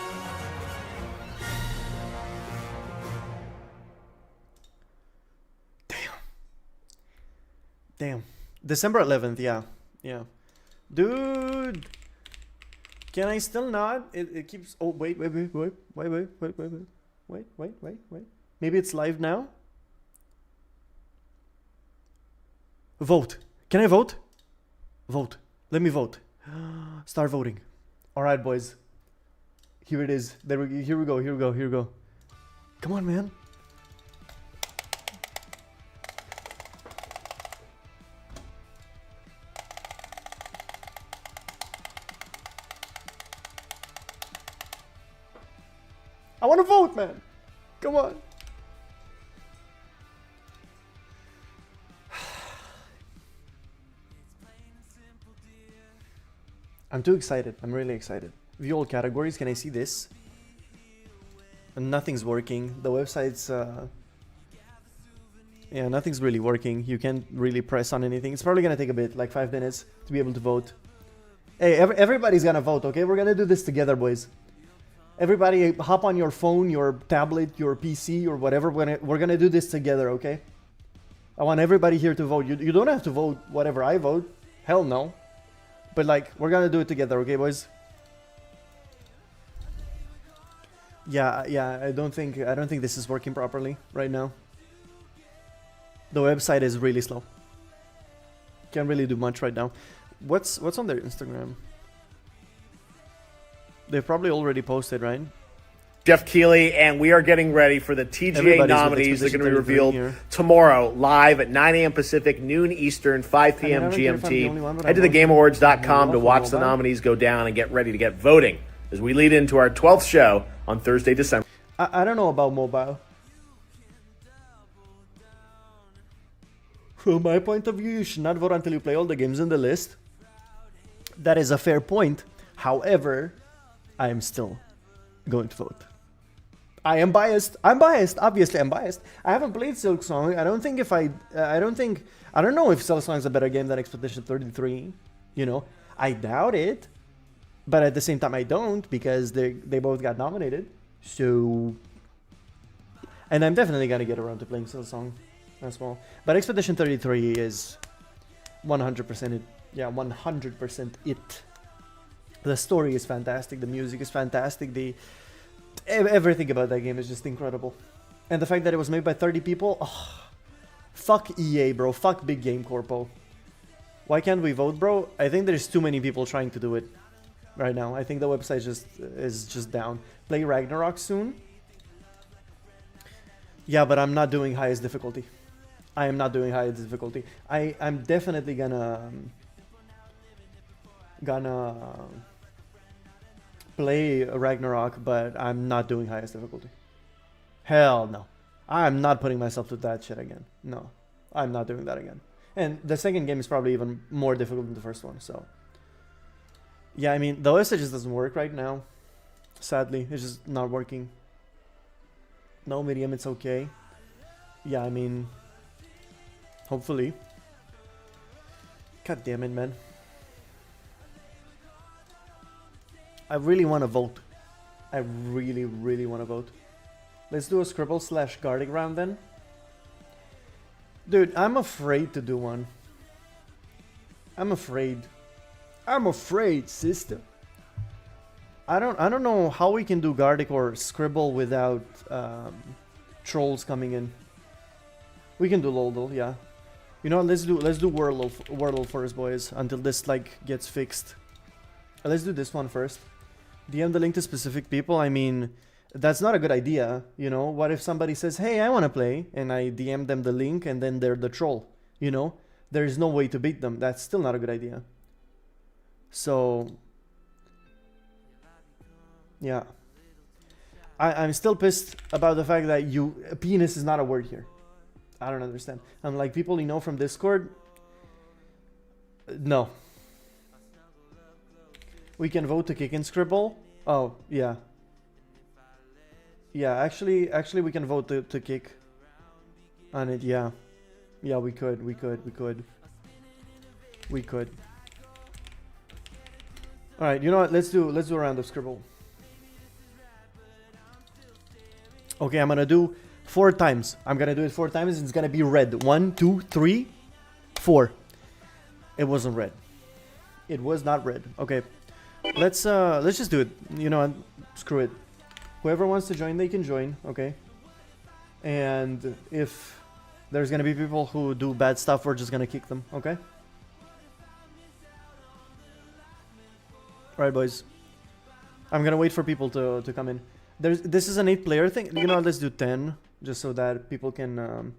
Damn. December 11th, yeah. Yeah. Dude! Can I still not? It keeps... Oh, wait. Maybe it's live now? Vote. Can I vote? Vote. Let me vote. Start voting. Alright, boys. Here it is. Here we go. Come on, man. I want to vote, man. Come on. I'm too excited. I'm really excited. View all categories. Can I see this? And nothing's working. The website's... Yeah, nothing's really working. You can't really press on anything. It's probably gonna take a bit, like 5 minutes, to be able to vote. Hey, everybody's gonna vote, okay? We're gonna do this together, boys. Everybody hop on your phone, your tablet, your PC, or whatever. We're gonna do this together, okay? I want everybody here to vote. You don't have to vote whatever I vote. Hell no. But like, we're gonna do it together, okay, boys? Yeah, I don't think this is working properly right now. The website is really slow. Can't really do much right now. What's on their Instagram? They've probably already posted, right? Jeff Keighley, and we are getting ready for the TGA Everybody's nominees. They're with going to be Expedition revealed 33 here. tomorrow, live at 9 a.m. Pacific, noon Eastern, 5 p.m. I don't care if I'm the only one, GMT. but Head to I'm thegameawards.com to voting. watch the nominees go down and get ready to get voting as we lead into our 12th show on Thursday, December. I don't know about mobile. From my point of view, you should not vote until you play all the games in the list. That is a fair point. However, I am still going to vote. I am biased. Obviously, I'm biased. I haven't played Silksong. I don't know if Silksong is a better game than Expedition 33. You know, I doubt it. But at the same time, I don't, because they both got nominated. So, and I'm definitely gonna get around to playing Silksong as well. But Expedition 33 is 100% it. Yeah, 100% it. The story is fantastic. The music is fantastic. Everything about that game is just incredible. And the fact that it was made by 30 people, oh, fuck EA, bro. Fuck Big Game Corpo. Why can't we vote, bro? I think there's too many people trying to do it right now. I think the website is just down. Play Ragnarok soon. Yeah, but I'm not doing highest difficulty. I am not doing highest difficulty. I'm definitely gonna play Ragnarok, but I'm not doing highest difficulty. Hell no. I'm not putting myself through that shit again. No, I'm not doing that again. And the second game is probably even more difficult than the first one, so. Yeah, I mean, the OS just doesn't work right now. Sadly, it's just not working. No medium, it's okay. Yeah, I mean, hopefully. God damn it, man. I really want to vote. I really, really want to vote. Let's do a scribble / guarding round then. Dude, I'm afraid to do one. I'm afraid. I'm afraid, sister. I don't know how we can do Gardic or Scribble without trolls coming in. We can do Lodel, yeah. You know what, let's do Wordle first, boys, until this like gets fixed. Let's do this one first. DM the link to specific people. I mean, that's not a good idea, you know? What if somebody says, hey, I want to play, and I DM them the link, and then they're the troll, you know? There's no way to beat them. That's still not a good idea. So, yeah. I'm still pissed about the fact that penis is not a word here. I don't understand. I'm like, people you know from Discord? No. We can vote to kick in Scribble. Oh, yeah. Yeah, actually we can vote to kick on it, yeah. Yeah, we could. Alright, you know what? Let's do a round of Scribble. Okay, I'm gonna do 4 times. I'm gonna do it 4 times. It's gonna be red. 1, 2, 3, 4. It wasn't red. It was not red. Okay. Let's just do it. You know what? Screw it. Whoever wants to join, they can join, okay? And if there's gonna be people who do bad stuff, we're just gonna kick them, okay? Alright, boys. I'm gonna wait for people to come in. This is an 8-player thing. You know, let's do 10, just so that people can,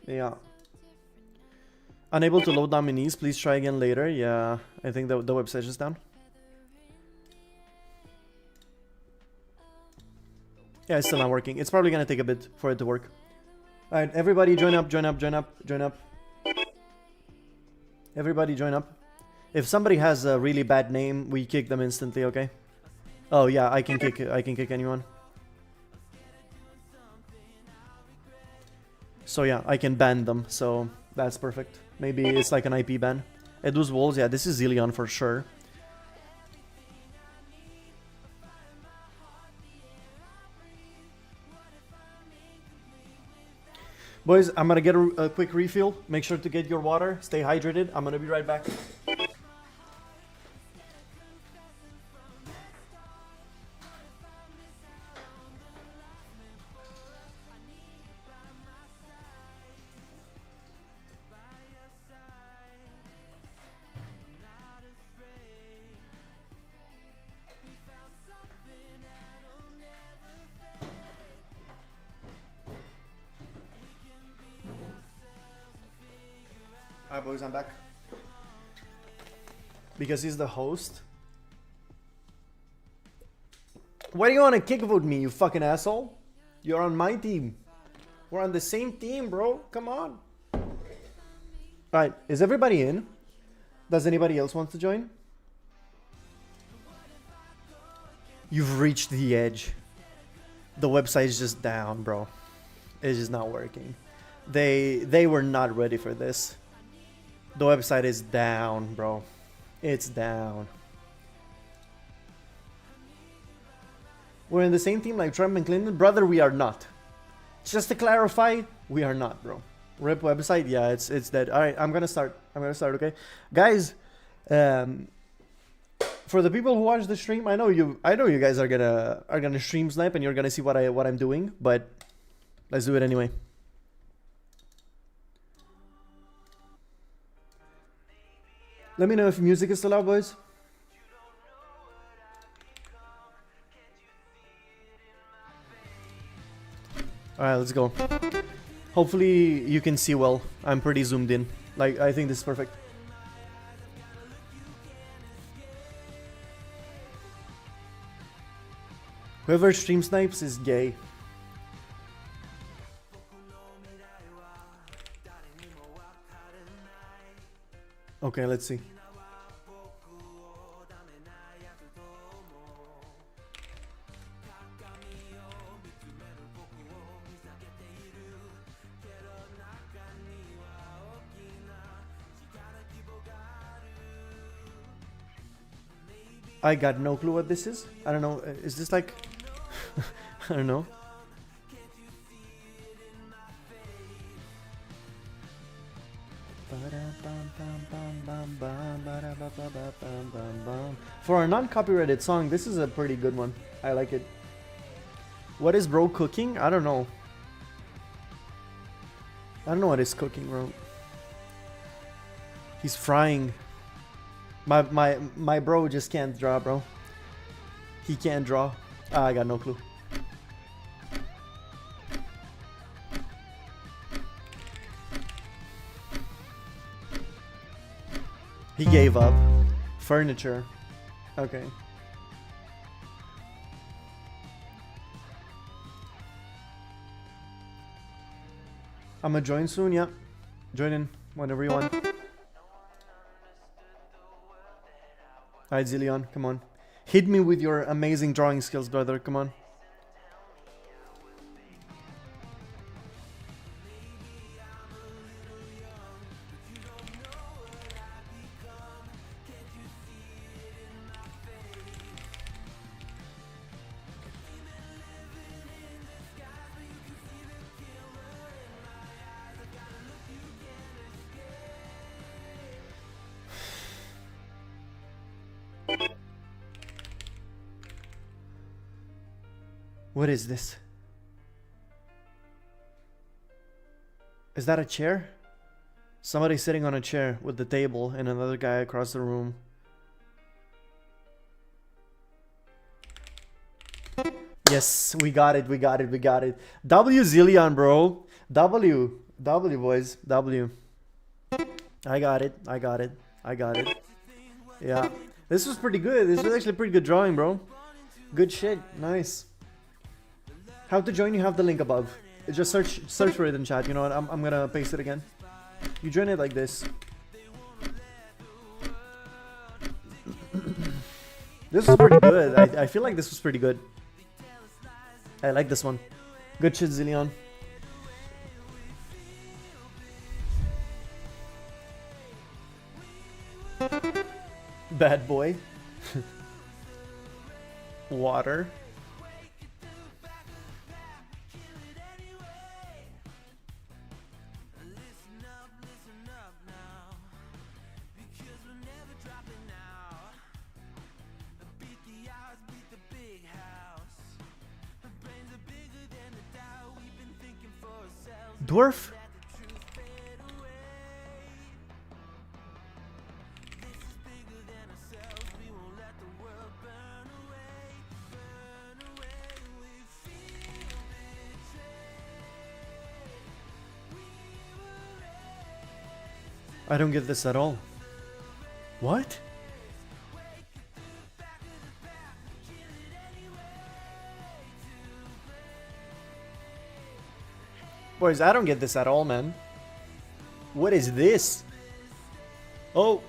yeah. Unable to load nominees, please try again later. Yeah, I think the website is down. Yeah, it's still not working. It's probably gonna take a bit for it to work. Alright, everybody join up. Everybody join up. If somebody has a really bad name, we kick them instantly, okay? Oh yeah, I can kick anyone. So yeah, I can ban them, so that's perfect. Maybe it's like an IP ban. Edu's Wolves, yeah, this is Zillion for sure. Boys, I'm gonna get a quick refill. Make sure to get your water. Stay hydrated. I'm gonna be right back. Alright, boys, I'm back. Because he's the host. Why do you want to kick vote me, you fucking asshole? You're on my team. We're on the same team, bro. Come on. Alright, is everybody in? Does anybody else want to join? You've reached the edge. The website is just down, bro. It's just not working. They were not ready for this. The website is down, bro. It's down. We're in the same team like Trump and Clinton? Brother, we are not. Just to clarify, we are not, bro. RIP website, yeah, it's dead. Alright, I'm gonna start, okay? Guys, for the people who watch the stream, I know you guys are gonna stream snipe and you're gonna see what I'm doing, but let's do it anyway. Let me know if music is still out, boys. Alright, let's go. Hopefully you can see well. I'm pretty zoomed in. Like, I think this is perfect. Whoever stream snipes is gay. Okay, let's see. I got no clue what this is. I don't know. Is this like... I don't know. For a non-copyrighted song, this is a pretty good one. I like it. What is bro cooking? I don't know. I don't know what he's cooking, bro. He's frying. My bro just can't draw, bro. He can't draw. I got no clue. He gave up. Furniture. Okay. I'm gonna join soon, yeah. Join in whenever you want. Alright, Zillion, come on. Hit me with your amazing drawing skills, brother. Come on. What is this? Is that a chair? Somebody sitting on a chair with the table and another guy across the room. Yes, we got it, we got it, we got it. W Zillion, bro. W boys, W. I got it, I got it, I got it. Yeah, this was pretty good. This was actually a pretty good drawing, bro. Good shit, nice. How to join? You have the link above. Just search for it in chat. You know what? I'm gonna paste it again. You join it like this. This was pretty good. I feel like this was pretty good. I like this one. Good shit, Zillion. Bad boy. Water. Dwarf? I don't get this at all. What? Boys, I don't get this at all, man. What is this? Oh.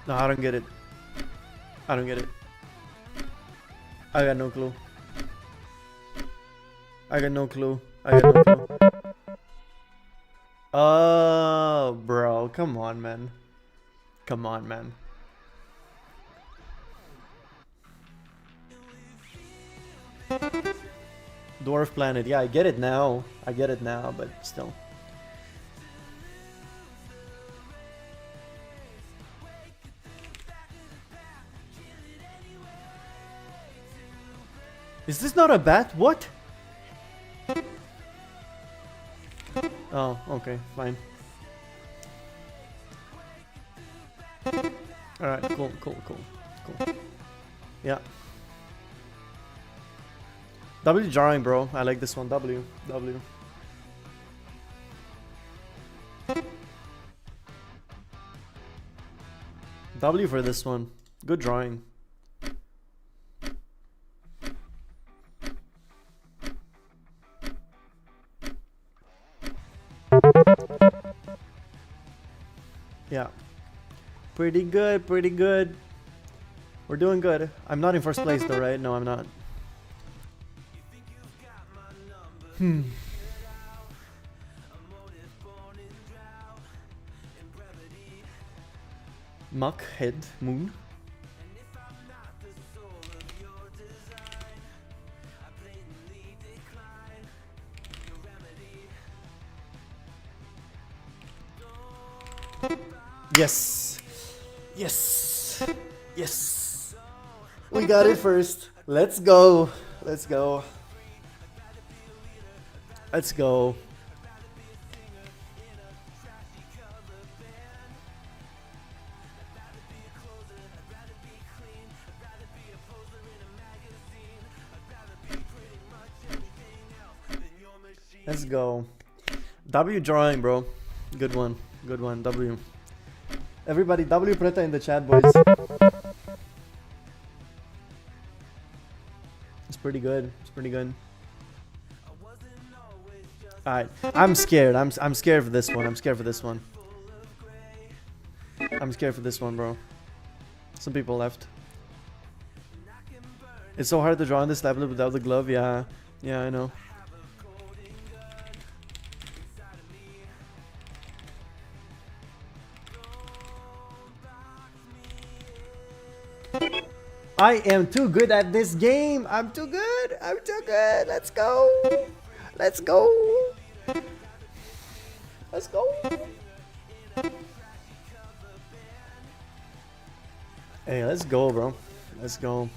No, I don't get it. I don't get it. I got no clue. I got no clue. I got no clue. Oh, bro. Come on, man. Come on, man. Dwarf planet. Yeah, I get it now. I get it now, but still. Is this not a bat? What? Oh, okay, fine. Alright, cool. Yeah. W drawing, bro. I like this one. W. W for this one. Good drawing. Yeah. Pretty good, pretty good. We're doing good. I'm not in first place though, right? No, I'm not. Muck head moon. Yes. Yes. Yes. We got it first. Let's go. Let's go. Let's go. Let's go. W drawing, bro. Good one. Good one. W. Everybody, W Preta in the chat, boys. It's pretty good. It's pretty good. Alright. I'm scared. I'm scared for this one. I'm scared for this one. I'm scared for this one, bro. Some people left. It's so hard to draw on this tablet without the glove. Yeah. Yeah, I know. I am too good at this game. I'm too good. I'm too good. Let's go. Let's go. Let's go. Hey, let's go, bro. Let's go.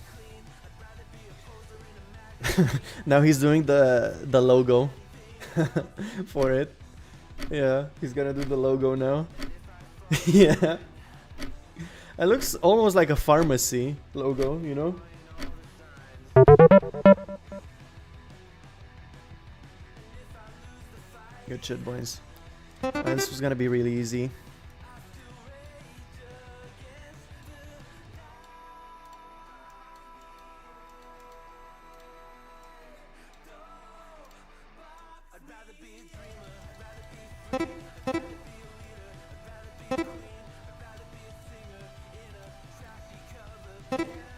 Now he's doing the logo for it. Yeah, he's gonna do the logo now. Yeah. It looks almost like a pharmacy logo, you know? Good shit, boys. This was gonna be really easy.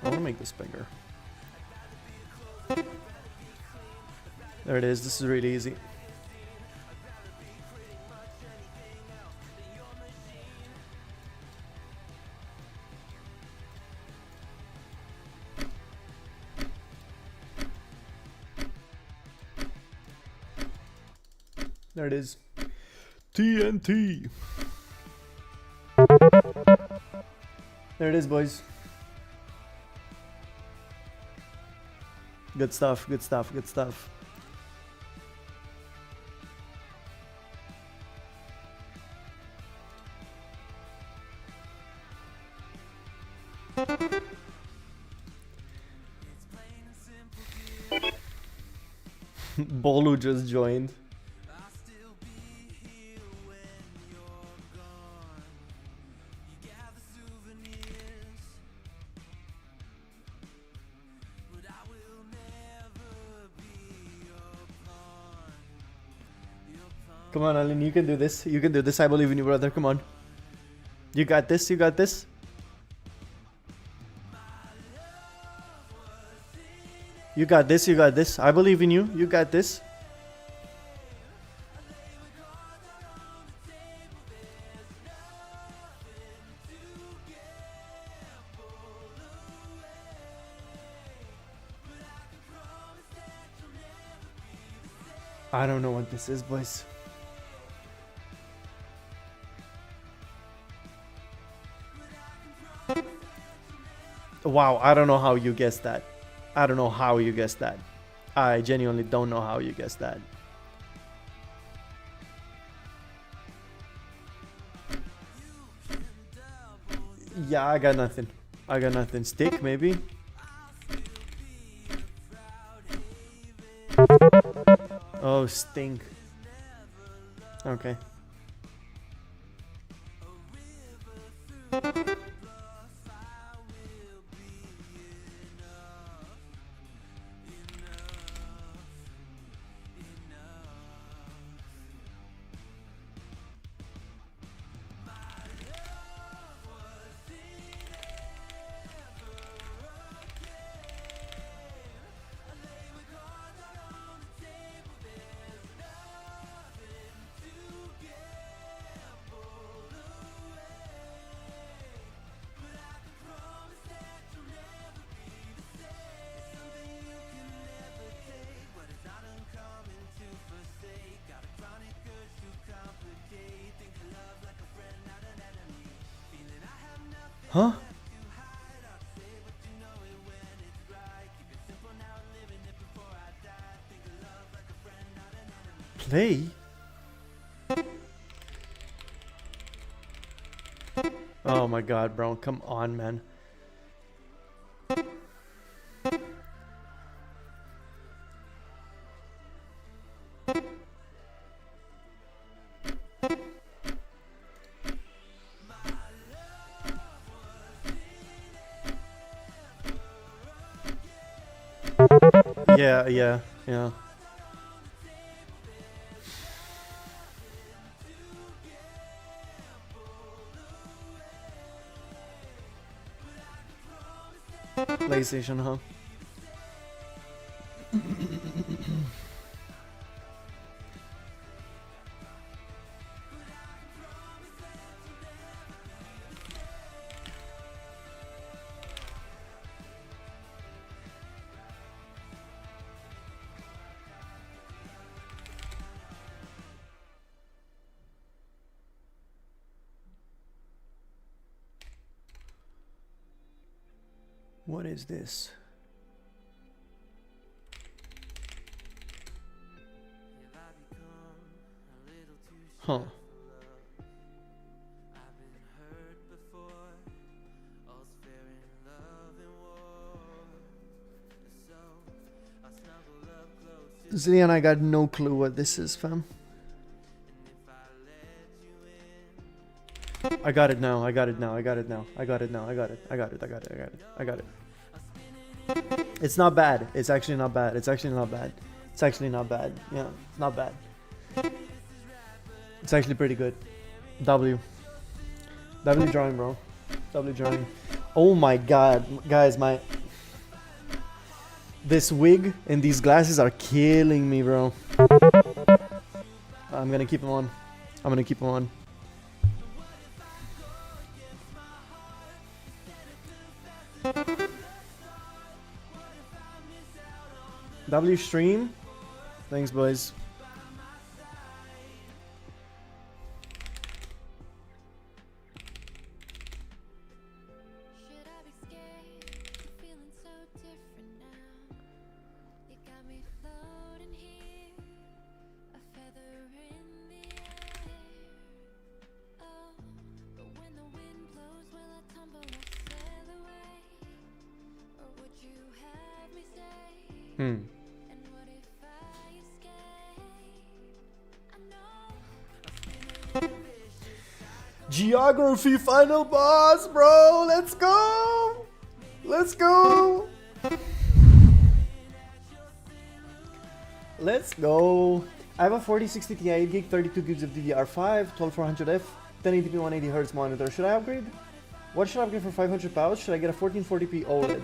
I want to make this bigger. There it is. This is really easy. There it is. TNT. There it is, boys. Good stuff, good stuff, good stuff. Bolu just joined. Come on, Alan, you can do this. You can do this. I believe in you, brother. Come on. You got this. You got this. You got this. You got this. I believe in you. You got this. I don't know what this is, boys. Wow, I don't know how you guessed that. I don't know how you guessed that. I genuinely don't know how you guessed that. Yeah, I got nothing. I got nothing. Stick, maybe? Oh, stink. Okay. Huh? Play? Oh my god, bro. Come on, man. Yeah. PlayStation, huh? What is this? Huh. Zian, I got no clue what this is, fam. I got it now. It's not bad. It's actually not bad. Yeah, it's not bad. It's actually pretty good. W drawing, bro. W drawing. Oh my god, guys, this wig and these glasses are killing me, bro. I'm gonna keep them on. W stream. Thanks, boys. Should I be scared? I'm feeling so different now. You got me floating here, a feather in the air. Oh, but when the wind blows, will I tumble or sail away? Or would you have me stay? And what if I escape? I know. Geography final boss, bro. Let's go. Let's go. Let's go. I have a 4060 Ti 8 gig, 32 gigs of DDR5, 12400F, 1080p 180Hz monitor. Should I upgrade? What should I upgrade for 500 pounds? Should I get a 1440p OLED?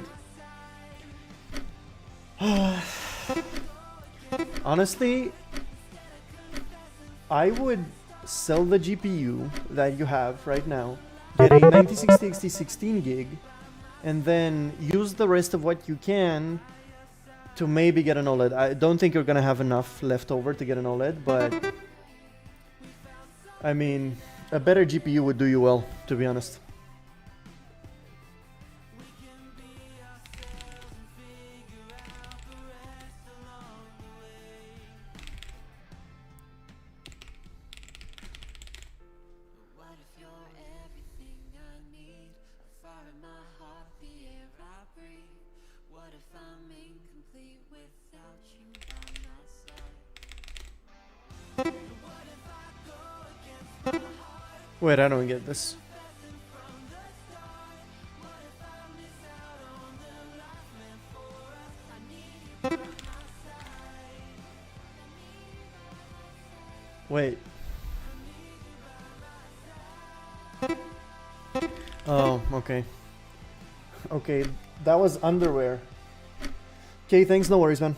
Honestly, I would sell the GPU that you have right now, get a 9060 XT 16 gig, and then use the rest of what you can to maybe get an OLED. I don't think you're gonna have enough left over to get an OLED, but I mean, a better GPU would do you well, to be honest. What if you're everything I need? A fire in my heart, the air I breathe. What if I'm incomplete without you by my side? What if I go against my heart? Wait, I don't get this. From the start, what if I miss out on the life meant for us? I need you by my side. Wait. Oh, okay. Okay, that was underwear. Okay, thanks, no worries, man.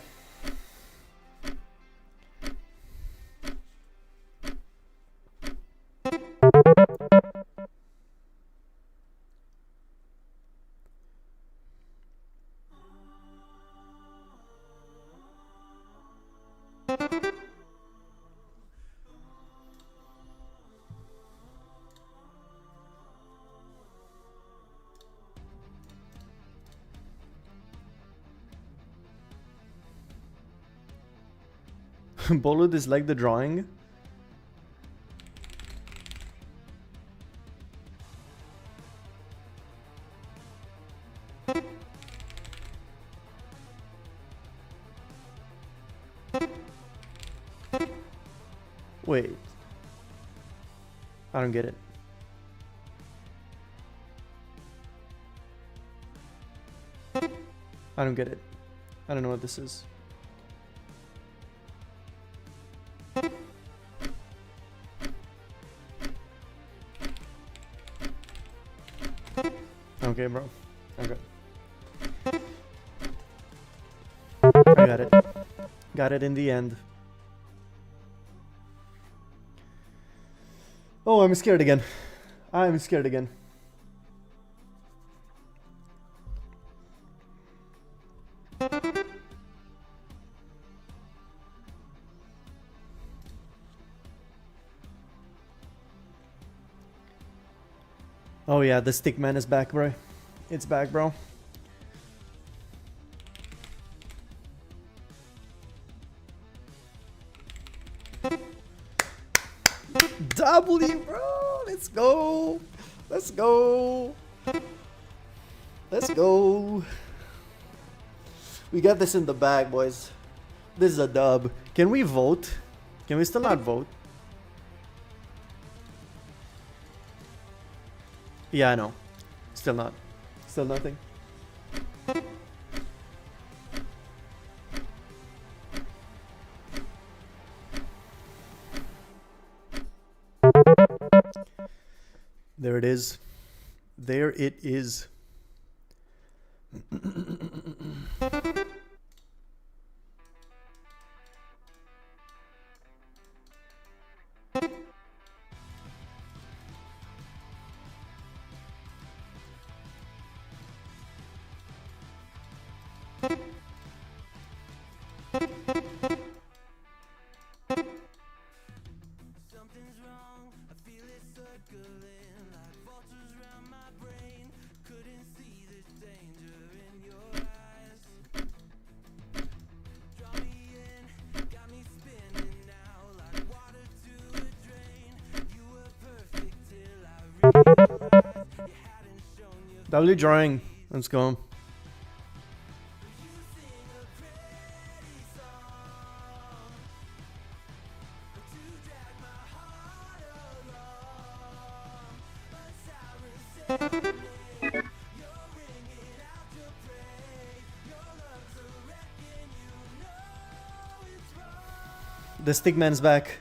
Bolu disliked the drawing. Wait. I don't get it. I don't get it. I don't know what this is. Okay, bro. Okay. I got it. Got it in the end. Oh, I'm scared again. I'm scared again. Oh yeah, the stick man is back, bro. It's back, bro. W, bro. Let's go. Let's go. Let's go. We got this in the bag, boys. This is a dub. Can we vote? Can we still not vote? Yeah, I know. Still not. Still nothing. There it is. There it is. Something's wrong, I feel it circling like vultures around my brain. Couldn't see the danger in your eyes. Draw me in, got me spinning now like water to a drain. You were perfect till I realized you hadn't shown your W drawing. Let's go. The stickman's back.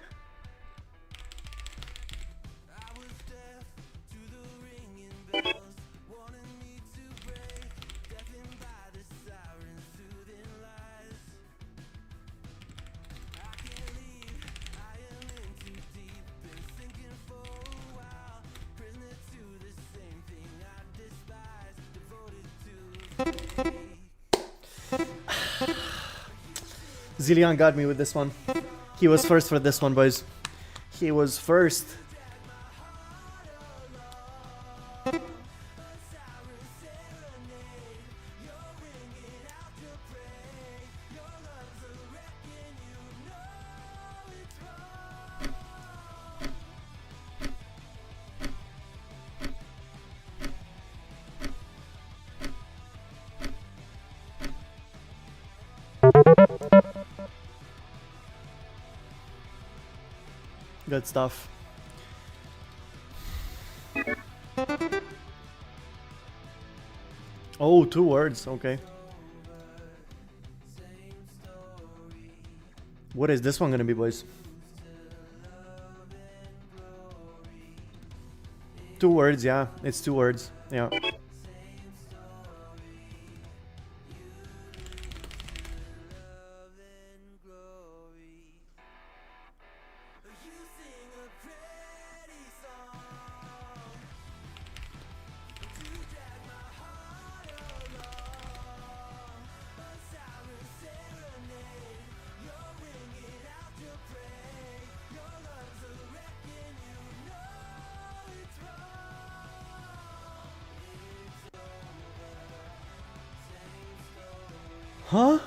Zillion got me with this one. He was first for this one, boys. He was first. Good stuff. Oh, 2 words. Okay. What is this one gonna be, boys? 2 words, yeah. It's 2 words. Yeah. Huh?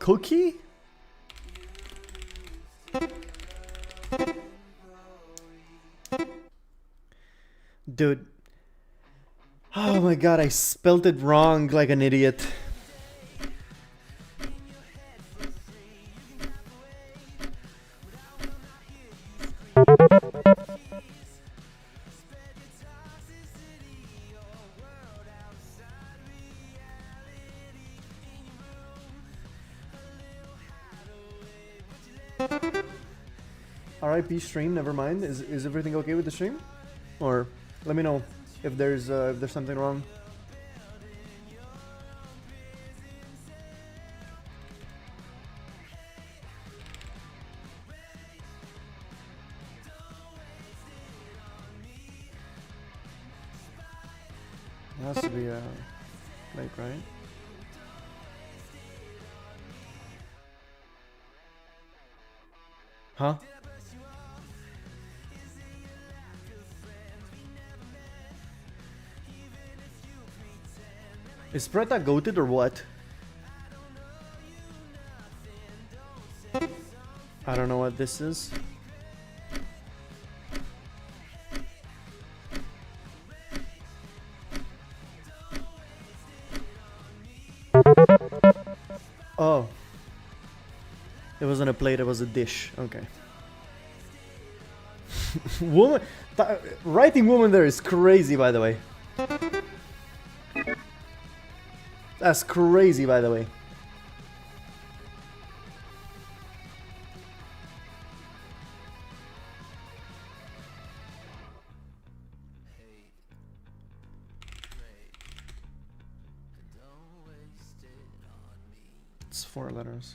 cookie? Dude. Oh my god, I spelled it wrong like an idiot. RIP stream, never mind. Is everything okay with the stream? Or let me know if there's something wrong. It has to be late, right? Huh? Is Preta goated or what? I don't know what this is. Oh. It wasn't a plate, it was a dish. Okay. Woman, writing woman there is crazy, by the way. That's crazy, by the way. It's 4 letters.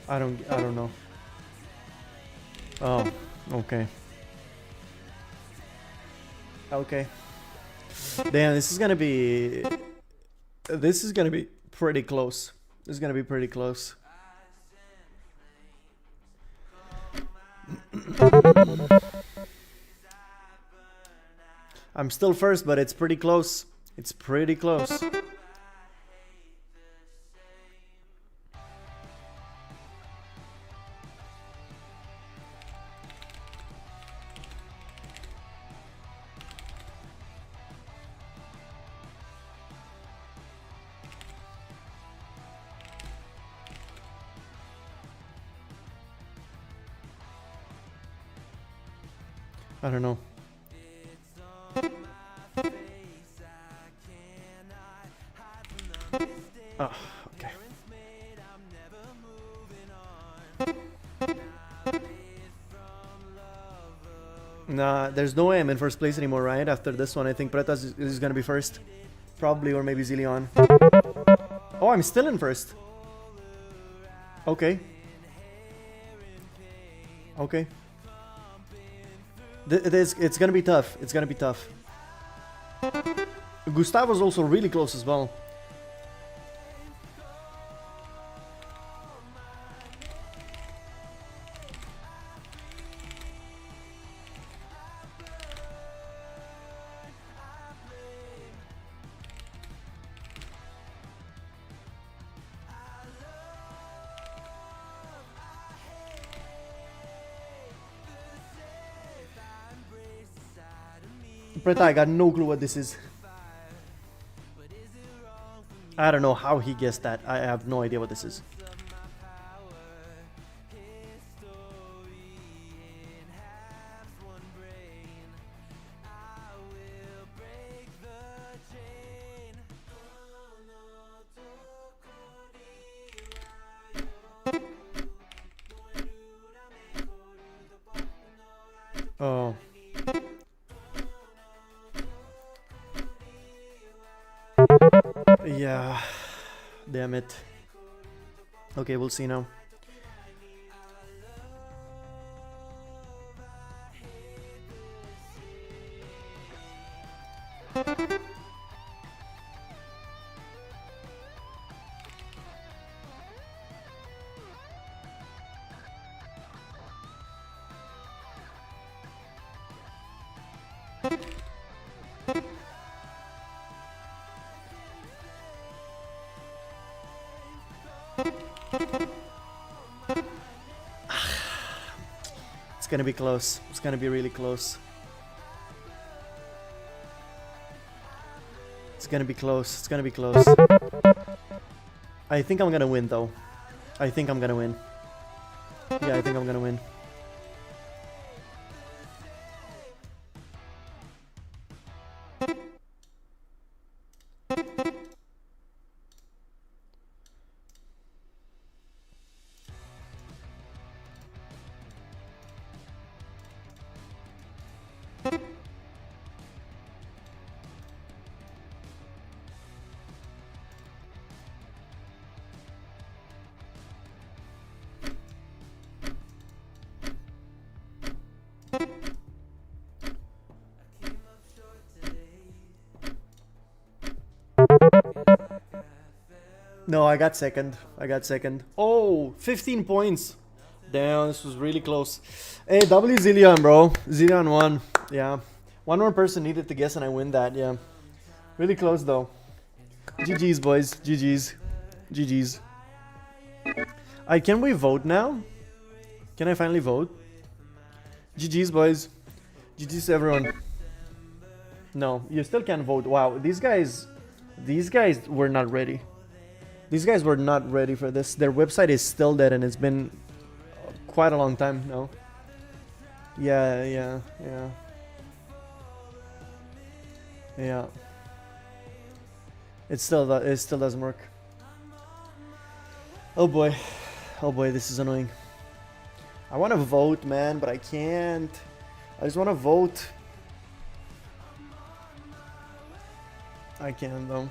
I don't know. Oh, okay. Okay. Damn, this is gonna be pretty close. This is gonna be pretty close. I'm still first, but it's pretty close. It's pretty close. I don't know. Oh, okay. Nah, there's no way I'm in first place anymore, right? After this one, I think Pretas is gonna be first. Probably, or maybe Zillion. Oh, I'm still in first. Okay. Okay. It's gonna be tough. It's gonna be tough. Gustavo's also really close as well. Preta, I got no clue what this is. I don't know how he guessed that. I have no idea what this is. Oh. Yeah, damn it. Okay, we'll see now. It's gonna be close. It's gonna be really close. It's gonna be close. It's gonna be close. I think I'm gonna win though. I think I'm gonna win. Yeah, I think I'm gonna win. No, I got second. I got second. Oh, 15 points. Damn, this was really close. Hey, W Zillion, bro. Zillion won. Yeah. One more person needed to guess and I win that. Yeah. Really close, though. GG's, boys. GG's. GG's. Can we vote now? Can I finally vote? GG's, boys. GG's, everyone. No, you still can't vote. Wow, these guys were not ready. These guys were not ready for this. Their website is still dead and it's been quite a long time now. Yeah. It still doesn't work. Oh boy, this is annoying. I want to vote, man, but I can't. I just want to vote. I can't though.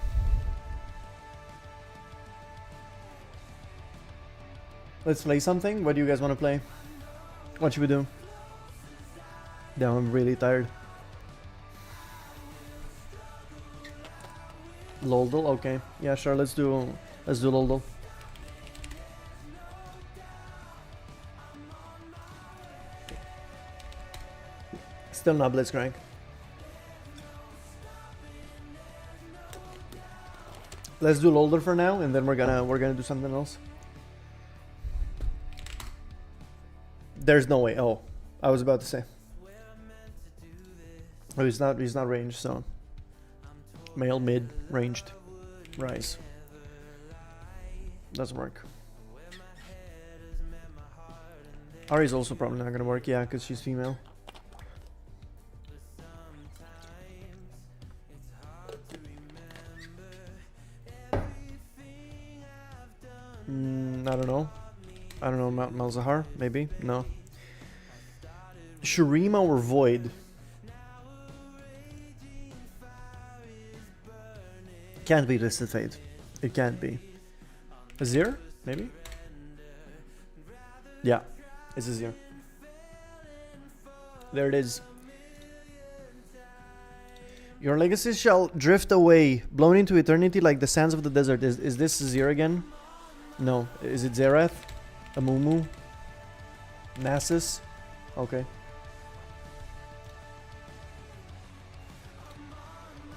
Let's play something. What do you guys want to play? What should we do? Damn, I'm really tired. Loldal, okay. Yeah, sure. Let's do Loldal. Still not Blitzcrank. Let's do Loldal for now, and then we're gonna do something else. There's no way. Oh, I was about to say. Oh, he's not ranged, so male mid ranged. Rise. Doesn't work. Ari's also probably not gonna work, yeah, because she's female. I don't know. I don't know, Mount Malzahar, maybe? No. Shurima or Void? Can't be Listed Fate. It can't be. Azir? Maybe? Yeah, it's Azir. There it is. Your legacy shall drift away, blown into eternity like the sands of the desert. Is this Azir again? No. Is it Zerath? Amumu? Nasus? Okay.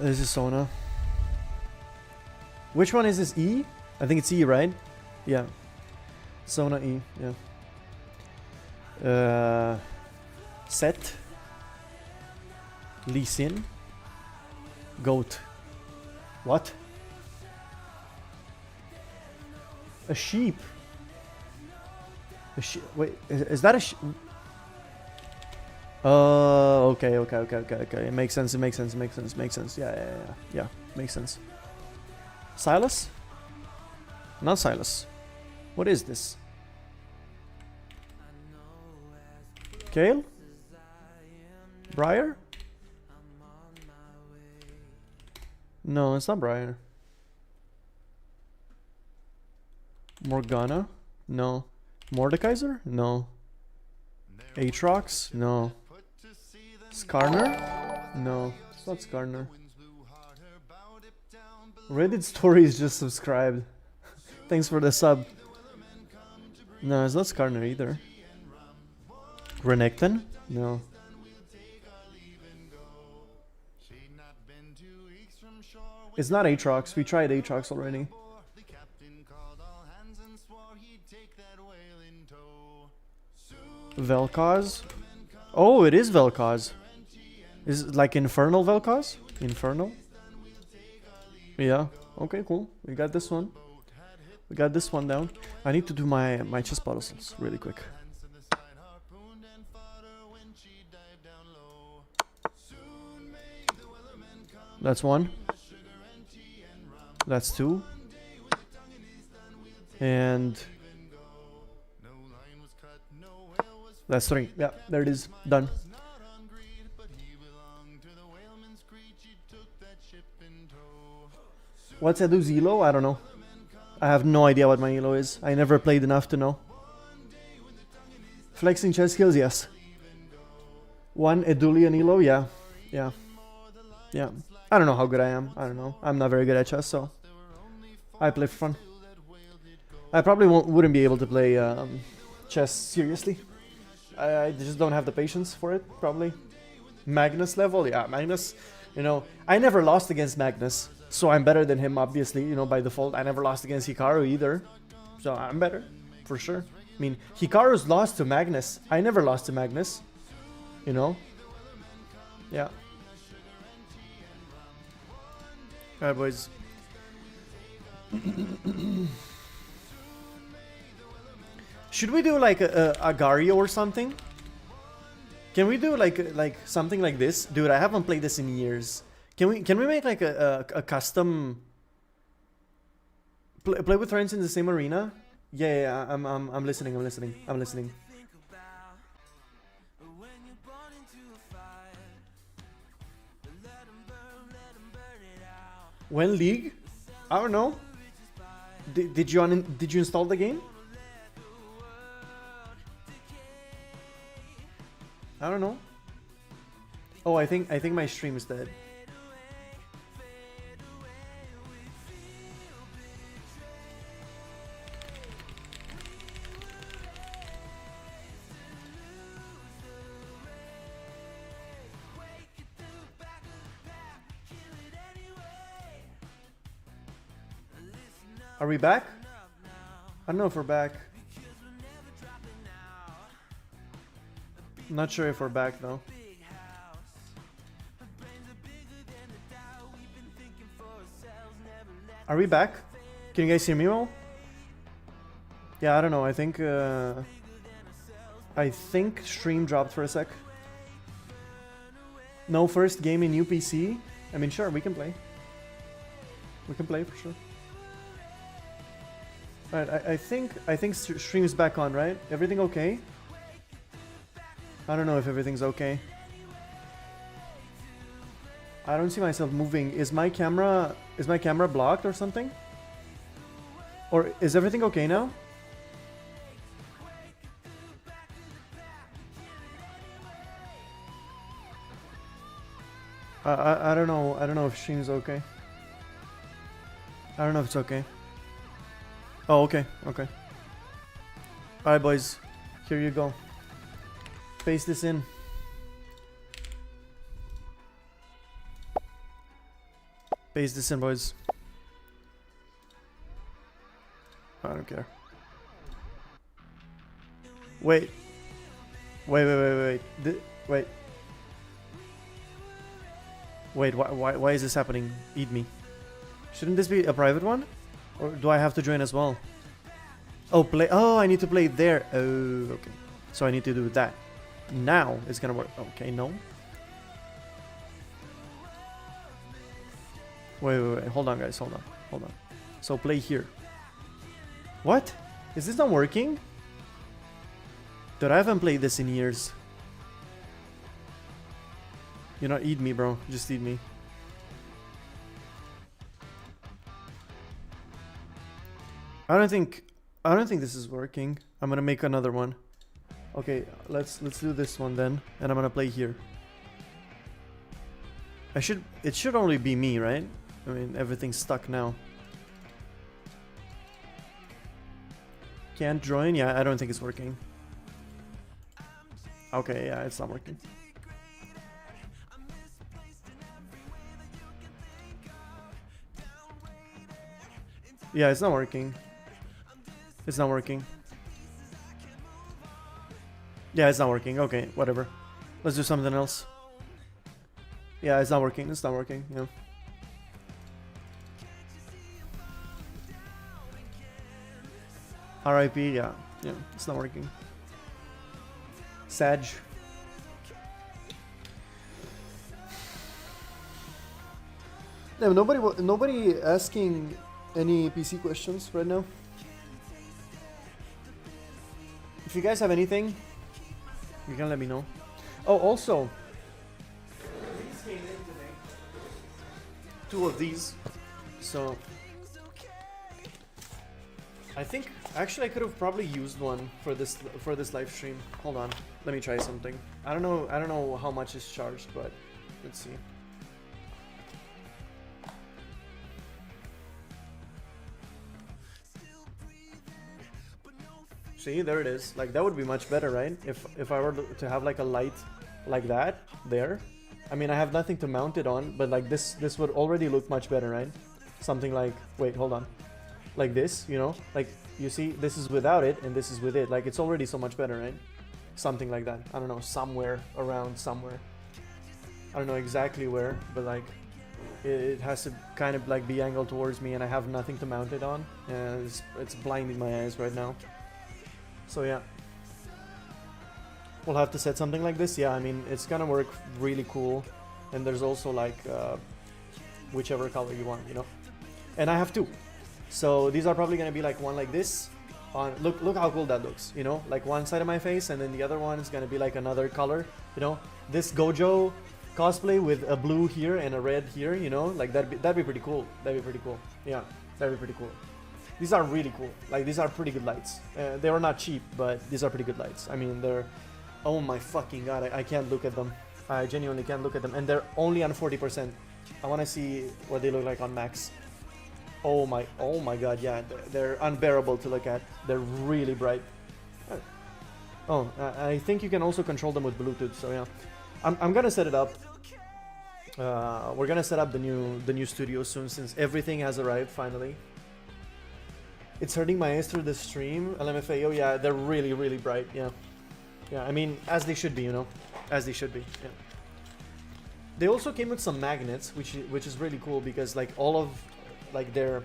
This is Sona. Which one is this? E? I think it's E, right? Yeah. Sona E, yeah. Set. Lee Sin. Goat. What? A sheep. Wait, is that a sheep? Okay. It makes sense. Yeah. Makes sense. Silas? Not Silas. What is this? Kale? Briar? No, it's not Briar. Morgana? No. Mordekaiser? No. Aatrox? No. Skarner? No, it's not Skarner. Reddit Stories just subscribed. Thanks for the sub. No, it's not Skarner either. Renekton? No. It's not Aatrox. We tried Aatrox already. Vel'Koz. Oh, it is Vel'Koz. Is it like Infernal Vel'Koz? Infernal? Yeah. Okay, cool. We got this one. We got this one down. I need to do my chess puzzles really quick. That's one. That's two. And that's three. Yeah, there it is. Done. What's Edu's elo? I don't know. I have no idea what my elo is. I never played enough to know. Flexing chess skills, yes. One Edulian elo, yeah. Yeah. Yeah. I don't know how good I am. I don't know. I'm not very good at chess, so I play for fun. I probably wouldn't be able to play chess seriously. I just don't have the patience for it, probably. Magnus level? Yeah, Magnus. You know, I never lost against Magnus, so I'm better than him, obviously, you know, by default. I never lost against Hikaru either, so I'm better, for sure. I mean, Hikaru's lost to Magnus. I never lost to Magnus, you know? Yeah. Alright, boys. Should we do like a Agario or something? Can we do like something like this? Dude, I haven't played this in years. Can we make like a custom play with friends in the same arena? Yeah, I'm listening. When League? I don't know. Did you install the game? I don't know. Oh, I think my stream is dead. Are we back? I don't know if we're back. I'm not sure if we're back though. Are we back? Can you guys hear me well? Yeah, I don't know. I think stream dropped for a sec. No first game in UPC? I mean, sure, we can play. We can play for sure. Alright, I think stream is back on, right? Everything okay? I don't know if everything's okay. I don't see myself moving. Is my camera blocked or something? Or is everything okay now? I don't know. I don't know if stream's okay. I don't know if it's okay. Oh, okay. Okay. Alright, boys. Here you go. Paste this in. Paste this in, boys. I don't care. Wait. Wait. Wait. Wait, why is this happening? Eat me. Shouldn't this be a private one? Or do I have to join as well? Oh, play. Oh, I need to play there. Oh, okay. So I need to do that. Now it's gonna work. Okay, no. Wait. Hold on, guys. Hold on. So play here. What? Is this not working? Dude, I haven't played this in years. You know, eat me, bro. Just eat me. I don't think this is working. I'm gonna make another one. Okay, let's do this one then, and I'm gonna play here. It should only be me, right? I mean, everything's stuck now. Can't join? Yeah, I don't think it's working. Okay, yeah, it's not working. Yeah, it's not working. It's not working. Yeah, it's not working. Okay, whatever. Let's do something else. Yeah, it's not working. It's not working. Yeah. RIP. Yeah. Yeah. It's not working. Sag. Yeah, nobody asking any PC questions right now. If you guys have anything, you can let me know. Oh, also, these came in today. 2 of these. So I think actually I could have probably used one for this live stream. Hold on, let me try something. I don't know how much is charged, but let's see. See, there it is. Like, that would be much better, right? If I were to have like a light like that there. I mean, I have nothing to mount it on, but like this would already look much better, right? Something like, wait, hold on. Like this, you know? Like, you see, this is without it and this is with it. Like, it's already so much better, right? Something like that. I don't know, somewhere around somewhere. I don't know exactly where, but like it has to kind of like be angled towards me and I have nothing to mount it on. And it's blinding my eyes right now. So yeah, we'll have to set something like this. Yeah, I mean, it's gonna work really cool. And there's also like whichever color you want, you know. And I have 2, so these are probably gonna be like one like this. On look how cool that looks, you know, like one side of my face, and then the other one is gonna be like another color, you know. This Gojo cosplay with a blue here and a red here, you know, like that'd be pretty cool. That'd be pretty cool. Yeah, that'd be pretty cool. These are really cool. Like, these are pretty good lights. They were not cheap, but these are pretty good lights. I mean, they're... Oh my fucking god, I can't look at them. I genuinely can't look at them. And they're only on 40%. I want to see what they look like on max. Oh my god, yeah. They're unbearable to look at. They're really bright. Oh, I think you can also control them with Bluetooth, so yeah. I'm gonna set it up. We're gonna set up the new studio soon, since everything has arrived finally. It's hurting my eyes through the stream. LMFAO, yeah, they're really, really bright, yeah. Yeah, I mean, as they should be, you know? As they should be, yeah. They also came with some magnets, which is really cool, because like all of like their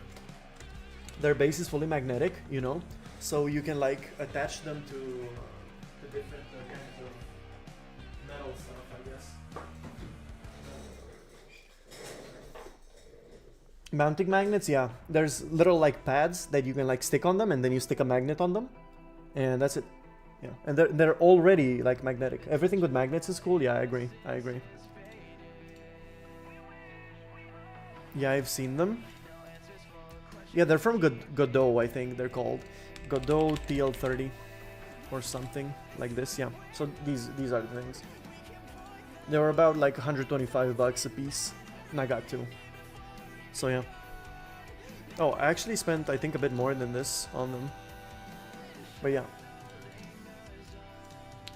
base is fully magnetic, you know? So you can like attach them to different kinds of metal stuff, I guess. Mounting magnets, yeah. There's little like pads that you can like stick on them, and then you stick a magnet on them, and that's it. Yeah, and they're already like magnetic. Everything with magnets is cool. Yeah, I agree. I agree. Yeah, I've seen them. Yeah, they're from Godot, I think they're called. Godot TL30 or something like this. Yeah. So these are the things. They were about like 125 bucks a piece, and I got 2. So yeah. Oh, I actually spent, I think, a bit more than this on them. But yeah.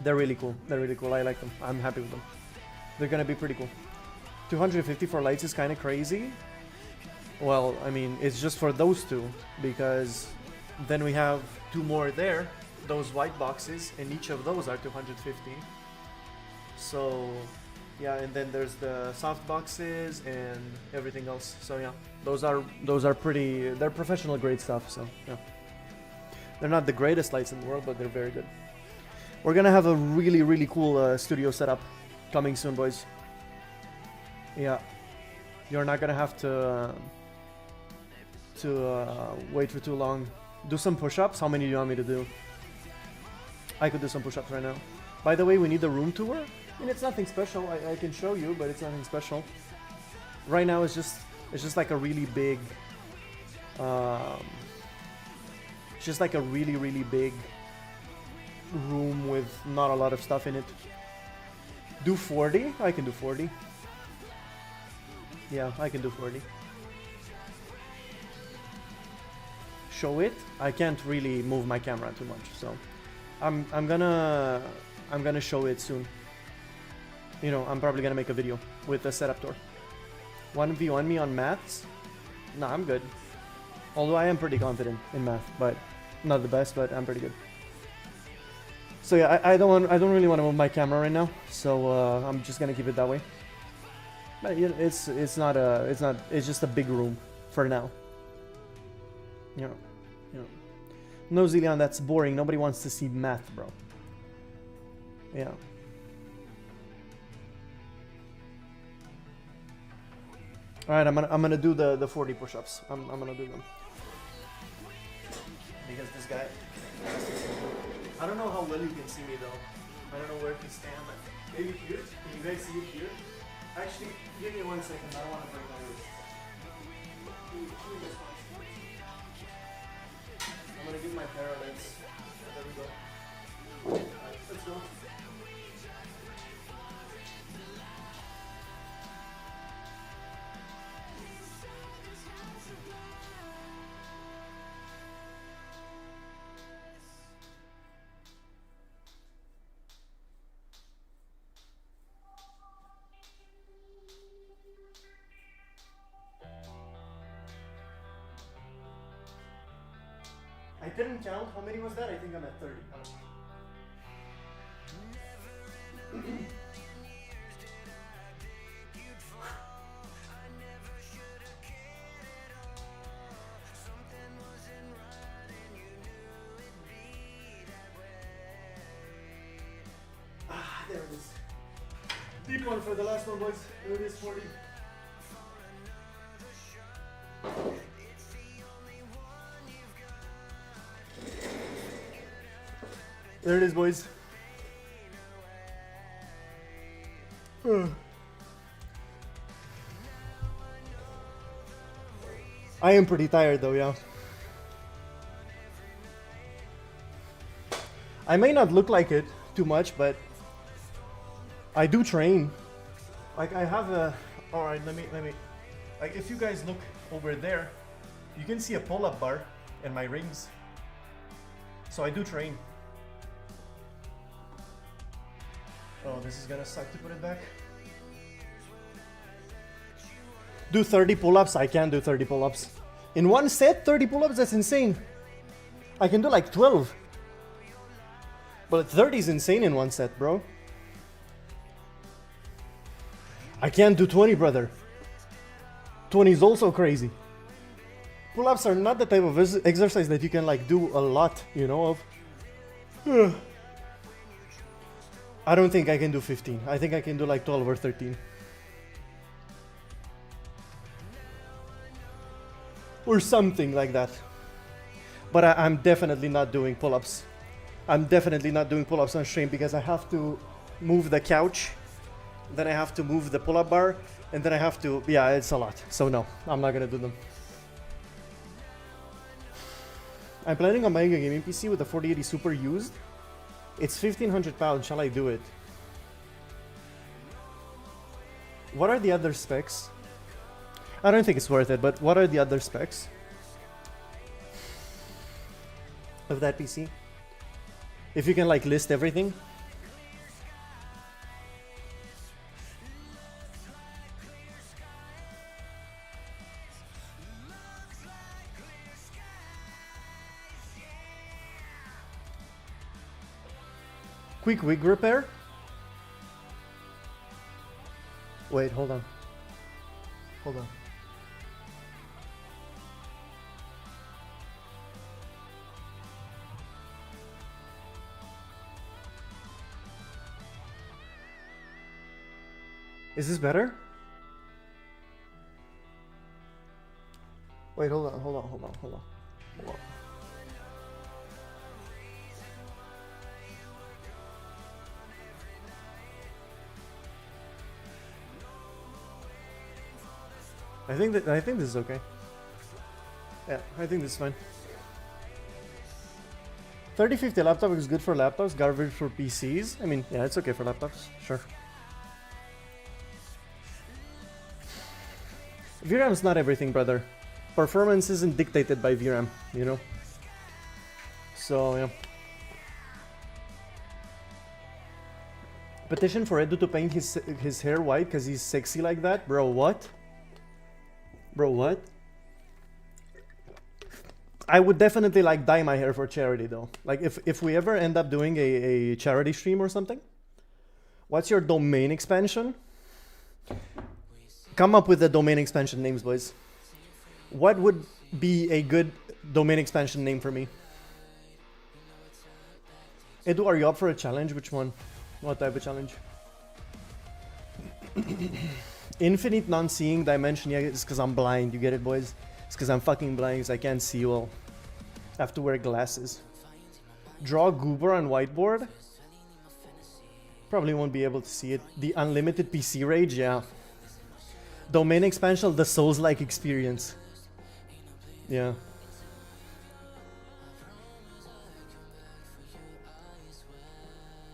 They're really cool. They're really cool. I like them. I'm happy with them. They're gonna be pretty cool. 250 for lights is kind of crazy. Well, I mean, it's just for those 2, because then we have 2 more there, those white boxes, and each of those are 250. So yeah, and then there's the soft boxes and everything else. So yeah, those are pretty, they're professional grade stuff. So yeah, they're not the greatest lights in the world, but they're very good. We're gonna have a really, really cool studio setup coming soon, boys. Yeah, you're not gonna have to wait for too long. Do some push-ups. How many do you want me to do? I could do some push-ups right now. By the way, we need the room tour. I mean, it's nothing special. I can show you, but it's nothing special. Right now, it's just like a really big. It's just like a really, really big room with not a lot of stuff in it. Do 40? I can do 40. Yeah, I can do 40. Show it. I can't really move my camera too much, so I'm gonna show it soon. You know, I'm probably gonna make a video with the setup tour. 1v1 me on maths? Nah, I'm good. Although I am pretty confident in math, but Not the best, but I'm pretty good. So yeah, I don't really want to move my camera right now, so I'm just gonna keep it that way. But you know, it's just a big room for now. You know. No, Zillion, that's boring. Nobody wants to see math, bro. Yeah. All right, I'm gonna do the 40 push-ups. I'm gonna do them because this guy. I don't know how well you can see me though. I don't know where to stand. Maybe here. Can you guys see it here? Actually, give me 1 second. I don't want to break my wrist. Give me this 1 second. I'm gonna give my parallels. There we go. Alright, let's go. I didn't count. How many was that? I think I'm at 30. There it is. Deep one for the last one, boys. There it is, 40. There it is, boys. I am pretty tired though, yeah. I may not look like it too much, but I do train. Like I have a, all right, let me, like if you guys look over there, you can see a pull-up bar and my rings. So I do train. Oh, this is gonna suck to put it back. Do 30 pull-ups? I can do 30 pull-ups. In one set, 30 pull-ups? That's insane. I can do like 12. But 30 is insane in one set, bro. I can't do 20, brother. 20 is also crazy. Pull-ups are not the type of exercise that you can like do a lot, you know, of. I don't think I can do 15. I think I can do like 12 or 13. Or something like that. But I'm definitely not doing pull-ups. I'm definitely not doing pull-ups on stream because I have to move the couch, then I have to move the pull-up bar, and then I have to, yeah, it's a lot. So no, I'm not gonna do them. I'm planning on buying a gaming PC with the 4080 Super used. It's 1,500 pounds, shall I do it? What are the other specs? I don't think it's worth it, but what are the other specs of that PC? If you can like list everything. Quick wig repair? Wait, hold on. Hold on. Is this better? Wait, hold on. I think this is okay. Yeah, I think this is fine. 3050 laptop is good for laptops, garbage for PCs. I mean, yeah, it's okay for laptops, sure. VRAM is not everything, brother. Performance isn't dictated by VRAM, you know? So, yeah. Petition for Edu to paint his hair white because he's sexy like that? Bro, what? Bro, what? I would definitely like dye my hair for charity though. Like if we ever end up doing a charity stream or something, what's your domain expansion? Come up with the domain expansion names, boys. What would be a good domain expansion name for me? Edu, are you up for a challenge? Which one? What type of challenge? Infinite non-seeing dimension. Yeah, it's because I'm blind. You get it, boys? It's because I'm fucking blind, so I can't see well. I have to wear glasses. Draw goober on whiteboard. Probably won't be able to see it. The unlimited PC rage, yeah. Domain expansion, the Souls-like experience. Yeah.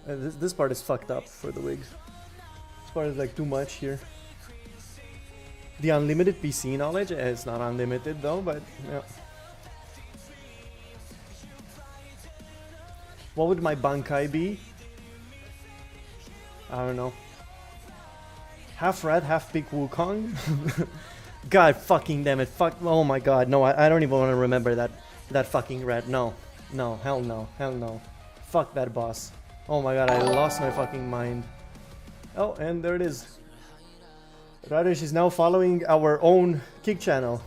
This part is fucked up for the wig. This part is like too much here. The unlimited PC knowledge, it's not unlimited though, but yeah. What would my Bankai be? I don't know. Half red, half big Wukong? God fucking damn it. Fuck. Oh my god. No, I don't even want to remember that fucking red. No. No. Hell no. Hell no. Fuck that boss. Oh my god. I lost my fucking mind. Oh, and there it is. Radish is now following our own kick channel.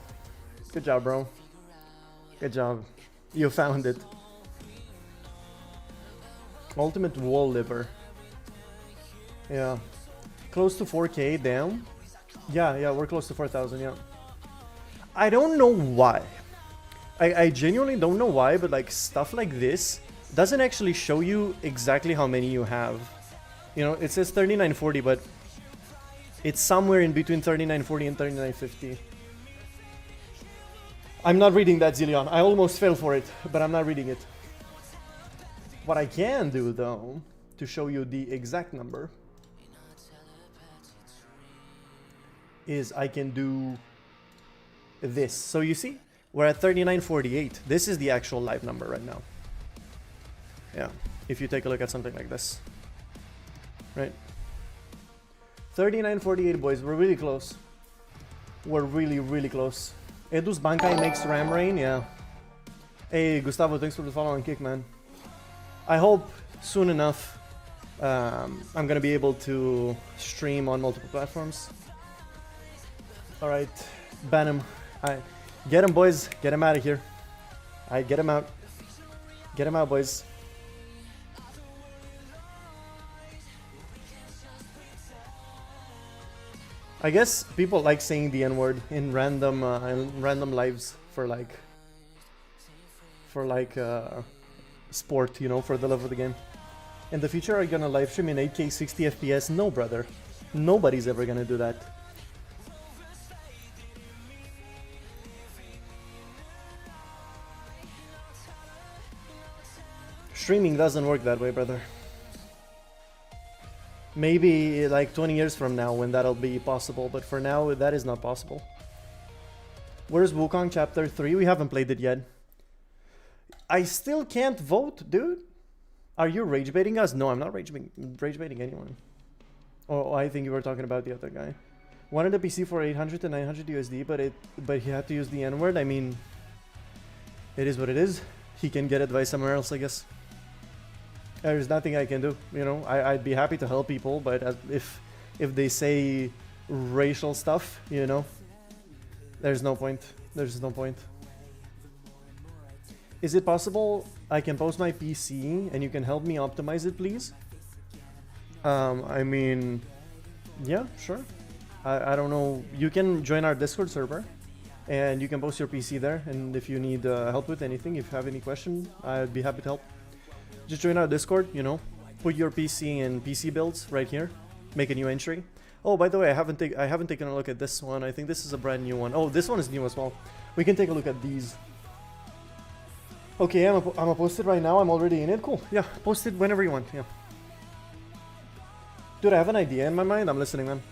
Good job, bro. Good job. You found it. Ultimate wall liver. Yeah. Close to 4K, damn. Yeah, we're close to 4,000, yeah. I don't know why. I genuinely don't know why, but like stuff like this doesn't actually show you exactly how many you have. You know, it says 3940, but it's somewhere in between 3940 and 3950. I'm not reading that, Zillion. I almost fell for it, but I'm not reading it. What I can do, though, to show you the exact number, is I can do this. So you see, we're at 3948. This is the actual live number right now. Yeah, if you take a look at something like this. Right? 3948, boys. We're really close. We're really, really close. Edu's Bankai makes Ram Rain, yeah. Hey, Gustavo, thanks for the follow on kick, man. I hope soon enough I'm gonna be able to stream on multiple platforms. Alright, ban him. Alright, get him, boys. Get him out of here. Alright, get him out. Get him out, boys. I guess people like saying the N-word in random lives for sport, you know, for the love of the game. In the future, are you gonna live stream in 8K 60 FPS? No, brother. Nobody's ever gonna do that. Streaming doesn't work that way, brother. Maybe like 20 years from now when that'll be possible, but for now that is not possible. Where's Wukong Chapter 3? We haven't played it yet. I still can't vote, dude. Are you rage baiting us? No, I'm not rage baiting anyone. Oh, I think you were talking about the other guy. Wanted a PC for 800 to 900 USD, but he had to use the N-word. I mean, it is what it is. He can get advice somewhere else, I guess. There's nothing I can do, you know. I'd be happy to help people, but if they say racial stuff, you know, there's no point. There's no point. Is it possible I can post my PC and you can help me optimize it, please? I mean, yeah, sure. I don't know. You can join our Discord server and you can post your PC there. And if you need help with anything, if you have any question, I'd be happy to help. Just join our Discord, you know, put your PC in PC builds right here, make a new entry. Oh, by the way, I haven't taken a look at this one. I think this is a brand new one. Oh, this one is new as well. We can take a look at these. Okay, I'm gonna post it right now. I'm already in it. Cool. Yeah, post it whenever you want. Yeah. Dude, I have an idea in my mind. I'm listening, man.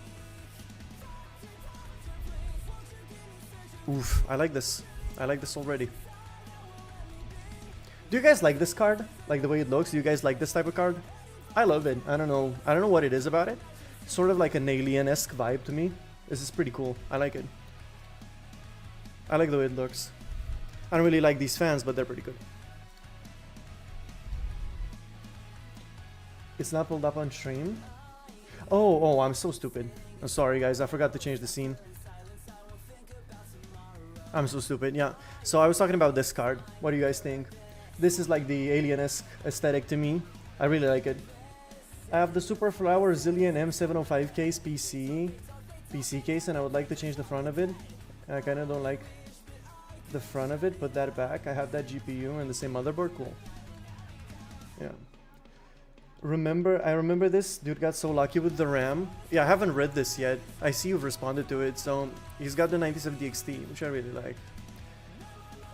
Oof, I like this. I like this already. Do you guys like this card? Like the way it looks? Do you guys like this type of card? I love it. I don't know what it is about it. Sort of like an alien-esque vibe to me. This is pretty cool. I like it. I like the way it looks. I don't really like these fans, but they're pretty good. It's not pulled up on stream. Oh, I'm so stupid. I'm sorry, guys. I forgot to change the scene. I'm so stupid. Yeah. So I was talking about this card. What do you guys think? This is like the alien-esque aesthetic to me. I really like it. I have the Super Flower Zillion M705 case PC case, and I would like to change the front of it. I kind of don't like the front of it. Put that back. I have that GPU and the same motherboard. Cool. Yeah. I remember this dude got so lucky with the RAM. Yeah, I haven't read this yet. I see you've responded to it. So he's got the 9070 XT, which I really like.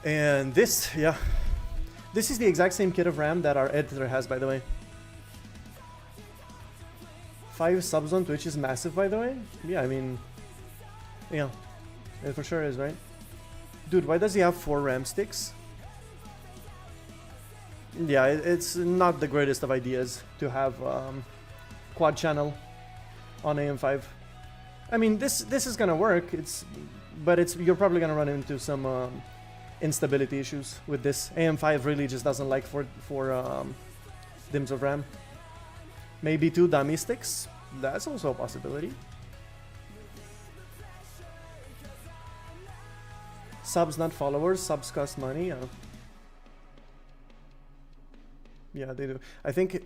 And this, yeah, this is the exact same kit of RAM that our editor has, by the way. 5 subs on Twitch is massive, by the way. Yeah, I mean, yeah, it for sure is, right? Dude, why does he have 4 RAM sticks? Yeah, it's not the greatest of ideas to have quad channel on AM5. I mean, this is gonna work. But you're probably gonna run into some instability issues with this. AM5 really just doesn't like 4 DIMMs of RAM. Maybe 2 dummy sticks. That's also a possibility. Subs, not followers. Subs cost money. Yeah. Yeah, they do. I think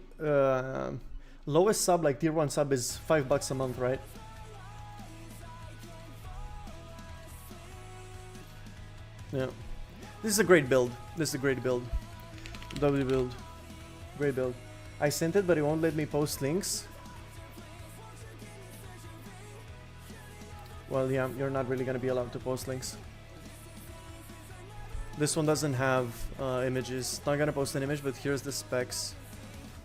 lowest sub, like tier 1 sub, is $5 a month, right? Yeah. This is a great build. This is a great build. W build. Great build. I sent it, but it won't let me post links. Well, yeah, you're not really going to be allowed to post links. This one doesn't have images. Not gonna post an image, but here's the specs.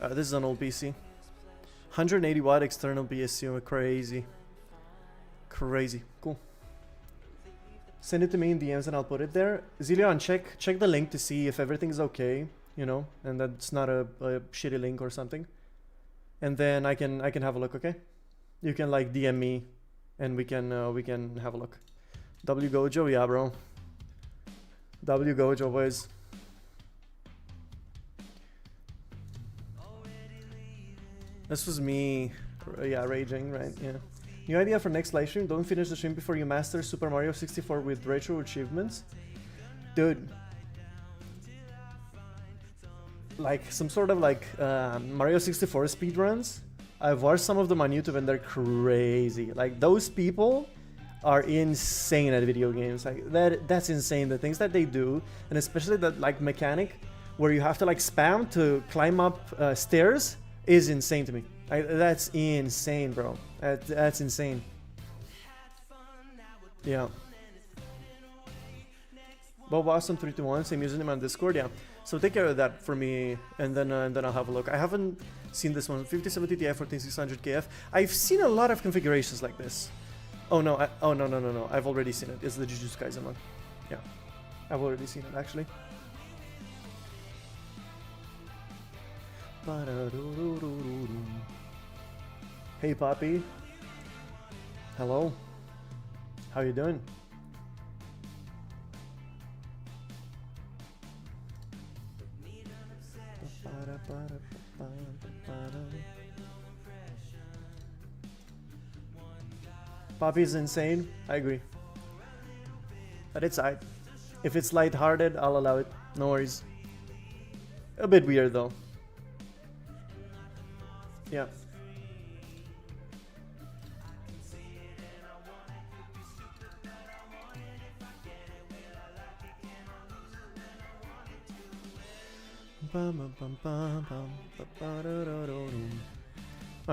This is an old PC. 180 watt external PSU. Crazy. Crazy. Cool. Send it to me in DMs and I'll put it there. Zillion, check the link to see if everything's okay, you know, and that's not a shitty link or something. And then I can have a look, okay? You can like DM me and we can have a look. W Gojo, yeah, bro. W Gojo, boys. This was me, yeah, raging, right? Yeah. New idea for next live stream: don't finish the stream before you master Super Mario 64 with retro achievements. Dude, like some sort of like Mario 64 speedruns. I've watched some of them on YouTube and they're crazy. Like those people are insane at video games. Like that's insane, the things that they do, and especially that like mechanic where you have to like spam to climb up stairs is insane to me. That's insane, bro. That's insane. Yeah. Bob Awesome 321, same username on Discord. Yeah. So take care of that for me, and then I'll have a look. I haven't seen this one. 5070 Ti 14600 KF. I've seen a lot of configurations like this. Oh no! No! I've already seen it. It's the Jujutsu Kaisen one. Yeah, I've already seen it actually. Hey, Poppy. Hello. How you doing? Poppy's insane. I agree. But it's alright. If it's lighthearted, I'll allow it. No worries. A bit weird though. Yeah. I'm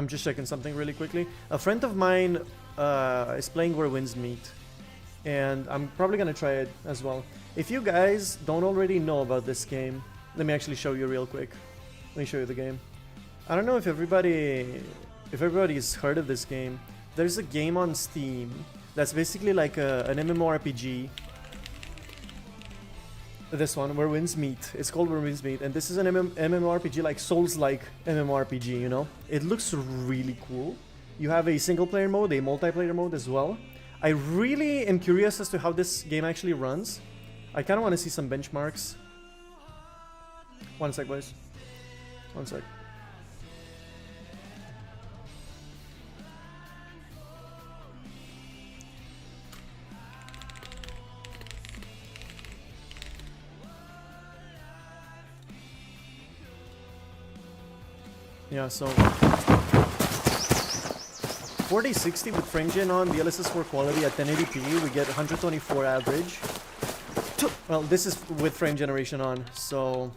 just checking something really quickly. A friend of mine is playing Where Winds Meet, and I'm probably gonna try it as well. If you guys don't already know about this game, let me actually show you real quick. Let me show you the game. I don't know if everybody's heard of this game. There's a game on Steam that's basically like an MMORPG. This one, Where Winds Meet. It's called Where Winds Meet, and this is an MMORPG, like Souls-like MMORPG, you know? It looks really cool. You have a single-player mode, a multiplayer mode as well. I really am curious as to how this game actually runs. I kind of want to see some benchmarks. One sec, boys. One sec. Yeah, so 4060 with frame gen on, DLSS4 quality at 1080p, we get 124 average. Well, this is with frame generation on, so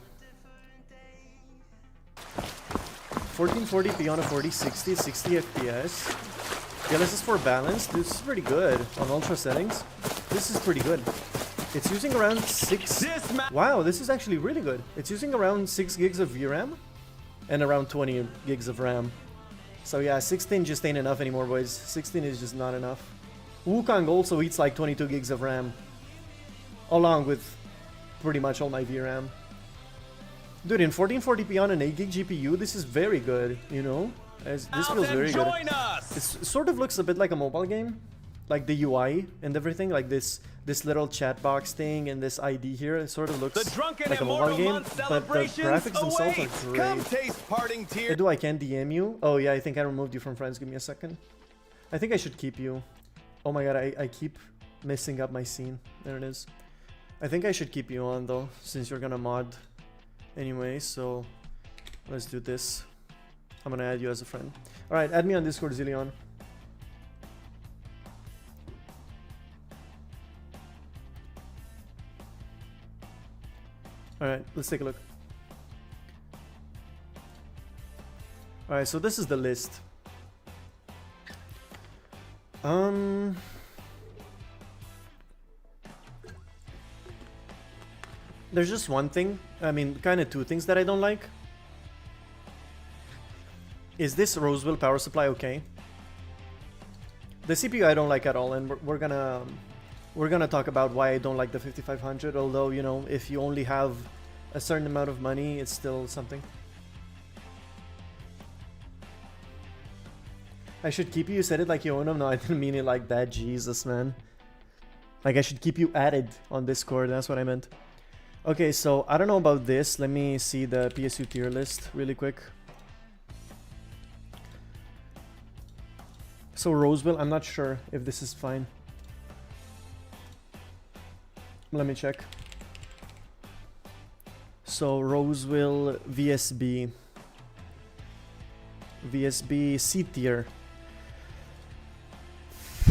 1440p on a 4060, 60 FPS. DLSS4 balance, this is pretty good on ultra settings. This is pretty good. It's using around 6... Wow, this is actually really good. It's using around 6 gigs of VRAM and around 20 gigs of RAM. So yeah, 16 just ain't enough anymore, boys. 16 is just not enough. Wukong also eats like 22 gigs of RAM, along with pretty much all my VRAM. Dude, in 1440p on an 8 gig GPU, this is very good, you know? This feels very good. It sort of looks a bit like a mobile game. Like the UI and everything, like this little chat box thing and this ID here, it sort of looks like a mobile game, but the graphics themselves are great. Edu, I can't DM you. Oh yeah, I think I removed you from friends. Give me a second. I think I should keep you. Oh my god, I keep messing up my scene. There it is. I think I should keep you on though, since you're gonna mod anyway, so let's do this. I'm gonna add you as a friend. Alright, add me on Discord, Zillion. Alright, let's take a look. Alright, so this is the list. There's just one thing, I mean, kind of two things that I don't like. Is this Roseville power supply okay? The CPU I don't like at all, and we're gonna talk about why I don't like the 5500, although, you know, if you only have a certain amount of money, it's still something. I should keep you, you said it like you own them. No, I didn't mean it like that, Jesus, man. Like, I should keep you added on Discord, that's what I meant. Okay, so, I don't know about this. Let me see the PSU tier list really quick. So, Roseville, I'm not sure if this is fine. Let me check. So Roseville VSB C tier.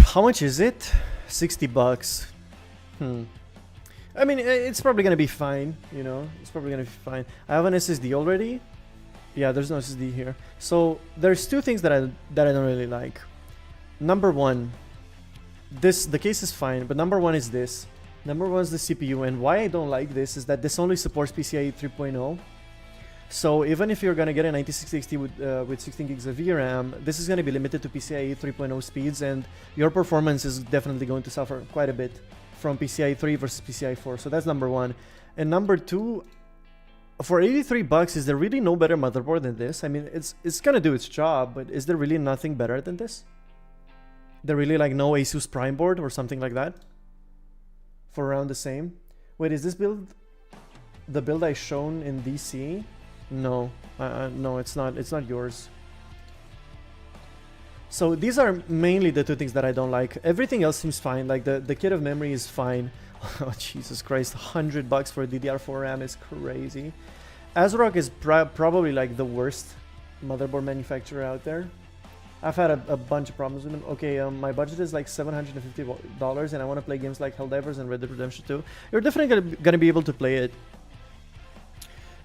How much is it? 60 bucks. I mean, it's probably gonna be fine, you know. It's probably gonna be fine. I have an SSD already. Yeah, there's no SSD here. So there's two things that I don't really like. Number one, the case is fine, but number one is this. Number one is the CPU, and why I don't like this is that this only supports PCIe 3.0. So even if you're gonna get a 9660 with 16 gigs of VRAM, this is gonna be limited to PCIe 3.0 speeds, and your performance is definitely going to suffer quite a bit from PCIe 3 versus PCIe 4. So that's number one. And number two, for 83 bucks, is there really no better motherboard than this? I mean, it's gonna do its job, but is there really nothing better than this? There really like no Asus Prime board or something like that? For around the same. Wait, is this build the build I shown in DC? No, no, it's not. It's not yours. So these are mainly the two things that I don't like. Everything else seems fine. Like the kit of memory is fine. Oh Jesus Christ! $100 for a DDR4 RAM is crazy. ASRock is probably like the worst motherboard manufacturer out there. I've had a bunch of problems with them. Okay, my budget is like $750 and I want to play games like Helldivers and Red Dead Redemption 2. You're definitely gonna be able to play it.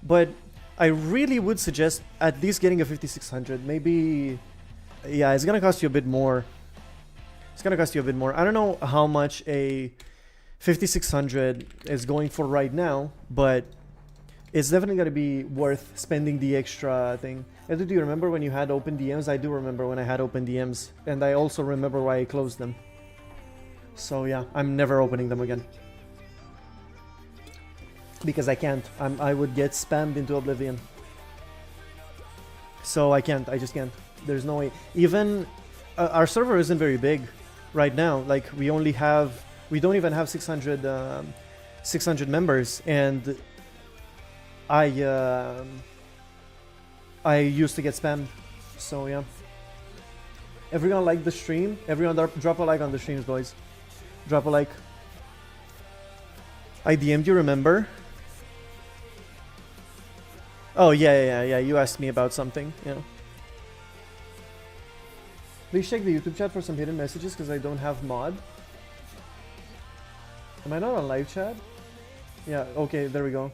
But I really would suggest at least getting a 5600. Maybe, yeah, it's gonna cost you a bit more. It's gonna cost you a bit more. I don't know how much a 5600 is going for right now, but it's definitely gonna be worth spending the extra thing. And do you remember when you had open DMs? I do remember when I had open DMs, and I also remember why I closed them. So yeah, I'm never opening them again. Because I can't. I would get spammed into oblivion. So I can't. I just can't. There's no way. Even our server isn't very big right now. Like we don't even have 600 600 members, and I used to get spammed. So yeah. Everyone like the stream. Everyone drop a like on the streams, boys. Drop a like. I DM'd you, remember? Oh yeah. You asked me about something. Yeah. Please check the YouTube chat for some hidden messages because I don't have mod. Am I not on live chat? Yeah, okay, there we go.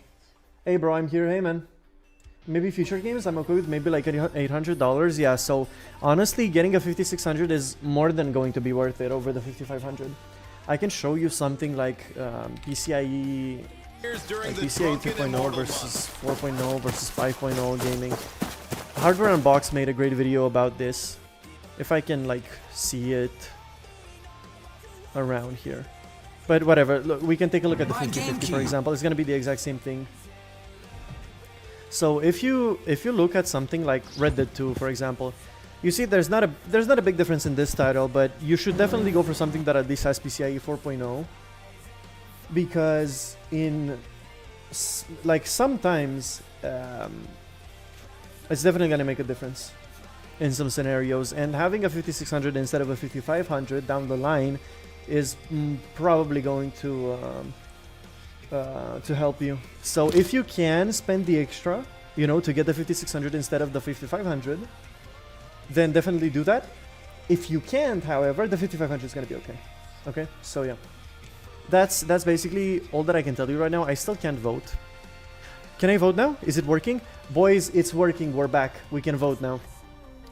Hey bro, I'm here. Hey man. Maybe future games I'm okay with maybe like $800. Yeah, so honestly getting a 5600 is more than going to be worth it over the 5500. I can show you something like PCIe, like PCIe 2.0 versus 4.0 versus 5.0 gaming. Hardware Unbox made a great video about this. If I can like see it around here. But whatever, look, we can take a look at the 5050 for example. It's gonna be the exact same thing. So if you look at something like Red Dead 2 for example, you see there's not a big difference in this title, but you should definitely go for something that at least has PCIe 4.0, because in like sometimes it's definitely gonna make a difference in some scenarios, and having a 5600 instead of a 5500 down the line is probably going to help you. So if you can spend the extra, you know, to get the 5600 instead of the 5500, then definitely do that. If you can't, however, the 5500 is gonna be okay. Okay, so yeah, that's basically all that I can tell you right now. I still can't vote. Can I vote now? Is it working? Boys, it's working. We're back. We can vote now.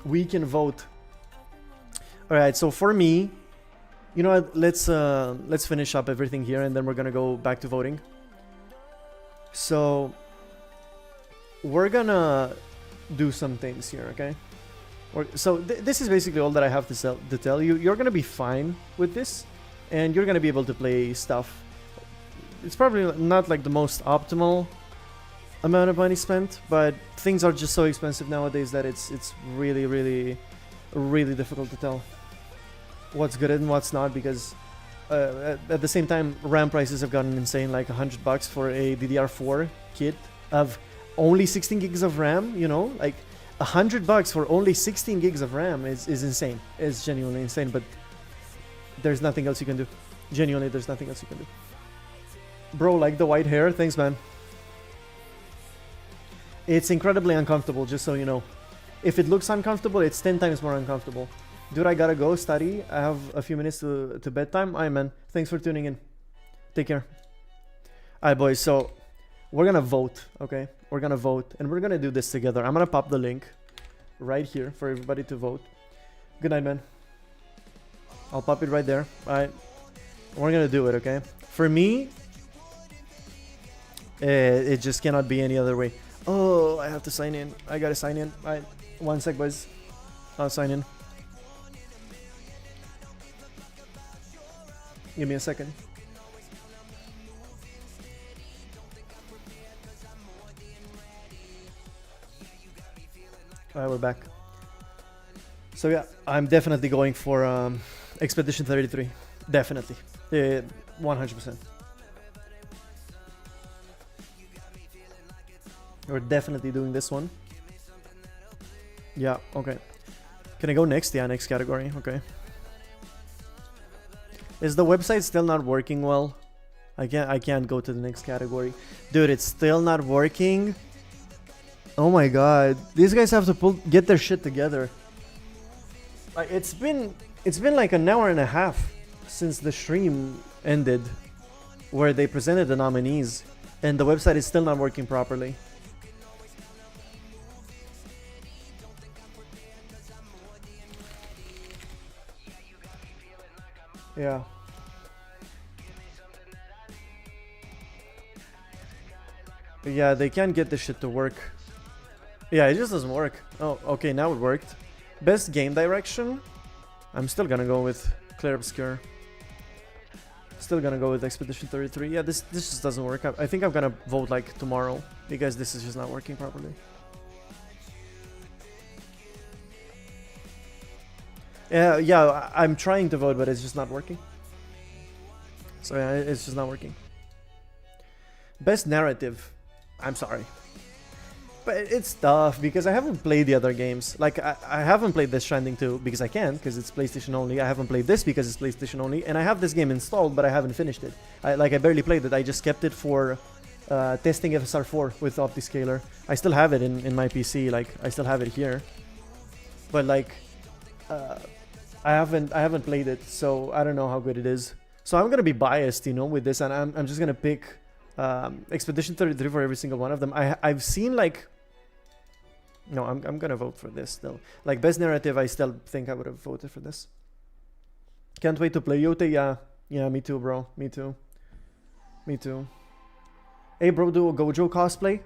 We can vote. All right, so for me, you know what, let's finish up everything here and then we're gonna go back to voting. So we're gonna do some things here, okay? So this is basically all that I have to tell you. You're gonna be fine with this and you're gonna be able to play stuff. It's probably not like the most optimal amount of money spent, but things are just so expensive nowadays that it's really difficult to tell what's good and what's not, because at the same time RAM prices have gotten insane. Like $100 for a DDR4 kit of only 16 gigs of RAM, you know, like $100 for only 16 gigs of RAM is insane. It's genuinely insane, but there's nothing else you can do. Genuinely, there's nothing else you can do. Bro, like the white hair? Thanks, man. It's incredibly uncomfortable, just so you know. If it looks uncomfortable, it's 10 times more uncomfortable. Dude, I gotta go study. I have a few minutes to bedtime. Alright, man. Thanks for tuning in. Take care. Alright, boys. So, we're gonna vote, okay? We're gonna vote, and we're gonna do this together. I'm gonna pop the link right here for everybody to vote. Good night, man. I'll pop it right there. Alright. We're gonna do it, okay? For me, it just cannot be any other way. Oh, I have to sign in. I gotta sign in. Alright. One sec, boys. I'll sign in. Give me a second. Alright, we're back. So yeah, I'm definitely going for Expedition 33. Definitely. 100%. We're definitely doing this one. Yeah, okay. Can I go next? Yeah, next category. Okay. Is the website still not working well? I can't go to the next category. Dude, it's still not working. Oh my god. These guys have to get their shit together. It's been like an hour and a half since the stream ended where they presented the nominees and the website is still not working properly. Yeah. Yeah, they can't get this shit to work. Yeah, it just doesn't work. Oh, okay, now it worked. Best game direction? I'm still gonna go with Clear Obscure. Still gonna go with Expedition 33. Yeah, this just doesn't work. I think I'm gonna vote like tomorrow because this is just not working properly. Yeah, I'm trying to vote, but it's just not working. So yeah, it's just not working. Best narrative. I'm sorry. But it's tough because I haven't played the other games. Like, I haven't played Death Stranding 2 because I can't, because it's PlayStation only. I haven't played this because it's PlayStation only. And I have this game installed, but I haven't finished it. I barely played it. I just kept it for testing FSR4 with OptiScaler. I still have it in my PC. Like, I still have it here. But, like, I haven't played it, so I don't know how good it is. So I'm gonna be biased, you know, with this, and I'm just gonna pick Expedition 33 for every single one of them. I've seen, like, no, I'm gonna vote for this still. Like, best narrative, I still think I would have voted for this. Can't wait to play Yote. Yeah, me too, bro. Me too. Hey, bro, do a Gojo cosplay,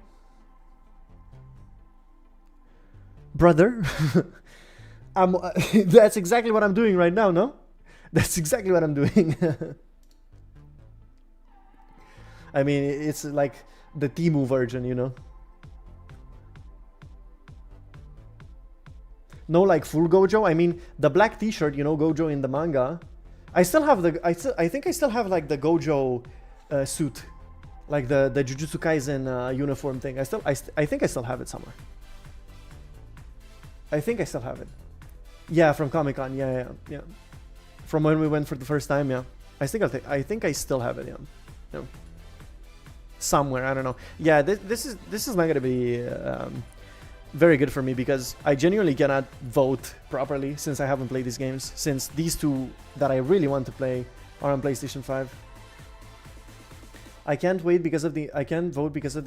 brother. That's exactly what I'm doing right now. No, that's exactly what I'm doing. I mean, it's like the Temu version, you know. No, like full Gojo. I mean, the black T-shirt, you know, Gojo in the manga. I still have the. I think I still have like the Gojo suit, like the Jujutsu Kaisen uniform thing. I think I still have it somewhere. I think I still have it. Yeah, from Comic-Con. Yeah. From when we went for the first time. Yeah, I think I still have it. Yeah. Somewhere, I don't know. Yeah, this is not gonna be very good for me because I genuinely cannot vote properly since I haven't played these games. Since these two that I really want to play are on PlayStation 5. I can't vote because of the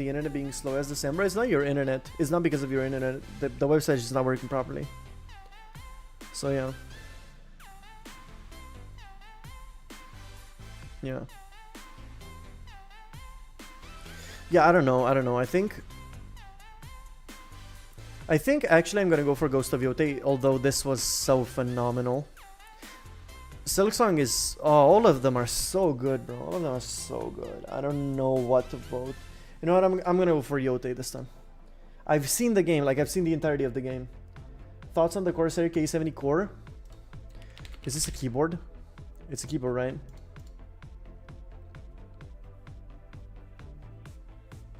internet being slow as December. It's not your internet. It's not because of your internet. The website is not working properly. So yeah. Yeah, I don't know. I think actually I'm gonna go for Ghost of Yote, although this was so phenomenal. Silksong is... Oh, all of them are so good, bro. All of them are so good. I don't know what to vote. You know what? I'm gonna go for Yote this time. I've seen the game. Like, I've seen the entirety of the game. Thoughts on the Corsair K70 Core? Is this a keyboard? It's a keyboard, right?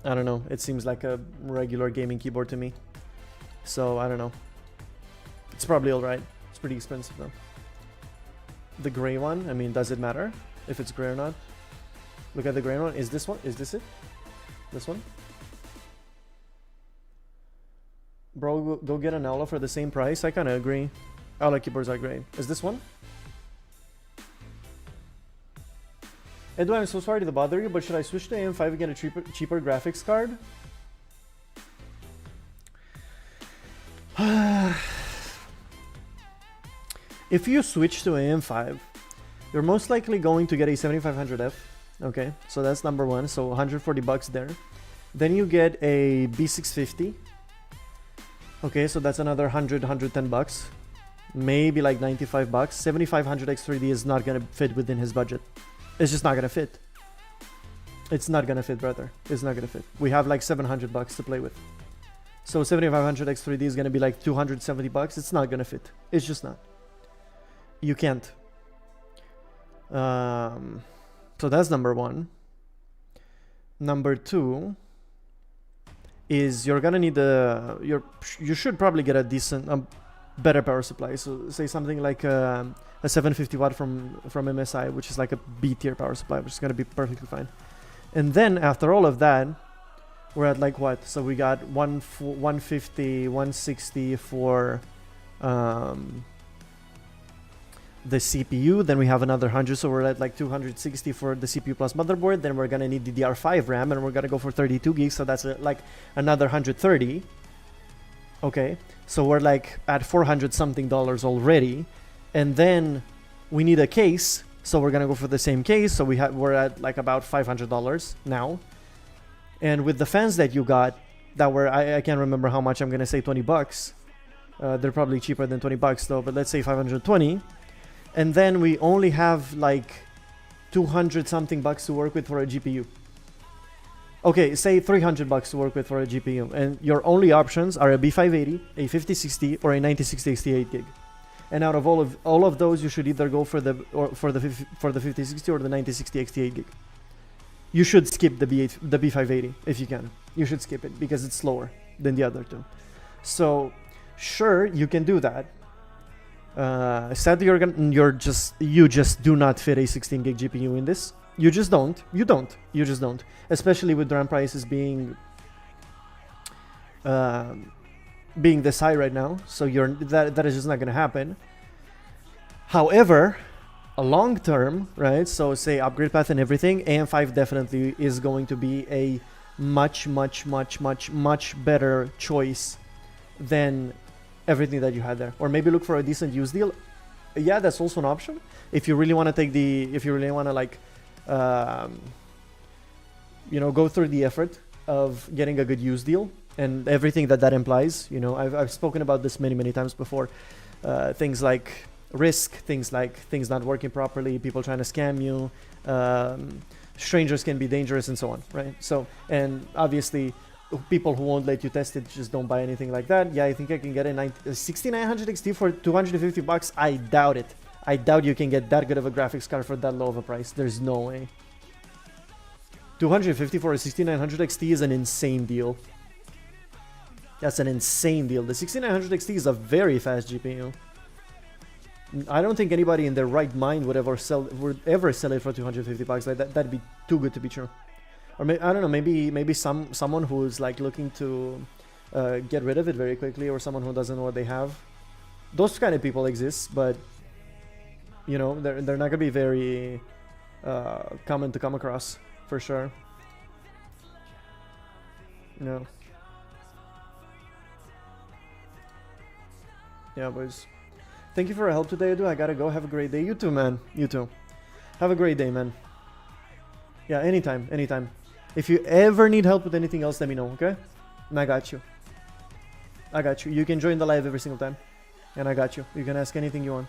I don't know. It seems like a regular gaming keyboard to me. So, I don't know. It's probably alright. It's pretty expensive, though. The gray one, I mean, does it matter if it's gray or not? Look at the gray one. Is this one? Is this it? This one? Bro, go get an Aula for the same price. I kind of agree. Aula keyboards are great. Is this one? Edu, I'm so sorry to bother you, but should I switch to AM5 and get a cheaper graphics card? If you switch to AM5, you're most likely going to get a 7500F. Okay, so that's number one. So 140 bucks there. Then you get a B650. Okay, so that's another 110 bucks. Maybe like 95 bucks. 7500 X3D is not gonna fit within his budget. It's just not gonna fit. It's not gonna fit, brother. It's not gonna fit. We have like 700 bucks to play with. So 7500 X3D is gonna be like 270 bucks. It's not gonna fit. It's just not. You can't. So that's number one. Number two is you're gonna need you should probably get a decent, better power supply. So say something like a 750 watt from MSI, which is like a B tier power supply, which is gonna be perfectly fine. And then after all of that, we're at like what? So we got 150, 160 for the CPU. Then we have another 100, so we're at like 260 for the CPU plus motherboard. Then we're gonna need DDR5 RAM, and we're gonna go for 32 gigs. So that's like another 130. Okay, so we're like at $400 something already. And then we need a case, so we're gonna go for the same case. So we're at like about $500 now. And with the fans that you got, that were I can't remember how much. I'm gonna say 20 bucks. They're probably cheaper than 20 bucks though, but let's say 520. And then we only have like 200 something bucks to work with for a GPU. Okay, say 300 bucks to work with for a GPU, and your only options are a B580, a 5060, or a 9060 68 gig. And out of all of those, you should either go for the 5060 or the 9060 68 gig. you should skip the B580 if you can. You should skip it because it's slower than the other two. So sure, you can do that. Sadly, you just do not fit a 16 gig GPU in this. You just don't. You just don't. Especially with RAM prices being this high right now. So that is just not gonna happen. However, a long term, right? So say upgrade path and everything, AM5 definitely is going to be a much better choice than everything that you had there. Or maybe look for a decent used deal. Yeah, that's also an option. If you really want to like go through the effort of getting a good used deal and everything that implies. I've spoken about this many times before. Things like risk, things like things not working properly, people trying to scam you, strangers can be dangerous, and so on, right? So, and obviously people who won't let you test it just don't buy anything like that. Yeah, I think I can get a 6900 XT for $250. I doubt it. I doubt you can get that good of a graphics card for that low of a price. There's no way. 250 for a 6900 XT is an insane deal. That's an insane deal. The 6900 XT is a very fast GPU. I don't think anybody in their right mind would ever sell it for $250 like that. That'd be too good to be true. Or I don't know, maybe someone who's like looking to get rid of it very quickly, or someone who doesn't know what they have. Those kind of people exist, but they're not gonna be very common to come across for sure. Yeah, boys. Thank you for your help today, Edu. I gotta go. Have a great day. You too, man. You too. Have a great day, man. Yeah, anytime. If you ever need help with anything else, let me know, okay? And I got you. You can join the live every single time. And I got you. You can ask anything you want.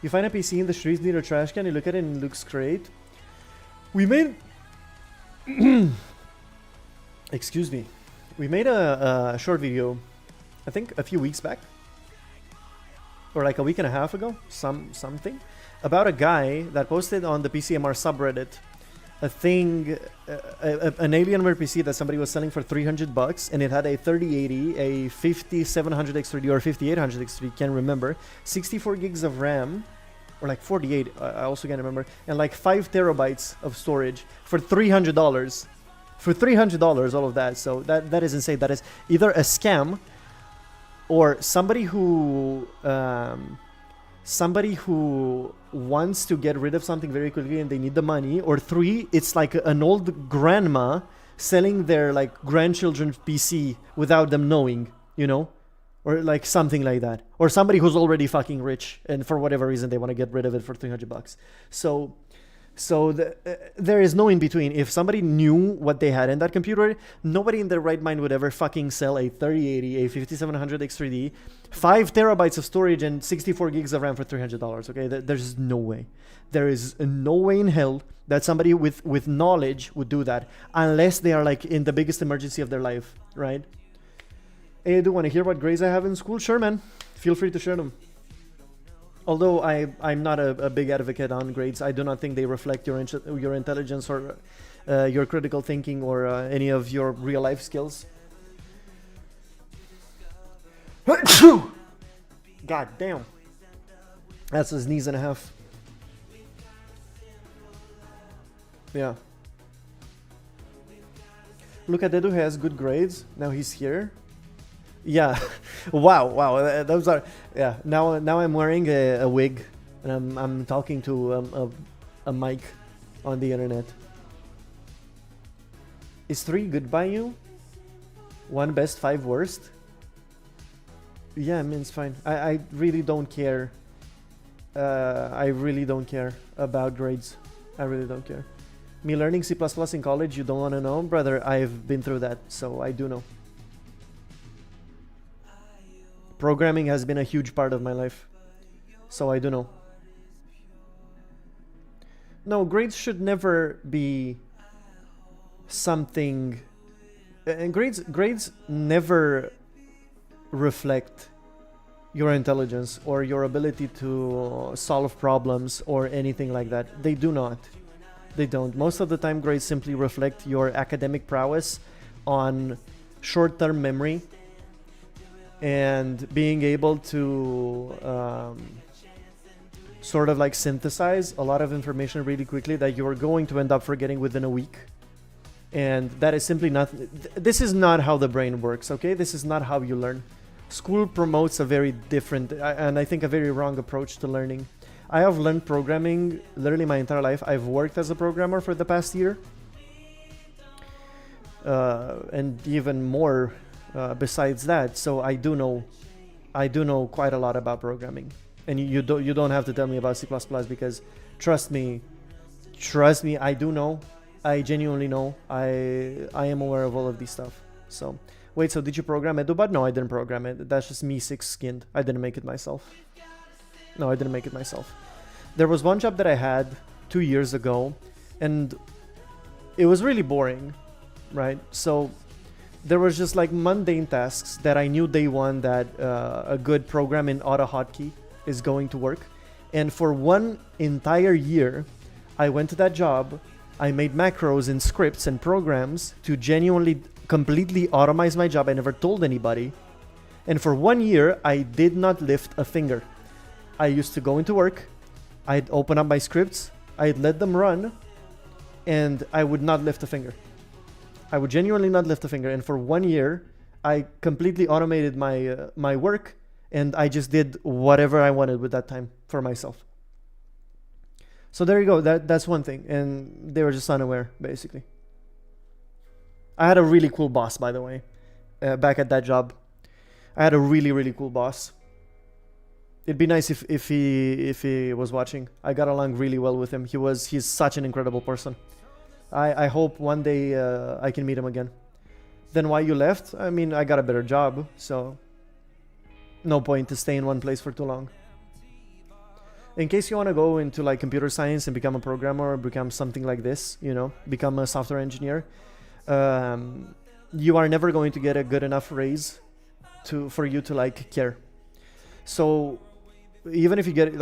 You find a PC in the streets near a trash can, you look at it and it looks great. We made... Excuse me. We made a short video, I think a few weeks back. Or like a week and a half ago, something, about a guy that posted on the PCMR subreddit a thing, an Alienware PC that somebody was selling for $300, and it had a 3080, a 5700X3D or 5800X3D, can't remember, 64 gigs of RAM, or like 48, I also can't remember, and like 5 terabytes of storage for $300. For $300, all of that. So that is insane. That is either a scam, or somebody who wants to get rid of something very quickly and they need the money, or 3, it's like an old grandma selling their like grandchildren's PC without them knowing, or like something like that, or somebody who's already fucking rich and for whatever reason they want to get rid of it for $300. So there is no in between. If somebody knew what they had in that computer, nobody in their right mind would ever fucking sell a 3080, a 5700 X3D, 5 terabytes of storage and 64 gigs of RAM for $300. Okay, there's no way. There is no way in hell that somebody with knowledge would do that, unless they are like in the biggest emergency of their life, right? Hey, I do want to hear what grades I have in school. Sure, man. Feel free to share them. Although I'm not a big advocate on grades. I do not think they reflect your intelligence or your critical thinking or any of your real life skills. God damn. That's a sneeze and a half. Yeah. Look at Edu, he has good grades. Now he's here. Yeah. wow. Those are, yeah. Now I'm wearing a wig, and I'm talking to a mic on the internet. Is 3 good by you? 1 best, 5 worst? Yeah, I mean, it's fine. I really don't care. I really don't care about grades. I really don't care. Me learning C++ in college, you don't want to know? Brother, I've been through that, so I do know. Programming has been a huge part of my life, so I do know. No, grades should never be something... And grades never reflect your intelligence or your ability to solve problems or anything like that. They do not. They don't. Most of the time, grades simply reflect your academic prowess on short-term memory and being able to sort of like synthesize a lot of information really quickly that you are going to end up forgetting within a week. And that is simply not, this is not how the brain works, okay? This is not how you learn. School promotes a very different, and I think a very wrong approach to learning. I have learned programming literally my entire life. I've worked as a programmer for the past year. And even more besides that. So I do know quite a lot about programming. And you don't have to tell me about C++ because trust me, I do know. I genuinely know. I am aware of all of these stuff. So wait, so did you program Edubot? No, I didn't program it. That's just me thick-skinned. I didn't make it myself. No, I didn't make it myself. There was one job that I had 2 years ago, and it was really boring, right? So there was just like mundane tasks that I knew day one that a good program in AutoHotkey is going to work. And for one entire year, I went to that job. I made macros and scripts and programs to genuinely completely automate my job. I never told anybody. And for 1 year, I did not lift a finger. I used to go into work, I'd open up my scripts, I'd let them run, and I would not lift a finger. I would genuinely not lift a finger. And for 1 year, I completely automated my work, and I just did whatever I wanted with that time for myself. So there you go. That's one thing. And they were just unaware, basically. I had a really cool boss, by the way, back at that job. I had a really, really cool boss. It'd be nice if he was watching. I got along really well with him. He's such an incredible person. I hope one day I can meet him again. Then why you left? I mean, I got a better job, so no point to stay in one place for too long. In case you want to go into like computer science and become a programmer or become something like this, you know, become a software engineer, you are never going to get a good enough raise for you to like care. So even if you get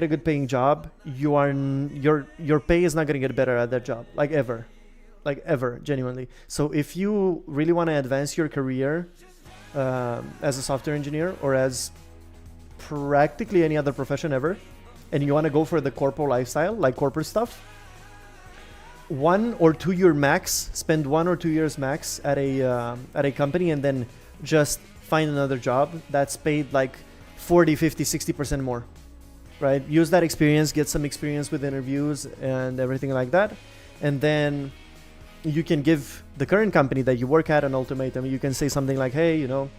a good paying job, your pay is not going to get better at that job, like ever, genuinely. So if you really want to advance your career as a software engineer or as practically any other profession ever, and you want to go for the corporate lifestyle, like corporate stuff, 1 or 2 year max, spend 1 or 2 years max at a company, and then just find another job that's paid like 40, 50, 60% more, right? Use that experience, get some experience with interviews and everything like that. And then you can give the current company that you work at an ultimatum. You can say something like, hey, you know,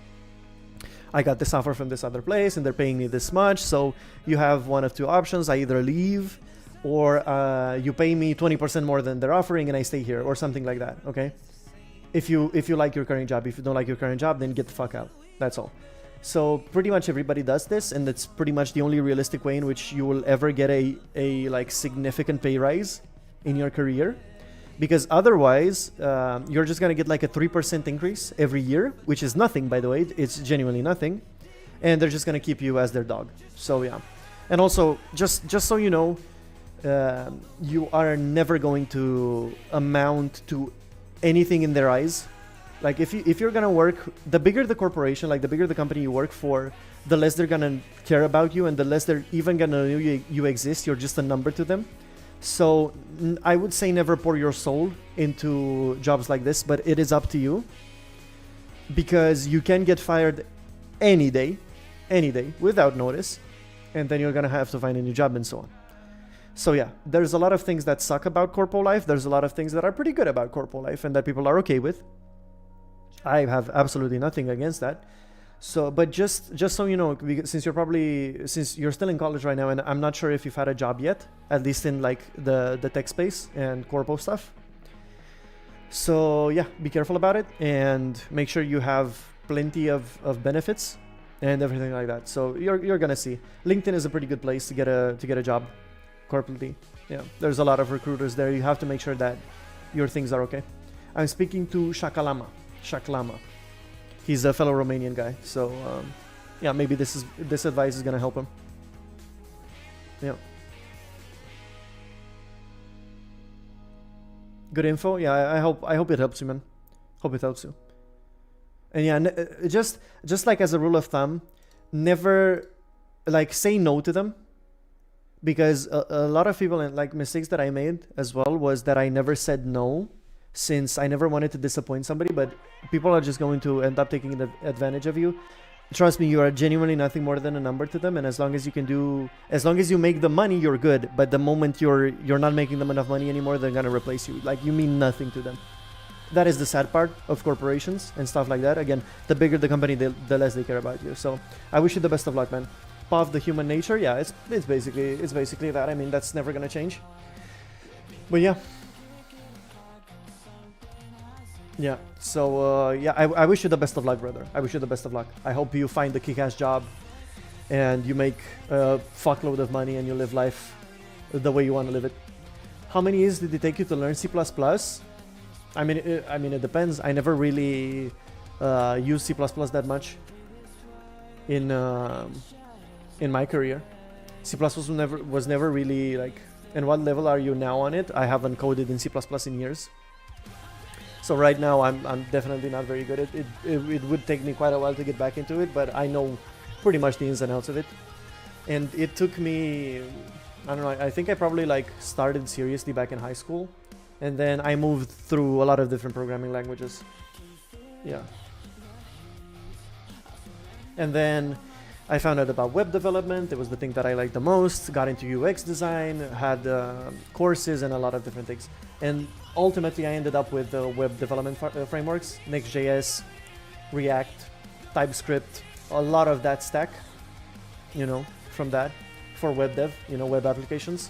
I got this offer from this other place and they're paying me this much. So you have one of two options. I either leave or you pay me 20% more than they're offering and I stay here, or something like that. Okay. If you like your current job. If you don't like your current job, then get the fuck out. That's all. So pretty much everybody does this, and it's pretty much the only realistic way in which you will ever get a like significant pay rise in your career. Because otherwise, you're just gonna get like a 3% increase every year, which is nothing, by the way. It's genuinely nothing, and they're just gonna keep you as their dog. So yeah, and also just so you know, you are never going to amount to anything in their eyes. Like if you're gonna work, the bigger the corporation, like the bigger the company you work for, the less they're gonna care about you, and the less they're even gonna know you exist. You're just a number to them. So I would say never pour your soul into jobs like this, but it is up to you, because you can get fired any day without notice, and then you're gonna have to find a new job and so on. So yeah, there's a lot of things that suck about corpo life. There's a lot of things that are pretty good about corpo life and that people are okay with. I have absolutely nothing against that. So, but just so you know, since you're still in college right now, and I'm not sure if you've had a job yet, at least in like the tech space and corpo stuff. So yeah, be careful about it and make sure you have plenty of benefits and everything like that. So you're gonna see LinkedIn is a pretty good place to get a job corporately. Yeah, there's a lot of recruiters there. You have to make sure that your things are okay. I'm speaking to Shaklama. He's a fellow Romanian guy, so yeah, maybe this advice is gonna help him. Yeah. Good info. Yeah, I hope it helps you, man. Hope it helps you. And yeah, just like as a rule of thumb, never like say no to them, because a lot of people, and like mistakes that I made as well was that I never said no, since I never wanted to disappoint somebody. But people are just going to end up taking advantage of you. Trust me, you are genuinely nothing more than a number to them, and as long as you make the money, you're good. But the moment you're not making them enough money anymore, they're gonna replace you. Like, you mean nothing to them. That is the sad part of corporations and stuff like that. Again, the bigger the company, the less they care about you. So I wish you the best of luck, man. Path the human nature, yeah, it's basically that. I mean, that's never gonna change. But yeah. Yeah, so yeah, I wish you the best of luck, brother. I wish you the best of luck. I hope you find the kick-ass job and you make a fuckload of money and you live life the way you want to live it. How many years did it take you to learn C++? I mean, it depends. I never really used C++ that much in my career. C++ was never really like. And what level are you now on it? I haven't coded in C++ in years. So right now I'm definitely not very good at it. It would take me quite a while to get back into it, but I know pretty much the ins and outs of it. And it took me, I don't know, I think I probably like started seriously back in high school, and then I moved through a lot of different programming languages. Yeah. And then I found out about web development. It was the thing that I liked the most. Got into UX design, had courses and a lot of different things. And ultimately, I ended up with web development frameworks, Next.js, React, TypeScript, a lot of that stack, you know, from that for web dev, you know, web applications,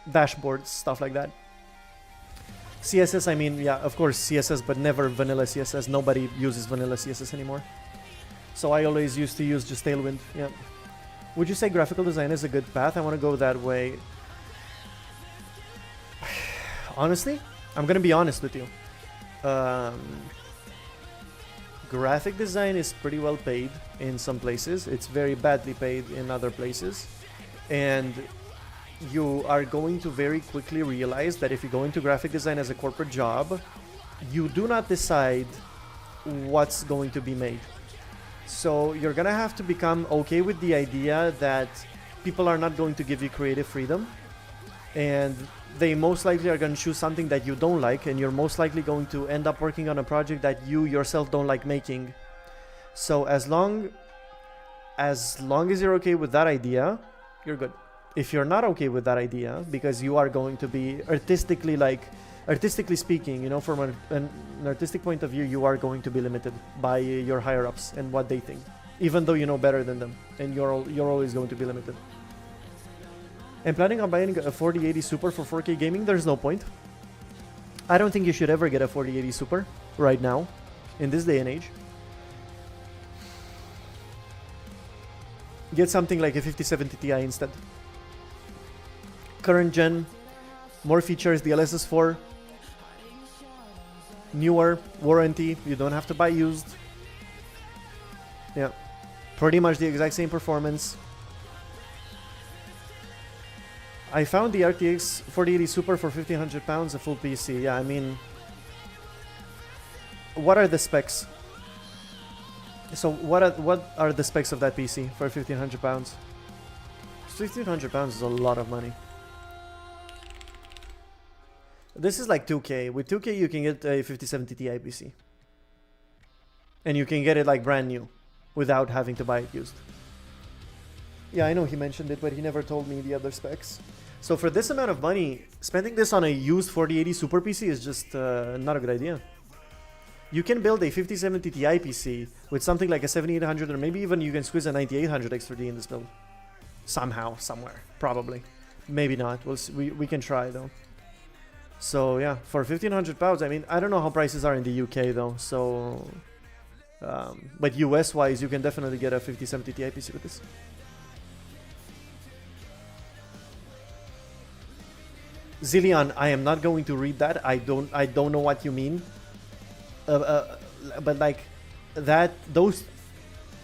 dashboards, stuff like that. CSS, I mean, yeah, of course, CSS, but never vanilla CSS. Nobody uses vanilla CSS anymore. So I always used to use just Tailwind, yeah. Would you say graphical design is a good path? I want to go that way. Honestly, I'm gonna be honest with you. Graphic design is pretty well paid in some places. It's very badly paid in other places. And you are going to very quickly realize that if you go into graphic design as a corporate job, you do not decide what's going to be made. So you're gonna have to become okay with the idea that people are not going to give you creative freedom, and they most likely are going to choose something that you don't like, and you're most likely going to end up working on a project that you yourself don't like making. So as long as you're okay with that idea, you're good. If you're not okay with that idea, because you are going to be artistically speaking, you know, from an artistic point of view, you are going to be limited by your higher ups and what they think, even though you know better than them, and you're always going to be limited. I'm planning on buying a 4080 Super for 4K gaming. There's no point. I don't think you should ever get a 4080 Super right now, in this day and age. Get something like a 5070 Ti instead. Current gen, more features, DLSS 4, newer, warranty, you don't have to buy used. Yeah, pretty much the exact same performance. I found the RTX 4080 Super for £1,500, a full PC. Yeah, I mean, what are the specs? So what are the specs of that PC for £1,500? £1,500 is a lot of money. This is like 2K. With 2K, you can get a 5070 Ti PC, and you can get it like brand new, without having to buy it used. Yeah, I know he mentioned it, but he never told me the other specs. So for this amount of money, spending this on a used 4080 Super PC is just not a good idea. You can build a 5070 Ti PC with something like a 7800, or maybe even you can squeeze a 9800 X3D in this build. Somehow, somewhere, probably. Maybe not. We'll see. We can try though. So yeah, for £1,500, I mean, I don't know how prices are in the UK though. So, but US wise, you can definitely get a 5070 Ti PC with this. Zillion, I am not going to read that. I don't know what you mean. But like that, those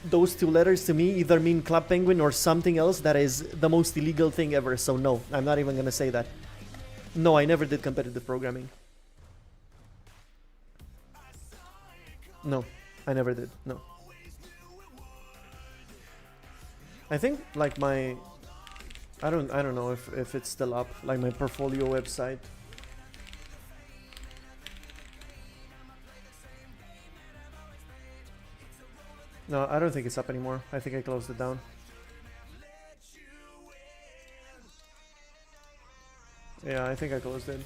two letters to me either mean Club Penguin or something else that is the most illegal thing ever. So no, I'm not even gonna say that. No, I never did competitive programming. No, I never did. No. I think like my I don't know if it's still up, like my portfolio website. No, I don't think it's up anymore. I think I closed it down. Yeah, I think I closed it.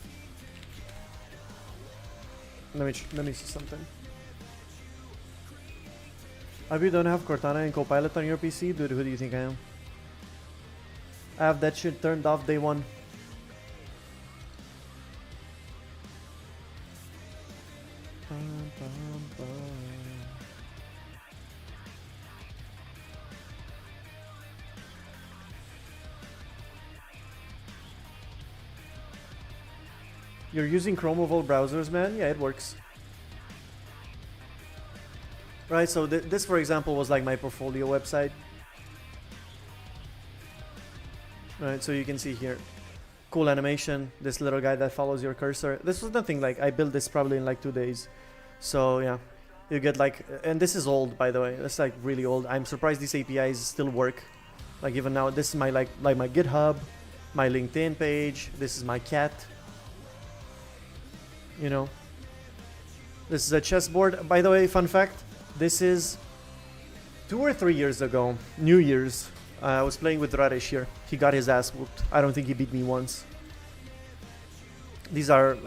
Let me see something. If you don't have Cortana and Copilot on your PC, dude, who do you think I am? I have that shit turned off day one. You're using Chrome of all browsers, man? Yeah, it works. Right, so this, for example, was like my portfolio website. Right, so you can see here. Cool animation, this little guy that follows your cursor. This was nothing like, I built this probably in like 2 days. So yeah, you get like, and this is old, by the way. That's like really old. I'm surprised these APIs still work. Like even now, this is my like my GitHub, my LinkedIn page. This is my cat. You know, this is a chessboard. By the way, fun fact, this is 2 or 3 years ago, New Year's. I was playing with Raresh here. He got his ass whooped. I don't think he beat me once. These are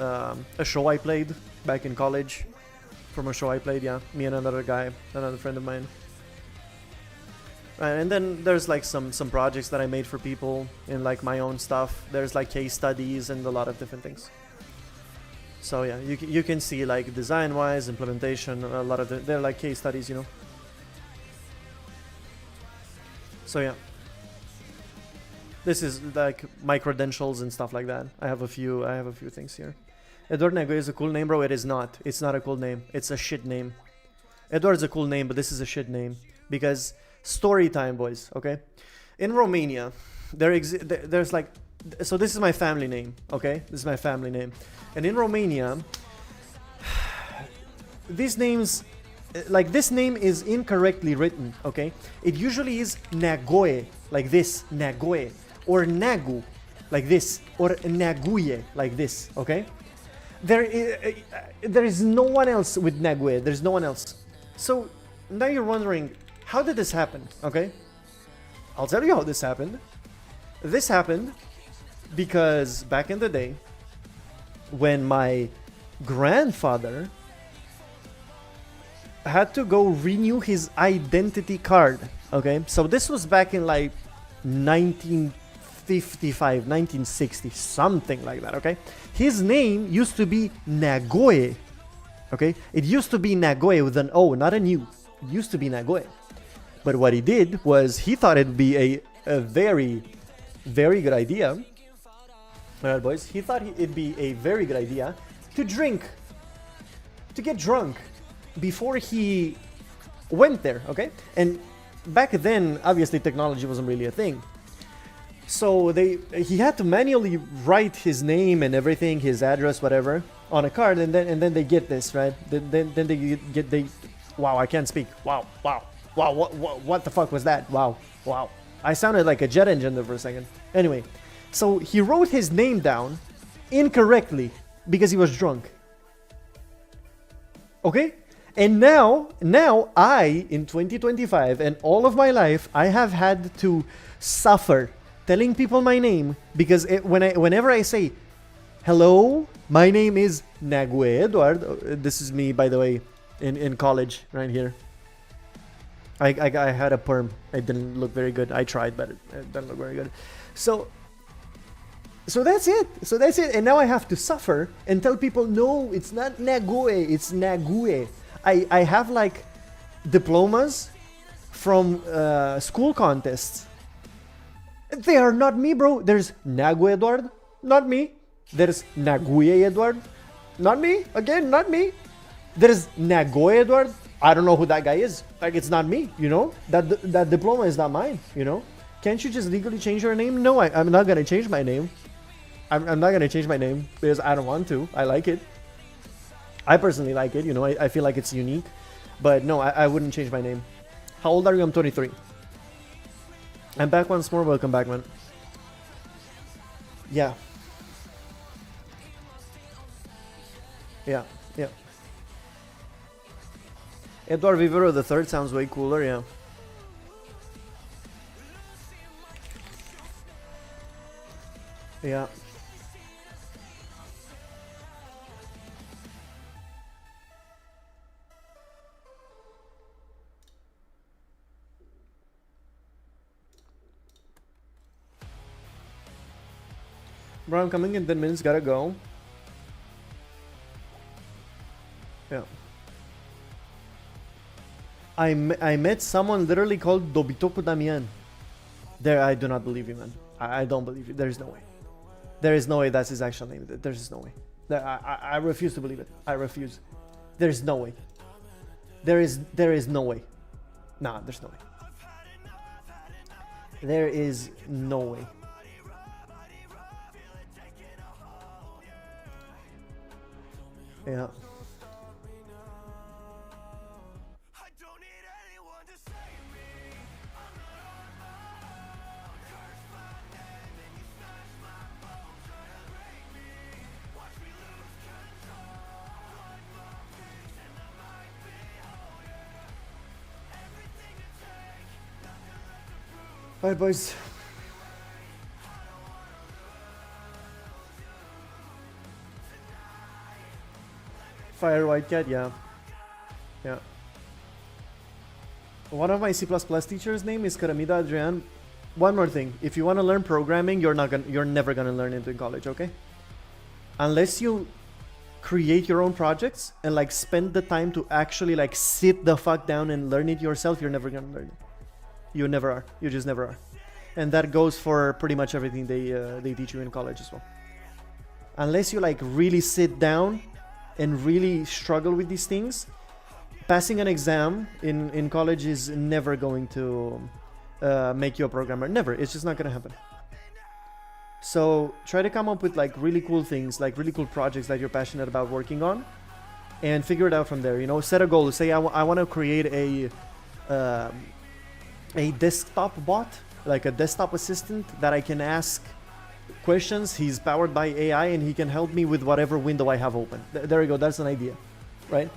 a show I played back in college. From a show I played, yeah. Me and another guy, another friend of mine. And then there's like some projects that I made for people in like my own stuff. There's like case studies and a lot of different things. So yeah, you can see like design-wise, implementation, a lot of they're like case studies, you know. So yeah, this is like my credentials and stuff like that. I have a few things here. Edward Nego is a cool name, bro. It is not. It's not a cool name. It's a shit name. Edward's a cool name, but this is a shit name because story time, boys. Okay, in Romania, there's like, so this is my family name. Okay, this is my family name, and in Romania, these names. Like this name is incorrectly written, okay? It usually is Nagoe, like this, Nagoe, or Nagu, like this, or Naguye, like this, okay? There is no one else with Nagoe, there's no one else. So now you're wondering, how did this happen, okay? I'll tell you how this happened. This happened because back in the day, when my grandfather had to go renew his identity card, okay? So this was back in like 1955, 1960, something like that, okay? His name used to be Nagoe, okay? It used to be Nagoe with an O, not an U. It used to be Nagoe. But what he did was he thought it'd be a very, very good idea. All right, boys. He thought it'd be a very good idea to drink, to get drunk before he went there, okay? And back then, obviously, technology wasn't really a thing. So he had to manually write his name and everything, his address, whatever, on a card, and then they get this, right? Then they wow, I can't speak. Wow, what the fuck was that? Wow. I sounded like a jet engine there for a second. Anyway, so he wrote his name down incorrectly because he was drunk. Okay? And now I, in 2025 and all of my life, I have had to suffer telling people my name because whenever I say, hello, my name is Nague Eduard. This is me, by the way, in college, right here. I had a perm. It didn't look very good. I tried, but it didn't look very good. So that's it. And now I have to suffer and tell people, no, it's not Nague, it's Nague. I have like diplomas from school contests. They are not me, bro. There's Nague Eduard, not me. There's Naguye Eduard, not me. Again, not me. There's Nagoye Eduard. I don't know who that guy is. Like, it's not me, you know? That diploma is not mine, you know? Can't you just legally change your name? No, I'm not gonna change my name. I'm not gonna change my name because I don't want to. I like it. I personally like it, you know, I feel like it's unique. But no, I wouldn't change my name. How old are you? I'm 23. I'm back once more. Welcome back, man. Yeah. Yeah, yeah. Edward Vivero the third sounds way cooler, yeah. Yeah. Bro, I'm coming in 10 minutes, gotta go. Yeah. I met someone literally called Dobitoku Damian. There, I do not believe you, man. I don't believe you. There is no way. There is no way that's his actual name. There's no way. I refuse to believe it. I refuse. There's no way. There is no way. Nah, there's no way. There is no way. Yeah. Alright, boys. Fire White Cat, yeah. Yeah. One of my C++ teachers' name is Karamida Adrian. One more thing. If you want to learn programming, you're never gonna learn it in college, okay? Unless you create your own projects and like spend the time to actually like sit the fuck down and learn it yourself, you're never gonna learn it. You never are. You just never are. And that goes for pretty much everything they teach you in college as well. Unless you like really sit down and really struggle with these things, passing an exam in college is never going to make you a programmer. Never. It's just not going to happen. So try to come up with like really cool things, like really cool projects that you're passionate about working on, and figure it out from there. You know, set a goal. Say I want to create a desktop bot, like a desktop assistant that I can ask questions. He's powered by AI and he can help me with whatever window I have open. There you go. That's an idea, right?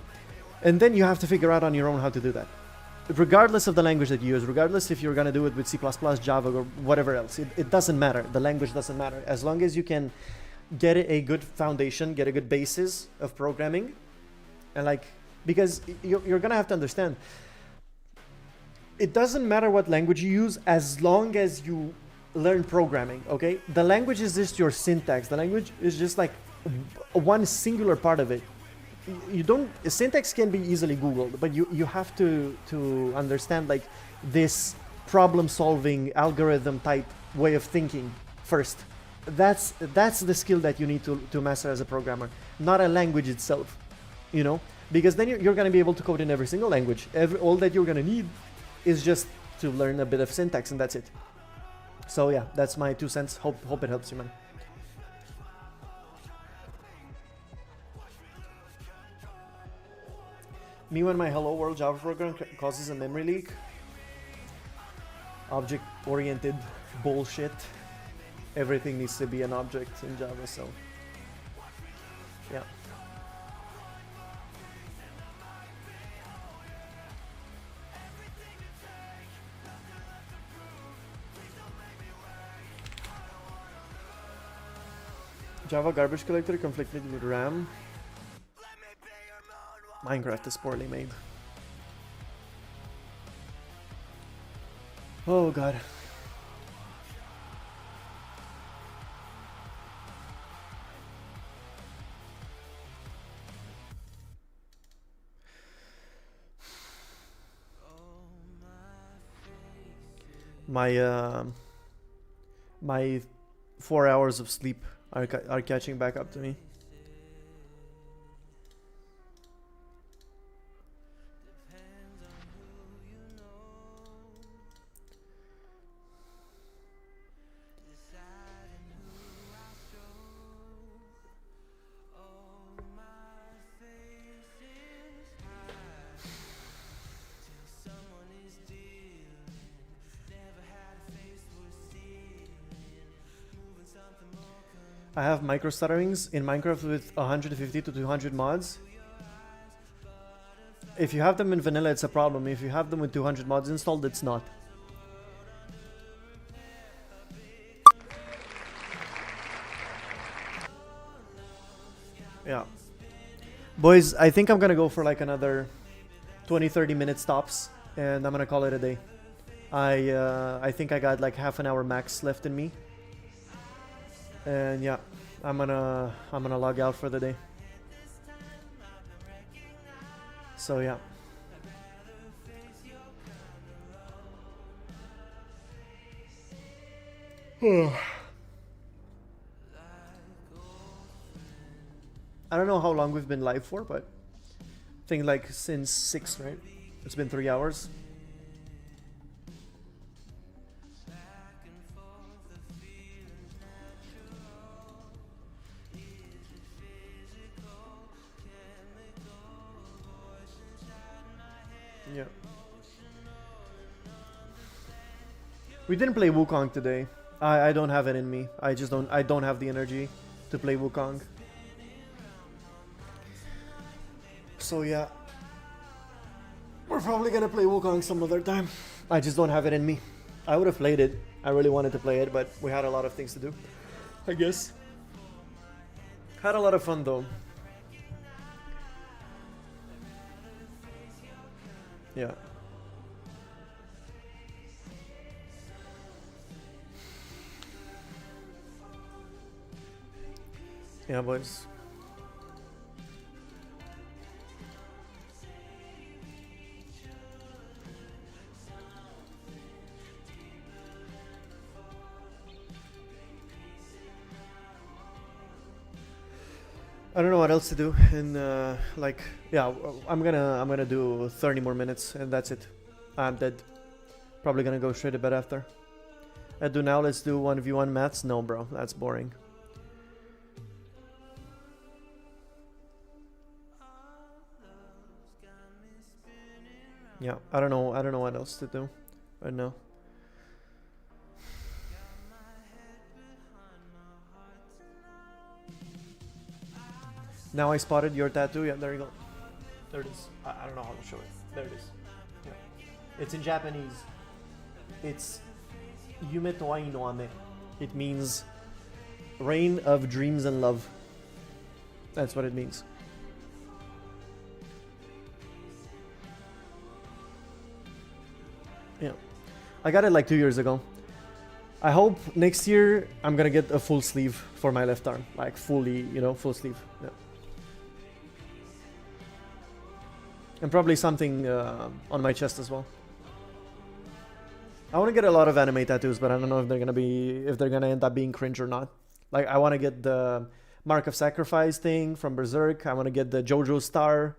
And then you have to figure out on your own how to do that. Regardless of the language that you use, regardless if you're going to do it with C++, Java, or whatever else, it doesn't matter. The language doesn't matter. As long as you can get a good foundation, get a good basis of programming, and like, because you're going to have to understand, it doesn't matter what language you use as long as you learn programming, okay? The language is just your syntax. The language is just like one singular part of it. You don't, syntax can be easily Googled, but you have to understand like this problem solving algorithm type way of thinking first. That's the skill that you need to master as a programmer, not a language itself, you know, because then you're going to be able to code in every single language. All that you're going to need is just to learn a bit of syntax, and that's it. So yeah, that's my 2 cents. Hope it helps you, man. Me when my Hello World Java program causes a memory leak. Object-oriented bullshit. Everything needs to be an object in Java, so yeah. Java garbage collector conflicted with RAM. Minecraft is poorly made. Oh god. My 4 hours of sleep are catching back up to me. I have micro stutterings in Minecraft with 150 to 200 mods. If you have them in vanilla, it's a problem. If you have them with 200 mods installed, it's not. Yeah. Boys, I think I'm gonna go for like another 20-30 minute stops, and I'm gonna call it a day. I think I got like half an hour max left in me. And yeah, I'm gonna log out for the day. So yeah. I don't know how long we've been live for, but I think like since 6, right? It's been 3 hours. Yeah. We didn't play Wukong today. I don't have it in me. I don't have the energy to play Wukong. So yeah. We're probably gonna play Wukong some other time. I just don't have it in me. I would have played it. I really wanted to play it, but we had a lot of things to do, I guess. Had a lot of fun though. Yeah. Yeah, boys. I don't know what else to do, and like, yeah, I'm gonna do 30 more minutes, and that's it. I'm dead. Probably gonna go straight to bed after. I do now. Let's do 1v1 maths. No, bro, that's boring. Yeah, I don't know what else to do right now. Now I spotted your tattoo. Yeah, there you go. There it is. I don't know how to show it. There it is. Yeah. It's in Japanese. It's Yume Toai no Ame. It means rain of dreams and love. That's what it means. Yeah. I got it like 2 years ago. I hope next year I'm gonna get a full sleeve for my left arm. Like fully, you know, full sleeve. Yeah. And probably something on my chest as well. I want to get a lot of anime tattoos, but I don't know if they're gonna end up being cringe or not. Like I want to get the Mark of Sacrifice thing from Berserk. I want to get the JoJo star.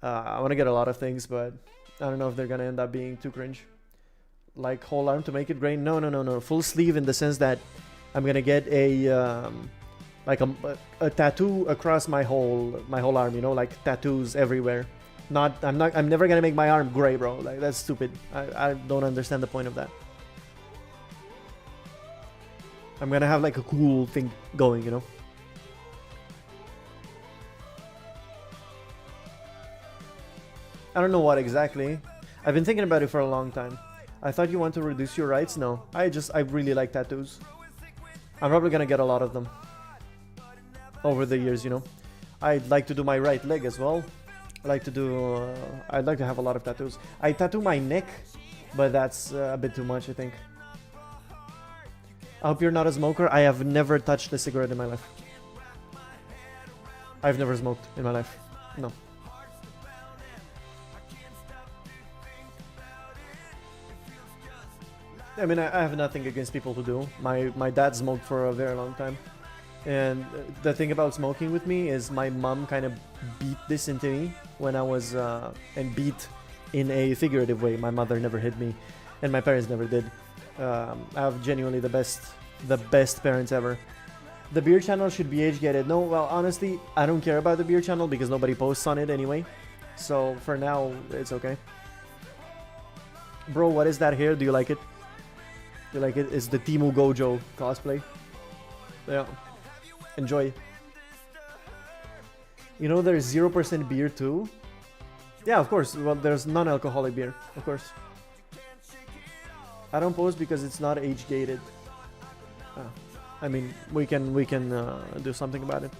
I want to get a lot of things, but I don't know if they're gonna end up being too cringe. Like whole arm to make it gray. No. Full sleeve in the sense that I'm gonna get a like a tattoo across my whole arm. You know, like tattoos everywhere. I'm never gonna make my arm gray, bro. Like that's stupid. I don't understand the point of that. I'm gonna have like a cool thing going, you know. I don't know what exactly. I've been thinking about it for a long time. I thought you want to reduce your rights. No, I really like tattoos. I'm probably gonna get a lot of them over the years, you know. I'd like to do my right leg as well. I'd like to have a lot of tattoos. I tattoo my neck, but that's a bit too much, I think. I hope you're not a smoker. I have never touched a cigarette in my life. I've never smoked in my life. No. I mean, I have nothing against people who do. My dad smoked for a very long time. And the thing about smoking with me is my mom kind of beat this into me when I was, and beat in a figurative way. My mother never hit me, and my parents never did. I have genuinely the best parents ever. The beer channel should be age gated. No, well, honestly, I don't care about the beer channel because nobody posts on it anyway. So for now, it's okay. Bro, what is that hair? Do you like it? You like it? It's the Timu Gojo cosplay. Yeah. Enjoy. You know there's 0% beer too? Yeah, of course. Well, there's non-alcoholic beer, of course. I don't post because it's not age gated. I mean, we can do something about it.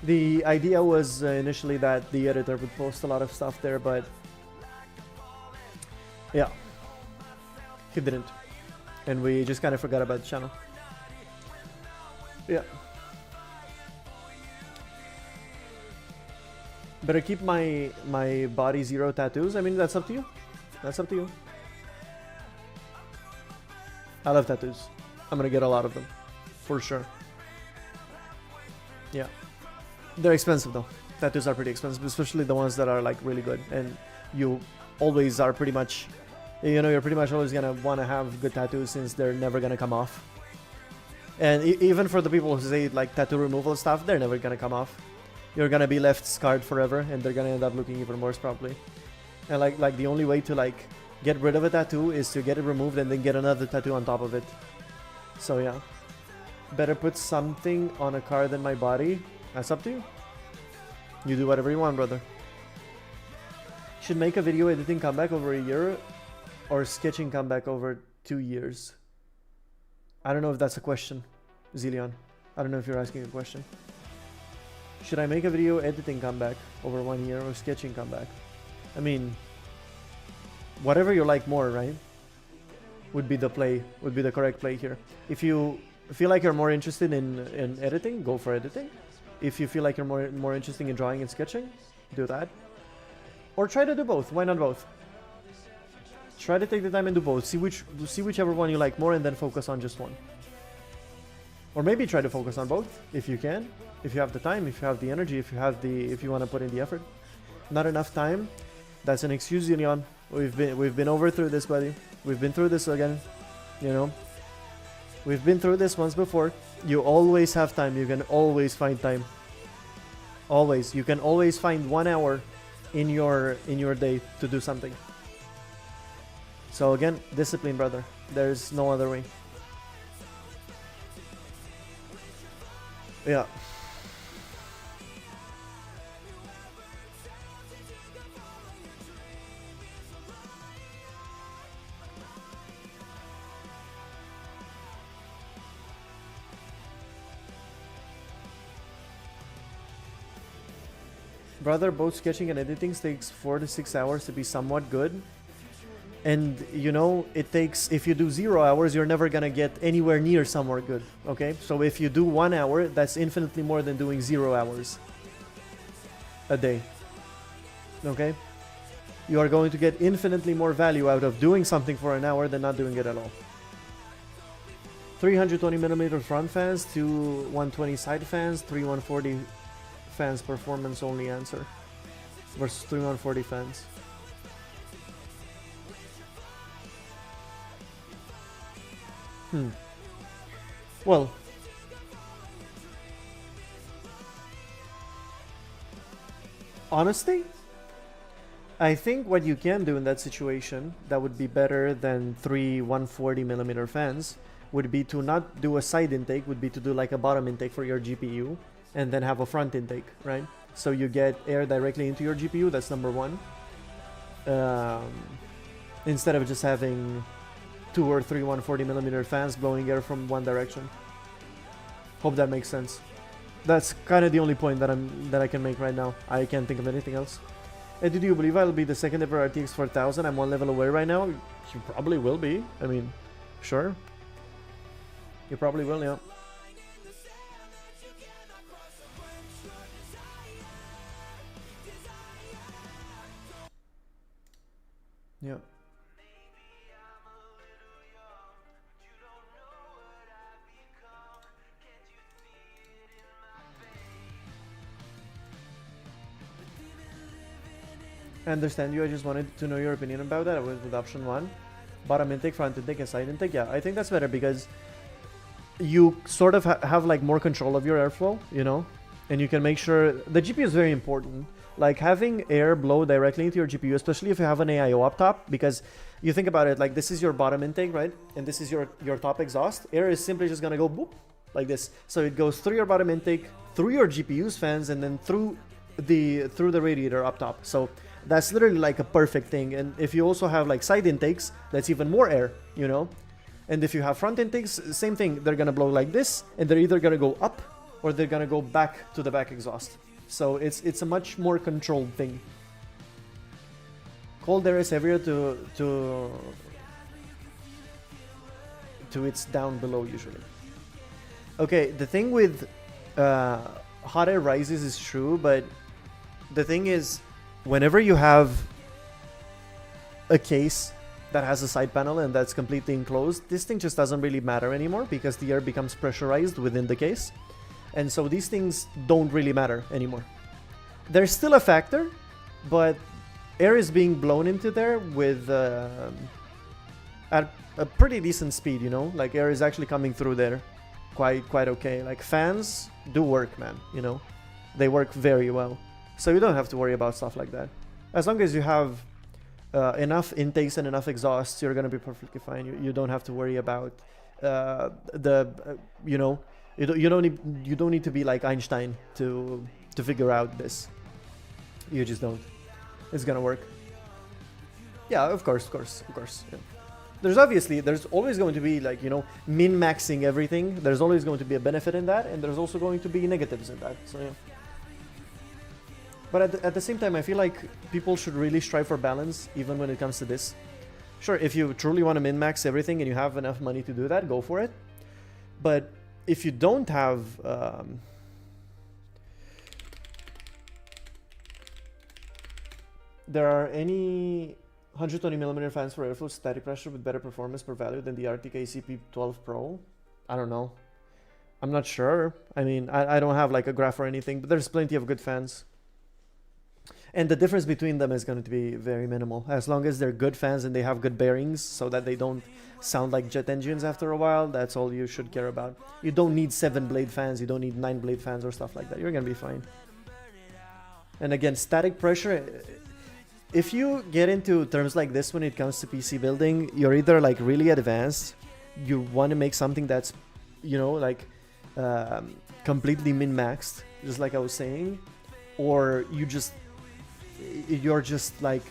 The idea was initially that the editor would post a lot of stuff there, but yeah, he didn't, and we just kind of forgot about the channel. Yeah. Better keep my body 0 tattoos. I mean, that's up to you. That's up to you. I love tattoos. I'm gonna get a lot of them, for sure. Yeah. They're expensive though. Tattoos are pretty expensive, especially the ones that are like really good. And you always are pretty much, you know, you're pretty much always gonna want to have good tattoos since they're never gonna come off. And even for the people who say like tattoo removal stuff, they're never gonna come off. You're gonna be left scarred forever, and they're gonna end up looking even worse probably. And like the only way to like get rid of a tattoo is to get it removed and then get another tattoo on top of it. So yeah, better put something on a car than my body. That's up to you. You do whatever you want, brother. Should make a video editing comeback over a year, or sketching comeback over 2 years. I don't know if that's a question, Zillion. I don't know if you're asking a question. Should I make a video editing comeback over 1 year, or sketching comeback? I mean, whatever you like more, right? Would be the play, would be the correct play here. If you feel like you're more interested in editing, go for editing. If you feel like you're more interested in drawing and sketching, do that. Or try to do both. Why not both? Try to take the time and do both. See whichever one you like more, and then focus on just one. Or maybe try to focus on both if you can. If you have the time, if you have the energy, if you want to put in the effort. Not enough time. That's an excuse, Leon. We've been over through this, buddy. We've been through this again. You know. We've been through this once before. You always have time. You can always find time. Always. You can always find 1 hour in your day to do something. So again, discipline, brother. There's no other way. Yeah. Brother, both sketching and editing takes 4 to 6 hours to be somewhat good. And you know, it takes, if you do 0 hours, you're never gonna get anywhere near somewhere good. Okay? So if you do 1 hour, that's infinitely more than doing 0 hours a day. Okay? You are going to get infinitely more value out of doing something for an hour than not doing it at all. 320mm front fans, 2 120 side fans, 3 140 fans performance only answer versus 3 140 fans. Well, honestly, I think what you can do in that situation that would be better than 3 140mm fans would be to not do a side intake, would be to do like a bottom intake for your GPU and then have a front intake, right? So you get air directly into your GPU, that's number one. Instead of just having 2 or 3 140mm fans blowing air from one direction. Hope that makes sense. That's kind of the only point that I can make right now. I can't think of anything else. And do you believe I'll be the second ever RTX 4000? I'm 1 level away right now. You probably will be. I mean, sure. You probably will, yeah. Yeah. I understand you. I just wanted to know your opinion about that. I went with option 1. Bottom intake, front intake, and side intake. Yeah, I think that's better because you sort of have like more control of your airflow, you know? And you can make sure... The GPU is very important. Like having air blow directly into your GPU, especially if you have an AIO up top, because you think about it, like this is your bottom intake, right? And this is your top exhaust. Air is simply just gonna go boop like this. So it goes through your bottom intake, through your GPU's fans, and then through the radiator up top. So that's literally like a perfect thing. And if you also have like side intakes, that's even more air, you know. And if you have front intakes, same thing. They're gonna blow like this, and they're either gonna go up or they're gonna go back to the back exhaust. So it's a much more controlled thing. Cold air is heavier to its down below usually. Okay, the thing with hot air rises is true, but the thing is, whenever you have a case that has a side panel and that's completely enclosed, this thing just doesn't really matter anymore because the air becomes pressurized within the case. And so these things don't really matter anymore. There's still a factor, but air is being blown into there with at a pretty decent speed, you know? Like air is actually coming through there quite okay. Like fans do work, man, you know? They work very well. So you don't have to worry about stuff like that. As long as you have enough intakes and enough exhausts, you're gonna be perfectly fine. You don't have to worry about you know, you don't need to be like Einstein to figure out this. You just don't. It's gonna work. Yeah, of course. Yeah. There's always going to be like, you know, min-maxing everything. There's always going to be a benefit in that, and there's also going to be negatives in that. So yeah. But at the same time, I feel like people should really strive for balance, even when it comes to this. Sure, if you truly want to min-max everything and you have enough money to do that, go for it. But if you don't have... there are any 120mm fans for airflow static pressure with better performance per value than the RTK CP12 Pro? I don't know. I'm not sure. I mean, I don't have like a graph or anything, but there's plenty of good fans. And the difference between them is going to be very minimal. As long as they're good fans and they have good bearings so that they don't sound like jet engines after a while, that's all you should care about. You don't need 7-blade fans, you don't need 9-blade fans or stuff like that. You're going to be fine. And again, static pressure... If you get into terms like this when it comes to PC building, you're either like really advanced, you want to make something that's, you know, like completely min-maxed, just like I was saying, or you're just like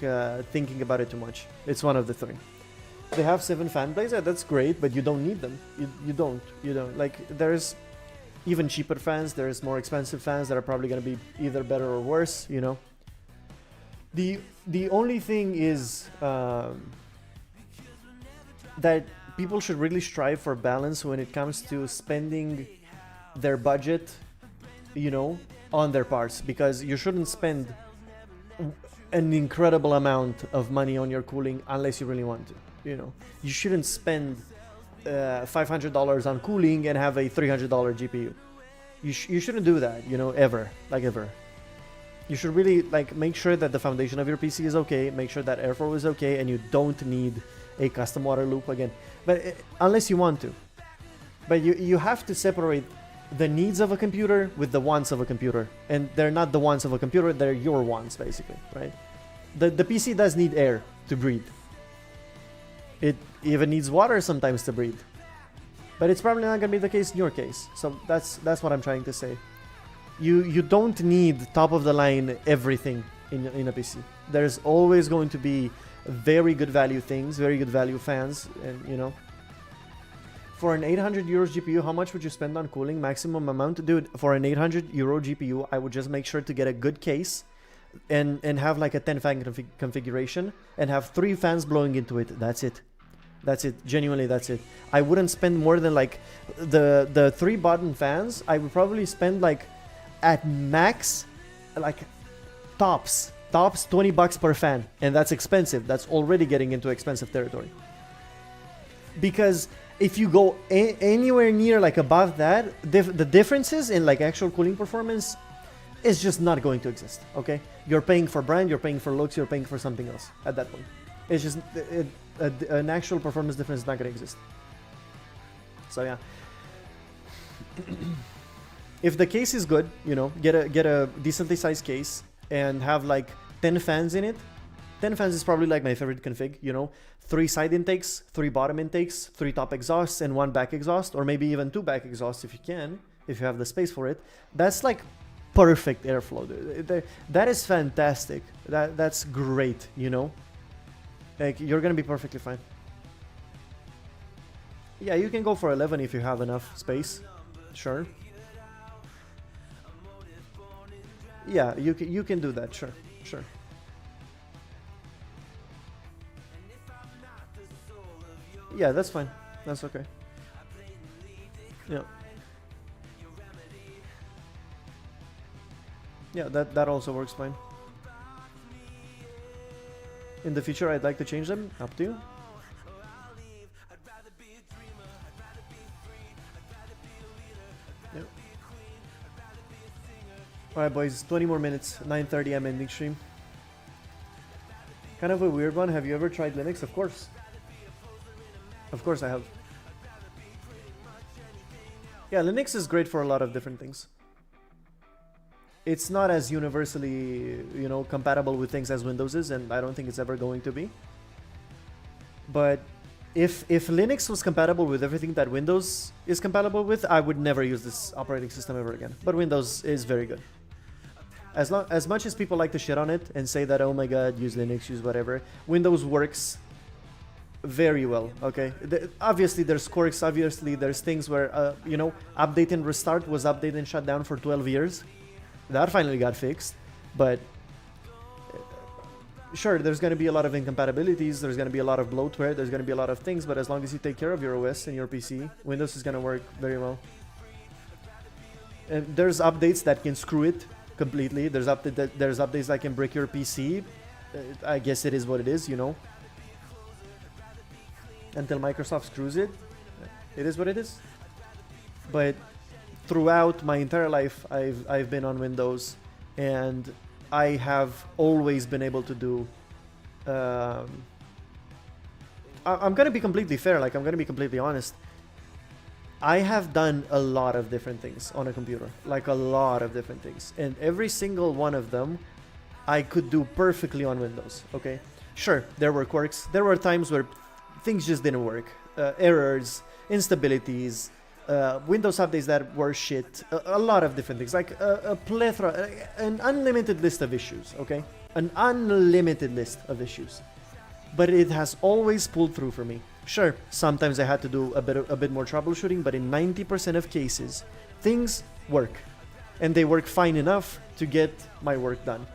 thinking about it too much. It's one of the three. They have 7 fan blades, that's great, but you don't need them. You don't. Like, there's even cheaper fans, there's more expensive fans that are probably going to be either better or worse, you know. The only thing is that people should really strive for balance when it comes to spending their budget, you know, on their parts, because you shouldn't spend an incredible amount of money on your cooling unless you really want to, you know. You shouldn't spend $500 on cooling and have a $300 GPU. You shouldn't do that, you know, ever. You should really like make sure that the foundation of your PC is okay, make sure that airflow is okay, and you don't need a custom water loop again. But unless you want to. But you have to separate the needs of a computer with the wants of a computer. And they're not the wants of a computer, they're your wants, basically, right? The PC does need air to breathe. It even needs water sometimes to breathe. But it's probably not going to be the case in your case. So that's what I'm trying to say. You don't need top-of-the-line everything in a PC. There's always going to be very good value things, very good value fans, and you know. For an 800 euros GPU, how much would you spend on cooling? Maximum amount? Dude, for an 800 euro GPU, I would just make sure to get a good case and have like a 10-fan configuration and have 3 fans blowing into it. That's it. That's it. Genuinely, that's it. I wouldn't spend more than like the 3 button fans. I would probably spend like at max, like tops $20 per fan, and that's expensive. That's already getting into expensive territory. Because if you go anywhere near like above that, the differences in like actual cooling performance is just not going to exist. Okay, you're paying for brand, you're paying for looks, you're paying for something else at that point. It's just an actual performance difference is not going to exist. So yeah. If the case is good, you know, get a decently sized case and have like 10 fans in it. 10 fans is probably like my favorite config, you know, 3 side intakes, 3 bottom intakes, 3 top exhausts, and 1 back exhaust, or maybe even 2 back exhausts if you can, if you have the space for it. That's like perfect airflow. That is fantastic. That's great, you know. Like, you're gonna be perfectly fine. Yeah, you can go for 11 if you have enough space. Sure. Yeah, you can do that. Sure, sure. Yeah, that's fine. That's okay. Yeah. Yeah, that also works fine. In the future, I'd like to change them. Up to you. Yep. Alright, boys. 20 more minutes. 9:30, I'm ending stream. Kind of a weird one. Have you ever tried Linux? Of course. Of course I have. Yeah, Linux is great for a lot of different things. It's not as universally, you know, compatible with things as Windows is, and I don't think it's ever going to be. But if Linux was compatible with everything that Windows is compatible with, I would never use this operating system ever again. But Windows is very good. As much as people like to shit on it and say that, oh my god, use Linux, use whatever, Windows works very well, okay? Obviously there's quirks, obviously there's things where, you know, update and restart was update and shut down for 12 years. That finally got fixed, but sure, there's going to be a lot of incompatibilities, there's going to be a lot of bloatware, there's going to be a lot of things, but as long as you take care of your OS and your PC, Windows is going to work very well. And there's updates that can screw it completely, there's updates that can break your PC. I guess it is what it is, you know. Until Microsoft screws it, it is what it is. But throughout my entire life, I've been on Windows, and I have always been able to do. I'm gonna be completely fair. Like, I'm gonna be completely honest. I have done a lot of different things on a computer, like a lot of different things, and every single one of them, I could do perfectly on Windows. Okay, sure, there were quirks. There were times where things just didn't work, errors, instabilities. Windows updates that were shit, a lot of different things, like a plethora, an unlimited list of issues, okay? An unlimited list of issues. But it has always pulled through for me. Sure, sometimes I had to do a bit more troubleshooting, but in 90% of cases, things work. And they work fine enough to get my work done.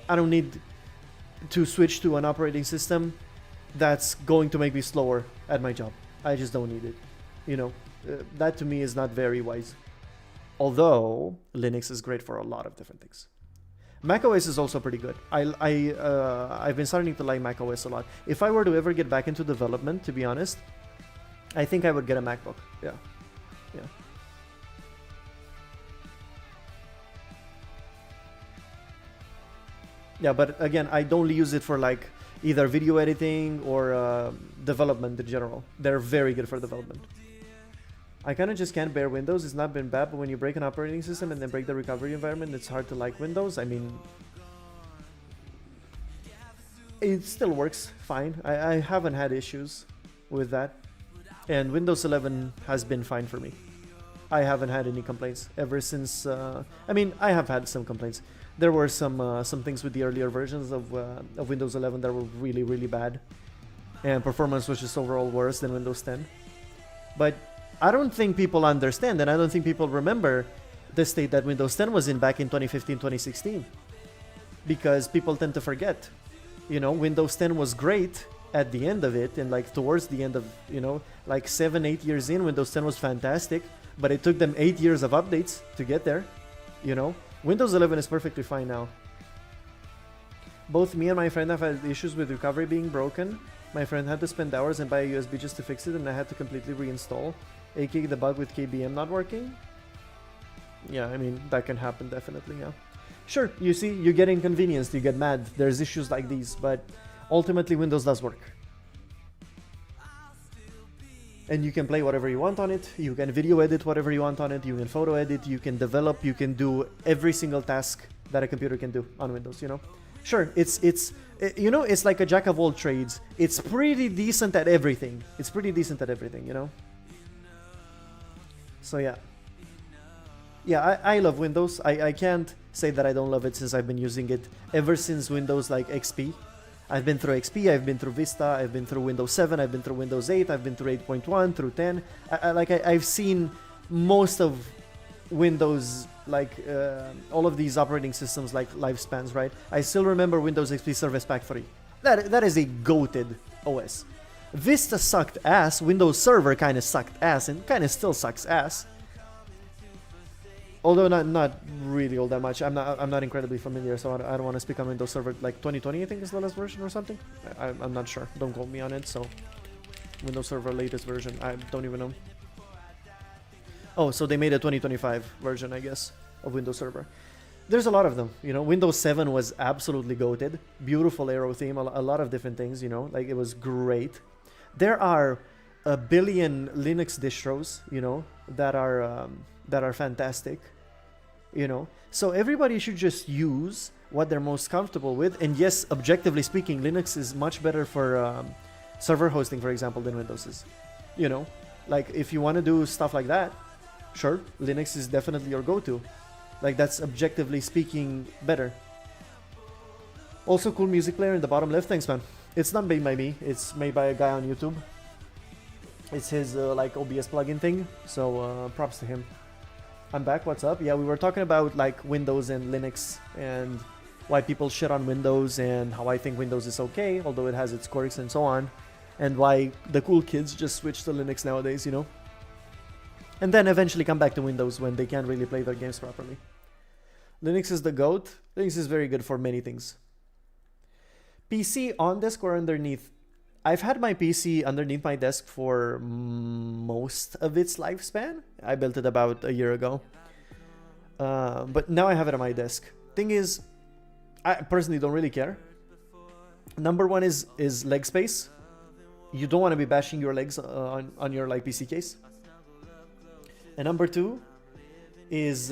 I don't need to switch to an operating system that's going to make me slower at my job. I just don't need it, you know? That to me is not very wise. Although Linux is great for a lot of different things. macOS is also pretty good. I've been starting to like macOS a lot. If I were to ever get back into development, to be honest, I think I would get a MacBook. Yeah. Yeah, but again, I'd only use it for like either video editing or development in general. They're very good for development. I kind of just can't bear Windows. It's not been bad, but when you break an operating system and then break the recovery environment, it's hard to like Windows. I mean, it still works fine. I haven't had issues with that. And Windows 11 has been fine for me. I haven't had any complaints ever since... I mean, I have had some complaints. There were some things with the earlier versions of Windows 11 that were really, really bad. And performance was just overall worse than Windows 10. But I don't think people understand, and I don't think people remember the state that Windows 10 was in back in 2015, 2016. Because people tend to forget. You know, Windows 10 was great at the end of it, and like towards the end of, you know, like 7-8 years in, Windows 10 was fantastic, but it took them 8 years of updates to get there, you know. Windows 11 is perfectly fine now. Both me and my friend have had issues with recovery being broken. My friend had to spend hours and buy a USB just to fix it, and I had to completely reinstall. aka the bug with KBM not working. Yeah, I mean, that can happen definitely, yeah. Sure, you see, you get inconvenienced, you get mad, there's issues like these, but ultimately Windows does work. And you can play whatever you want on it, you can video edit whatever you want on it, you can photo edit, you can develop, you can do every single task that a computer can do on Windows, you know. Sure, it's You know, it's like a jack of all trades. It's pretty decent at everything. It's pretty decent at everything, you know? So yeah. Yeah, I love Windows. I can't say that I don't love it since I've been using it ever since Windows like XP. I've been through XP, I've been through Vista, I've been through Windows 7, I've been through Windows 8, I've been through 8.1, through 10. I've seen most of Windows, like all of these operating systems like lifespans, right? I still remember Windows XP Service Pack 3. That is a goated OS. Vista sucked ass, Windows Server kind of sucked ass, and kind of still sucks ass. Although not really all that much. I'm not incredibly familiar, so I don't want to speak on Windows Server. Like 2020, I think is the last version or something. I'm not sure. Don't quote me on it. So Windows Server latest version, I don't even know. Oh, so they made a 2025 version, I guess, of Windows Server. There's a lot of them, you know. Windows 7 was absolutely goated. Beautiful arrow theme, a lot of different things, you know. Like, it was great. There are a billion Linux distros, you know, that are fantastic, you know. So everybody should just use what they're most comfortable with. And yes, objectively speaking, Linux is much better for server hosting, for example, than Windows is, you know. Like, if you want to do stuff like that, sure, Linux is definitely your go-to. Like, that's objectively speaking better. Also, cool music player in the bottom left. Thanks, man. It's not made by me. It's made by a guy on YouTube. It's his like OBS plugin thing. So props to him. I'm back. What's up? Yeah, we were talking about like Windows and Linux and why people shit on Windows and how I think Windows is okay, although it has its quirks and so on, and why the cool kids just switch to Linux nowadays, you know. And then eventually come back to Windows when they can't really play their games properly. Linux is the GOAT. Linux is very good for many things. PC on desk or underneath? I've had my PC underneath my desk for most of its lifespan. I built it about a year ago. But now I have it on my desk. Thing is, I personally don't really care. Number one is leg space. You don't want to be bashing your legs on your like PC case. And number two is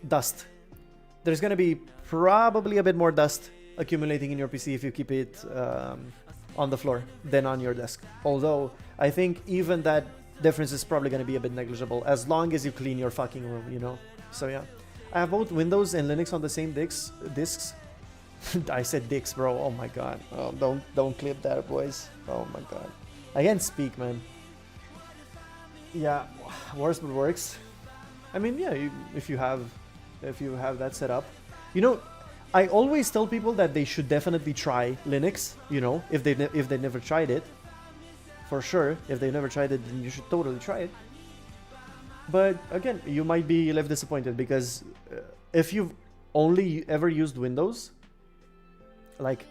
dust. There's going to be probably a bit more dust accumulating in your PC if you keep it on the floor than on your desk. Although I think even that difference is probably going to be a bit negligible as long as you clean your fucking room, you know. So yeah, I have both Windows and Linux on the same discs. I said dicks, bro. Oh my god. Oh, don't clip that, boys. Oh my god. I can't speak, man. Yeah, worse but works. I mean, yeah, if you have that set up, you know, I always tell people that they should definitely try Linux. You know, if they never tried it, for sure. If they've never tried it, then you should totally try it. But again, you might be left disappointed because if you've only ever used Windows, like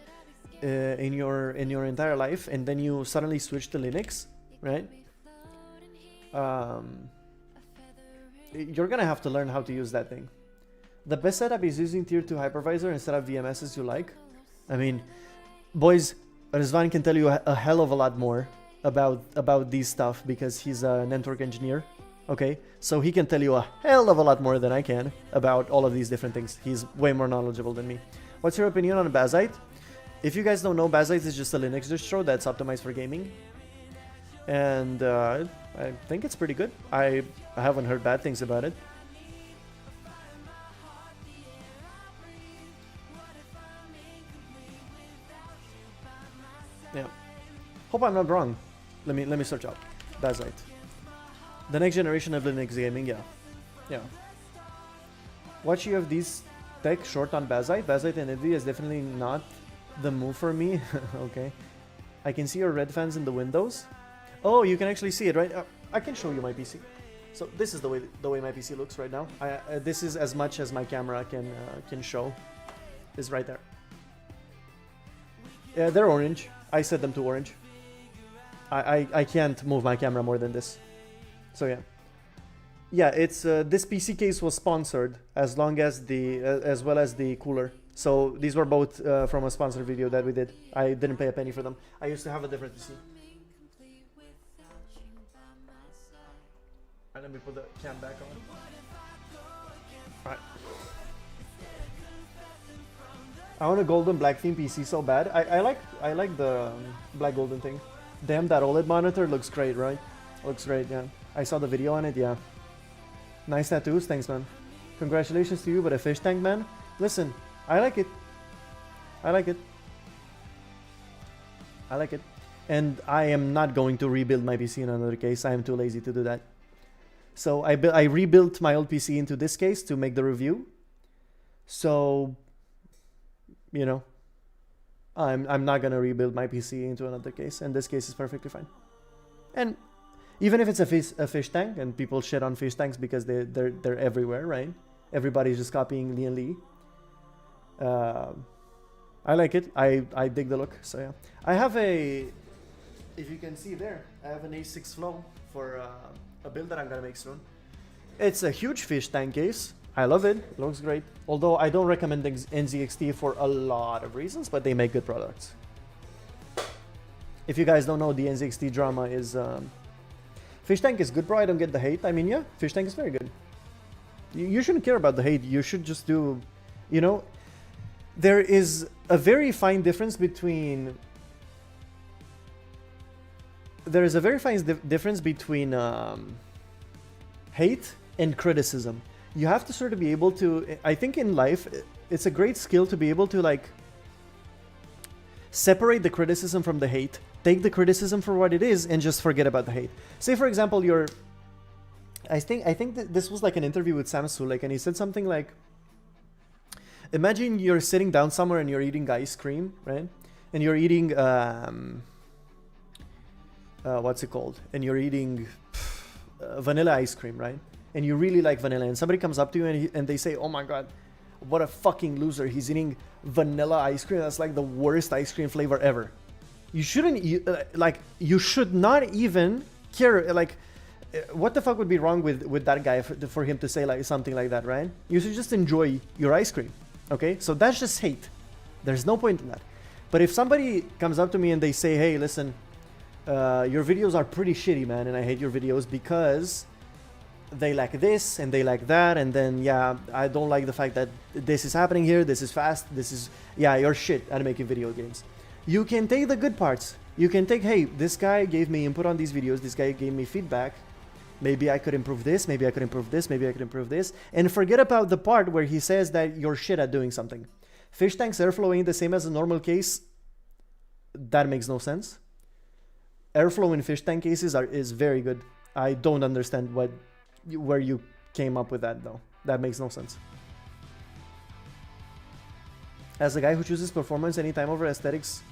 in your entire life, and then you suddenly switch to Linux, right? You're gonna have to learn how to use that thing. The best setup is using tier 2 hypervisor and set up VMSs you like. I mean, boys, Rizvan can tell you a hell of a lot more about these stuff because he's a network engineer. Okay, so he can tell you a hell of a lot more than I can about all of these different things. He's way more knowledgeable than me. What's your opinion on Bazite? If you guys don't know, Bazite is just a Linux distro that's optimized for gaming. And I think it's pretty good. I haven't heard bad things about it. Yeah. Hope I'm not wrong. Let me search up Bazite. The next generation of Linux gaming, yeah. Yeah. Watch you of these tech short on Bazite. Bazite and NVIDIA is definitely not the move for me. Okay. I can see your red fans in the windows. Oh, you can actually see it, right? I can show you my PC. So this is the way my PC looks right now. This is as much as my camera can show. Is right there. Yeah, they're orange. I set them to orange. I can't move my camera more than this. So yeah. Yeah, it's this PC case was sponsored as well as the cooler. So these were both from a sponsored video that we did. I didn't pay a penny for them. I used to have a different PC. And let me put the cam back on. Alright. I want a golden black theme PC so bad. I like the black golden thing. Damn, that OLED monitor looks great, right? Looks great, yeah. I saw the video on it, yeah. Nice tattoos, thanks, man. Congratulations to you, but a fish tank, man. Listen, I like it. I like it. I like it. And I am not going to rebuild my PC in another case. I am too lazy to do that. So I rebuilt my old PC into this case to make the review. So, you know, I'm not gonna rebuild my PC into another case, and this case is perfectly fine. And even if it's a fish tank, and people shit on fish tanks because they're everywhere, right? Everybody's just copying Lian Li. I like it. I dig the look. So yeah, I have a. If you can see there, I have an A6 Flow for a build that I'm gonna make soon. It's a huge fish tank case. I love it. It looks great. Although I don't recommend NZXT for a lot of reasons, but they make good products. If you guys don't know, the NZXT drama is fish tank is good, bro. I don't get the hate. I mean, yeah, fish tank is very good. You shouldn't care about the hate. You should just do, you know, there is a very fine difference between. There is a very fine difference between hate and criticism. You have to sort of be able to. I think in life, it's a great skill to be able to like separate the criticism from the hate. Take the criticism for what it is and just forget about the hate. Say, for example, I think that this was like an interview with Sam Sulek, and he said something like, imagine you're sitting down somewhere and you're eating ice cream, right? And you're eating, what's it called? And you're eating vanilla ice cream, right? And you really like vanilla, and somebody comes up to you and they say, oh my God, what a fucking loser. He's eating vanilla ice cream. That's like the worst ice cream flavor ever. You shouldn't, you should not even care, like, what the fuck would be wrong with that guy for him to say like something like that, right? You should just enjoy your ice cream, okay? So that's just hate. There's no point in that. But if somebody comes up to me and they say, hey, listen, your videos are pretty shitty, man, and I hate your videos because they like this and they like that, and then, yeah, I don't like the fact that this is happening here, this is fast, this is, yeah, you're shit at making video games. You can take the good parts. You can take, hey, this guy gave me input on these videos, this guy gave me feedback, maybe I could improve this, maybe I could improve this, maybe I could improve this, and forget about the part where he says that you're shit at doing something. Fish tank's airflow ain't the same as a normal case. That makes no sense. Airflow in fish tank cases is very good. I don't understand where you came up with that, though. That makes no sense. As a guy who chooses performance anytime over aesthetics,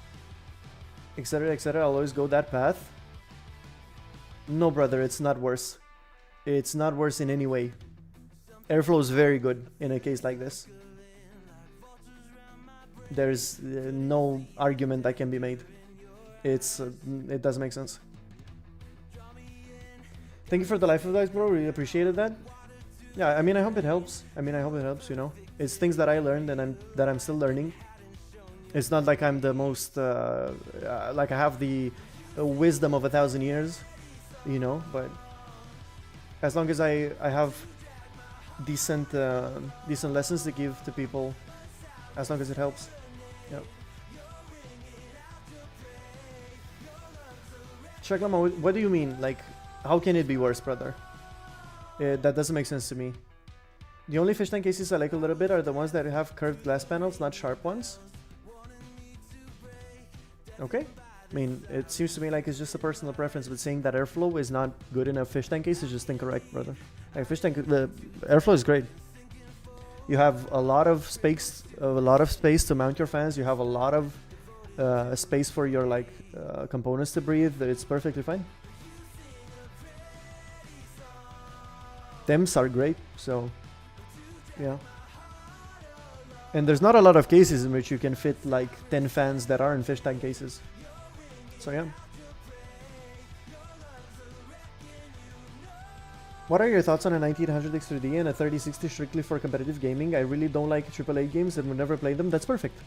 etc., I'll always go that path. No, brother, it's not worse. It's not worse in any way. Airflow is very good in a case like this. There's no argument that can be made. It doesn't make sense. Thank you for the life advice, bro. Really appreciated that. Yeah, I mean, I hope it helps. You know. It's things that I learned and I'm still learning. It's not like I'm the most like I have the wisdom of 1,000 years, you know, but as long as I have decent lessons to give to people, as long as it helps. Yep. Shaklama, what do you mean? Like, how can it be worse, brother? That doesn't make sense to me. The only fish tank cases I like a little bit are the ones that have curved glass panels, not sharp ones. Okay. I mean, it seems to me like it's just a personal preference, but saying that airflow is not good in a fish tank case is just incorrect, brother. Like, fish tank, the airflow is great. You have a lot of space to mount your fans. You have a lot of space for your components to breathe. It's perfectly fine. Temps are great, so yeah. And there's not a lot of cases in which you can fit like 10 fans that are in fish tank cases. So yeah. What are your thoughts on a 1900 X3D and a 3060 strictly for competitive gaming? I really don't like AAA games and would never play them. That's perfect.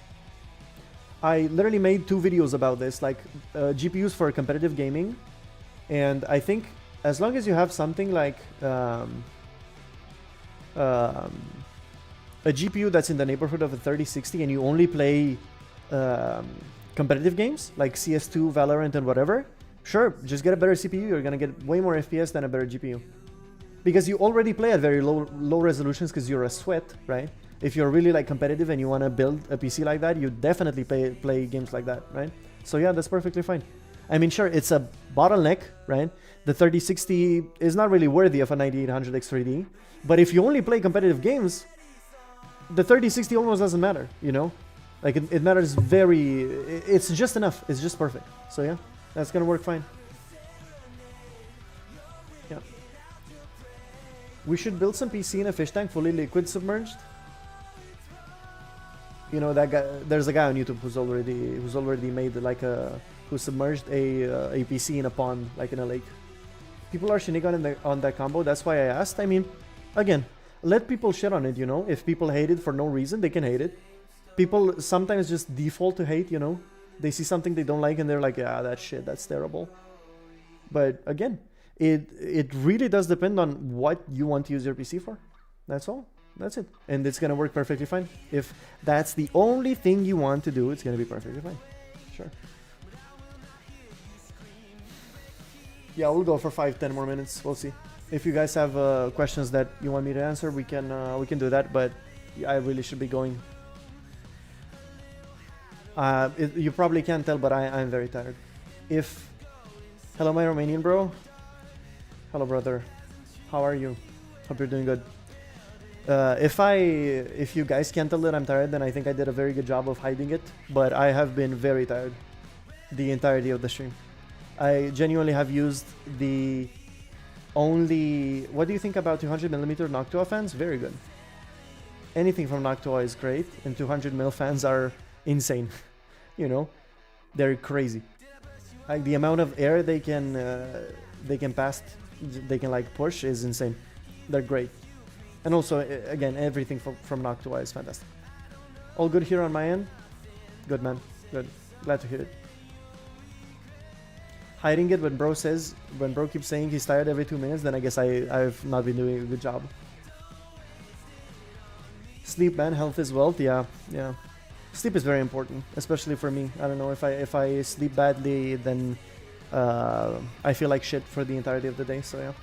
I literally made 2 videos about this, like GPUs for competitive gaming. And I think as long as you have something like a GPU that's in the neighborhood of a 3060 and you only play competitive games like CS2, Valorant, and whatever, sure, just get a better CPU. You're gonna get way more FPS than a better GPU. Because you already play at very low resolutions because you're a sweat, right? If you're really like competitive and you want to build a PC like that, you definitely play games like that, right? So yeah, that's perfectly fine. I mean, sure, it's a bottleneck, right? The 3060 is not really worthy of a 9800 X3D, but if you only play competitive games, the 3060 almost doesn't matter, you know? Like it matters very, it's just enough, it's just perfect. So yeah, that's gonna work fine. Yeah. We should build some PC in a fish tank fully liquid submerged. You know that guy. There's a guy on YouTube who's already made like who submerged a PC in a pond, like in a lake. People are shitting on that combo. That's why I asked. I mean, again, let people shit on it. You know, if people hate it for no reason, they can hate it. People sometimes just default to hate. You know, they see something they don't like and they're like, yeah, that shit, that's terrible. But again, it really does depend on what you want to use your PC for. That's all. That's it. And it's going to work perfectly fine. If that's the only thing you want to do, it's going to be perfectly fine. Sure. Yeah, we'll go for 5-10 more minutes. We'll see. If you guys have questions that you want me to answer, we can do that. But I really should be going. You probably can't tell, but I'm very tired. Hello, my Romanian bro. Hello, brother. How are you? Hope you're doing good. If you guys can't tell that I'm tired, then I think I did a very good job of hiding it. But I have been very tired the entirety of the stream. I genuinely have used the only... What do you think about 200mm Noctua fans? Very good. Anything from Noctua is great, and 200mm fans are insane. You know, they're crazy. Like the amount of air they can pass, they can like push is insane. They're great. And also, again, everything from Noctua is fantastic. All good here on my end? Good, man. Good. Glad to hear it. Hiding it when bro keeps saying he's tired every 2 minutes, then I guess I've not been doing a good job. Sleep, man. Health is wealth. Yeah. Sleep is very important, especially for me. I don't know, if I sleep badly, then I feel like shit for the entirety of the day, so yeah.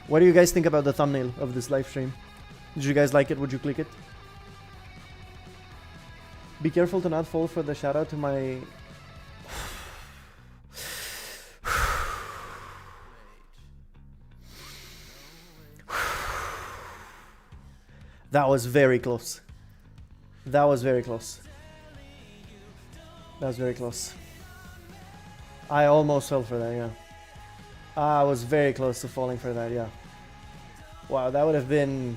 What do you guys think about the thumbnail of this live stream? Did you guys like it? Would you click it? Be careful to not fall for the shout out to my... That was very close. That was very close. That was very close. I almost fell for that, yeah. I was very close to falling for that, yeah. Wow, that would have been...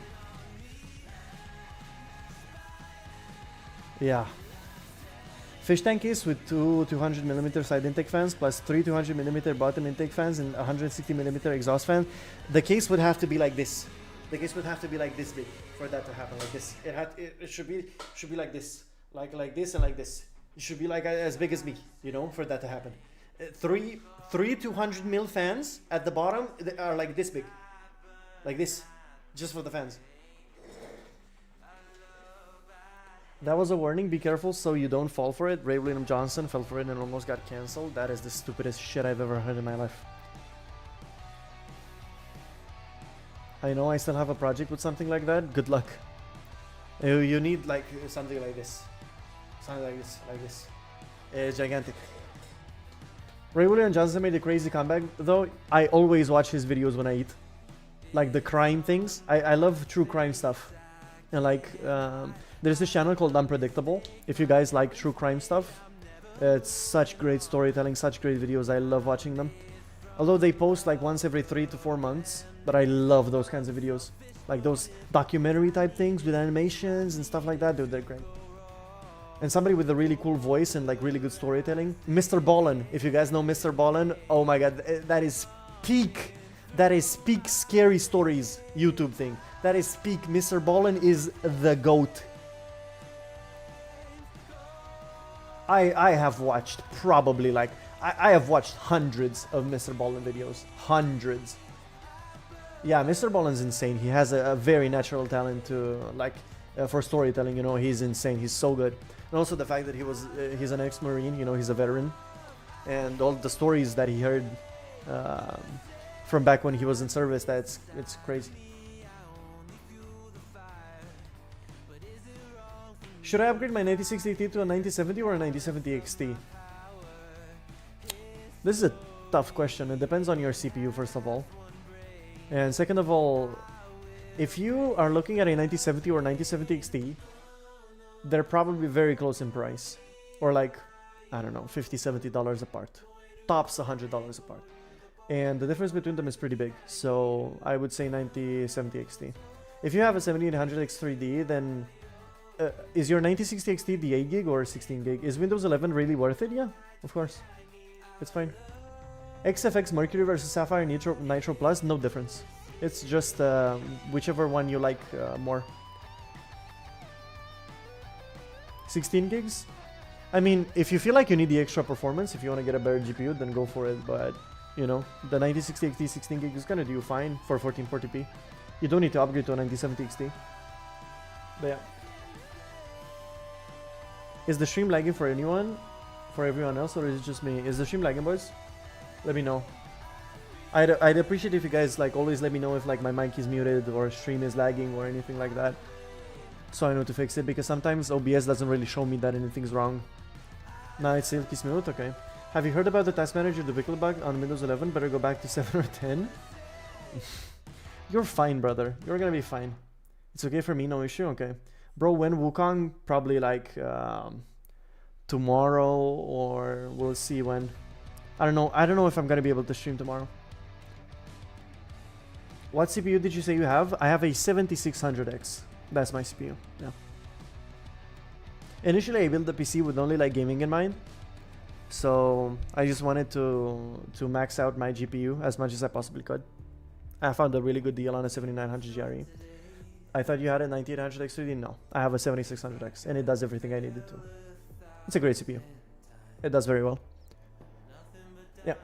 Yeah. Fish tank case with two 200mm side intake fans plus 3 200mm bottom intake fans and 160mm exhaust fan. The case would have to be like this. The case would have to be like this big for that to happen. Like this. It should be like this. Like this and like this. It should be like as big as me, you know, for that to happen. Three 200mm fans at the bottom are like this big. Like this. Just for the fans. That was a warning, be careful so you don't fall for it. Ray William Johnson fell for it and almost got cancelled. That is the stupidest shit I've ever heard in my life. I know I still have a project with something like that. Good luck. You need like something like this. Something like this. It's gigantic. Ray William Johnson made a crazy comeback though. I always watch his videos when I eat. Like the crime things. I love true crime stuff. And like... there's this channel called Unpredictable. If you guys like true crime stuff, it's such great storytelling, such great videos. I love watching them. Although they post like once every 3 to 4 months, but I love those kinds of videos. Like those documentary type things with animations and stuff like that, dude, they're great. And somebody with a really cool voice and like really good storytelling. Mr. Ballin, if you guys know Mr. Ballin, oh my god, that is peak scary stories YouTube thing. That is peak. Mr. Ballin is the GOAT. I have watched probably like I have watched hundreds of Mr. Ballin videos. Hundreds. Yeah, Mr. Boland's insane. He has a very natural talent to like for storytelling. You know, he's insane. He's so good. And also the fact that he's an ex-marine. You know, he's a veteran, and all the stories that he heard from back when he was in service. It's crazy. Should I upgrade my 9060 XT to a 9070 or a 9070 XT? This is a tough question. It depends on your CPU, first of all. And second of all, if you are looking at a 9070 or 9070 XT, they're probably very close in price. Or like, I don't know, $50, $70 apart. Tops $100 apart. And the difference between them is pretty big. So I would say 9070 XT. If you have a 7800 X3D, then is your 9060 XT the 8 gig or 16 gig? Is Windows 11 really worth it? Yeah, of course. It's fine. XFX Mercury versus Sapphire Nitro Plus, no difference. It's just whichever one you like more. 16 gigs? I mean, if you feel like you need the extra performance, if you want to get a better GPU, then go for it. But, you know, the 9060 XT 16 gig is gonna do fine for 1440p. You don't need to upgrade to a 9070 XT. But yeah. Is the stream lagging for anyone? For everyone else, or is it just me? Is the stream lagging, boys? Let me know. I'd appreciate if you guys like always let me know if like my mic is muted or stream is lagging or anything like that, so I know to fix it, because sometimes OBS doesn't really show me that anything's wrong. Now it's silky smooth. Okay. Have you heard about the task manager duplicate bug on Windows 11? Better go back to 7 or 10. You're fine, brother. You're gonna be fine. It's okay for me, no issue. Okay, bro. When Wukong? Probably like tomorrow, or we'll see when. I don't know. I don't know if I'm gonna be able to stream tomorrow. What CPU did you say you have? I have a 7600X. That's my CPU. Yeah. Initially, I built the PC with only like gaming in mind, so I just wanted to max out my GPU as much as I possibly could. I found a really good deal on a 7900 GRE. I thought you had a 9800 X3D. No, I have a 7600X, and it does everything I needed to. It's a great CPU. It does very well. Yeah.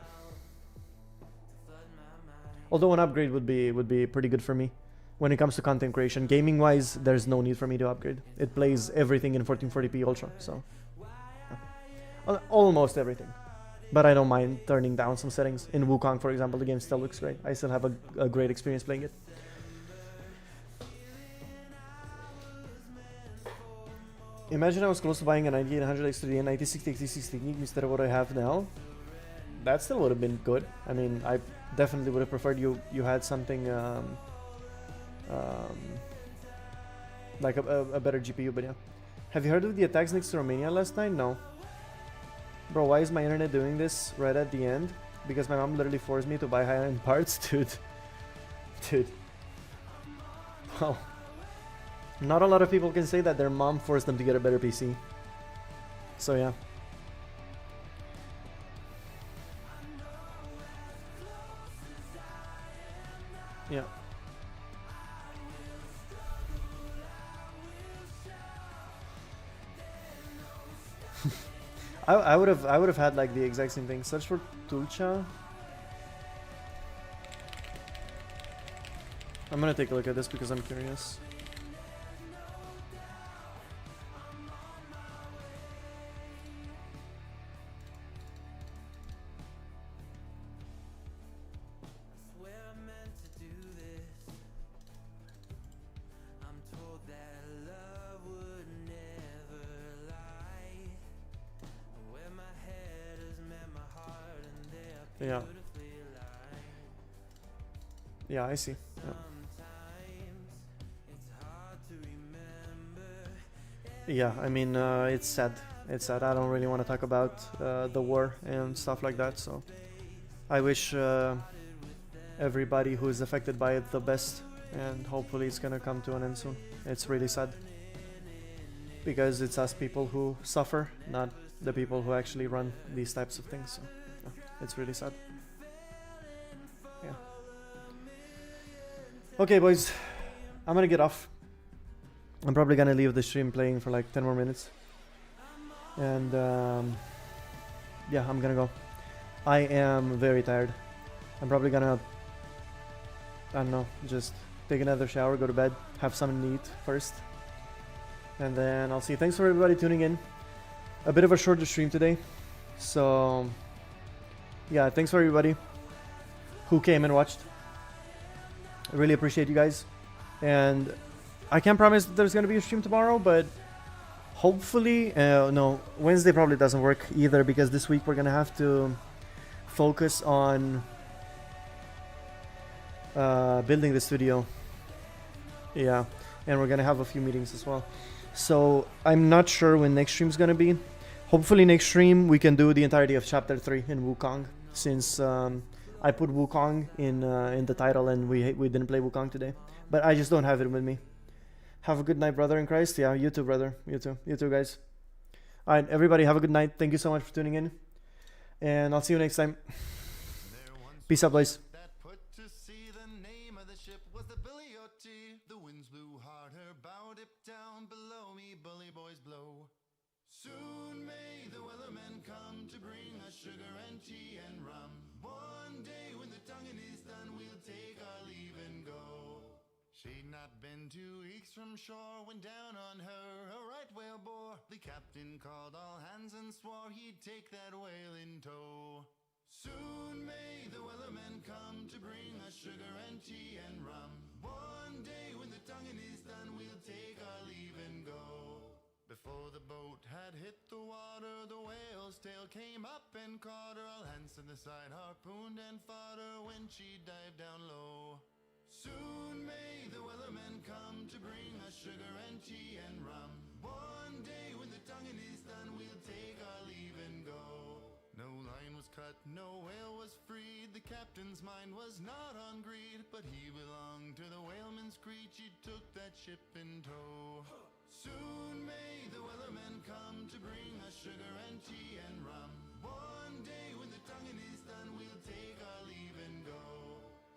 Although an upgrade would be pretty good for me when it comes to content creation. Gaming wise, there's no need for me to upgrade. It plays everything in 1440p Ultra, so yeah. Almost everything. But I don't mind turning down some settings. In Wukong, for example, the game still looks great. I still have a great experience playing it. Imagine I was close to buying a 9800 X3D and 9060 XT16 instead of what I have now. That still would have been good. I mean, I definitely would have preferred you had something like a better GPU, but yeah. Have you heard of the attacks next to Romania last night? No. Bro, why is my internet doing this right at the end? Because my mom literally forced me to buy high-end parts, dude. Dude. Wow. Not a lot of people can say that their mom forced them to get a better PC. So yeah. Yeah. I would have had like the exact same thing. Search for Tulcha. I'm gonna take a look at this because I'm curious. Yeah. Yeah, I see. Yeah, I mean, it's sad. It's sad. I don't really want to talk about the war and stuff like that, so I wish everybody who is affected by it the best, and hopefully it's gonna come to an end soon. It's really sad. Because it's us people who suffer, not the people who actually run these types of things, so yeah, it's really sad. Yeah. Okay, boys, I'm gonna get off. I'm probably gonna leave the stream playing for like 10 more minutes. And yeah, I'm gonna go. I am very tired. I'm probably gonna I don't know, just take another shower, go to bed, have something to eat first, and then I'll see. Thanks for everybody tuning in. A bit of a shorter stream today, so yeah, thanks for everybody who came and watched. I really appreciate you guys, and I can't promise that there's gonna be a stream tomorrow, but hopefully, no, Wednesday probably doesn't work either, because this week we're gonna have to focus on building the studio. Yeah, and we're gonna have a few meetings as well. So I'm not sure when next stream's gonna be. Hopefully next stream we can do the entirety of chapter 3 in Wukong, since I put Wukong in the title and we didn't play Wukong today. But I just don't have it with me. Have a good night, brother in Christ. Yeah, you too, brother. You too, guys. Alright, everybody, have a good night. Thank you so much for tuning in, and I'll see you next time. Peace out, boys. Soon may the wellermen come to bring us sugar and tea and rum. One day when the tonguing is done, we'll take our leave and go. She'd not been 2 weeks from shore when down on her a right whale bore. The captain called all hands and swore he'd take that whale in tow. Soon may the wellermen come to bring us sugar and tea and rum. One day when the tonguing is done, we'll take our leave and go. Before the boat had hit the water, the whale's tail came up and caught her. All hands to the side harpooned and fought her when she dived down low. Soon may the wellermen come to bring us sugar and tea and rum. One day when the tonguing is done, we'll take our leave and go. No line was cut, no whale was freed. The captain's mind was not on greed, but he belonged to the whaleman's creed. She took that ship in tow. Soon may the wellermen come to bring us sugar and tea and rum. One day when the tonguing is done, we'll take our leave and go.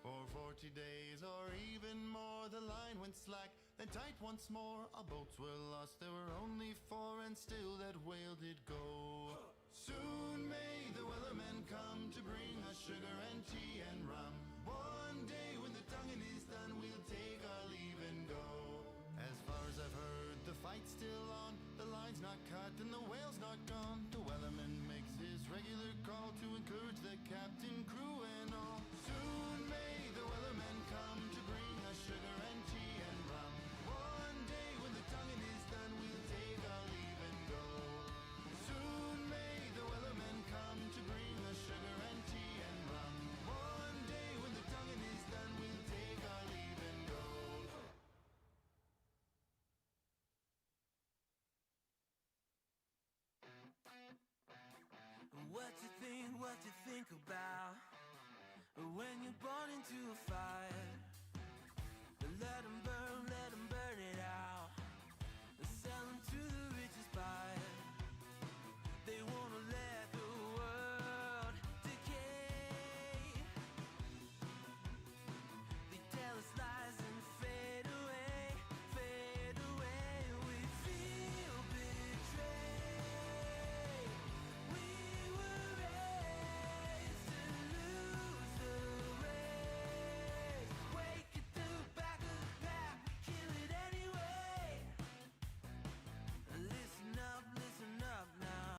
For 40 days or even more, the line went slack, then tight once more. Our boats were lost, there were only 4, and still that whale did go. Soon may the wellermen come to bring us sugar and tea and rum. One day when the tonguing is done, we'll take our leave and go. As far as I've heard, the fight's still on. The line's not cut and the whale's not gone. The wellerman makes his regular call to encourage the captain, crew and all. Soon may the wellermen come to bring us sugar and tea and rum. One day when the tonguing is done, we'll take our leave and go. Soon may the wellermen come to bring us sugar and tea and rum. One day when the tonguing is done, we'll take our leave and go. What you think about when you're born into a fire? Let 'em burn.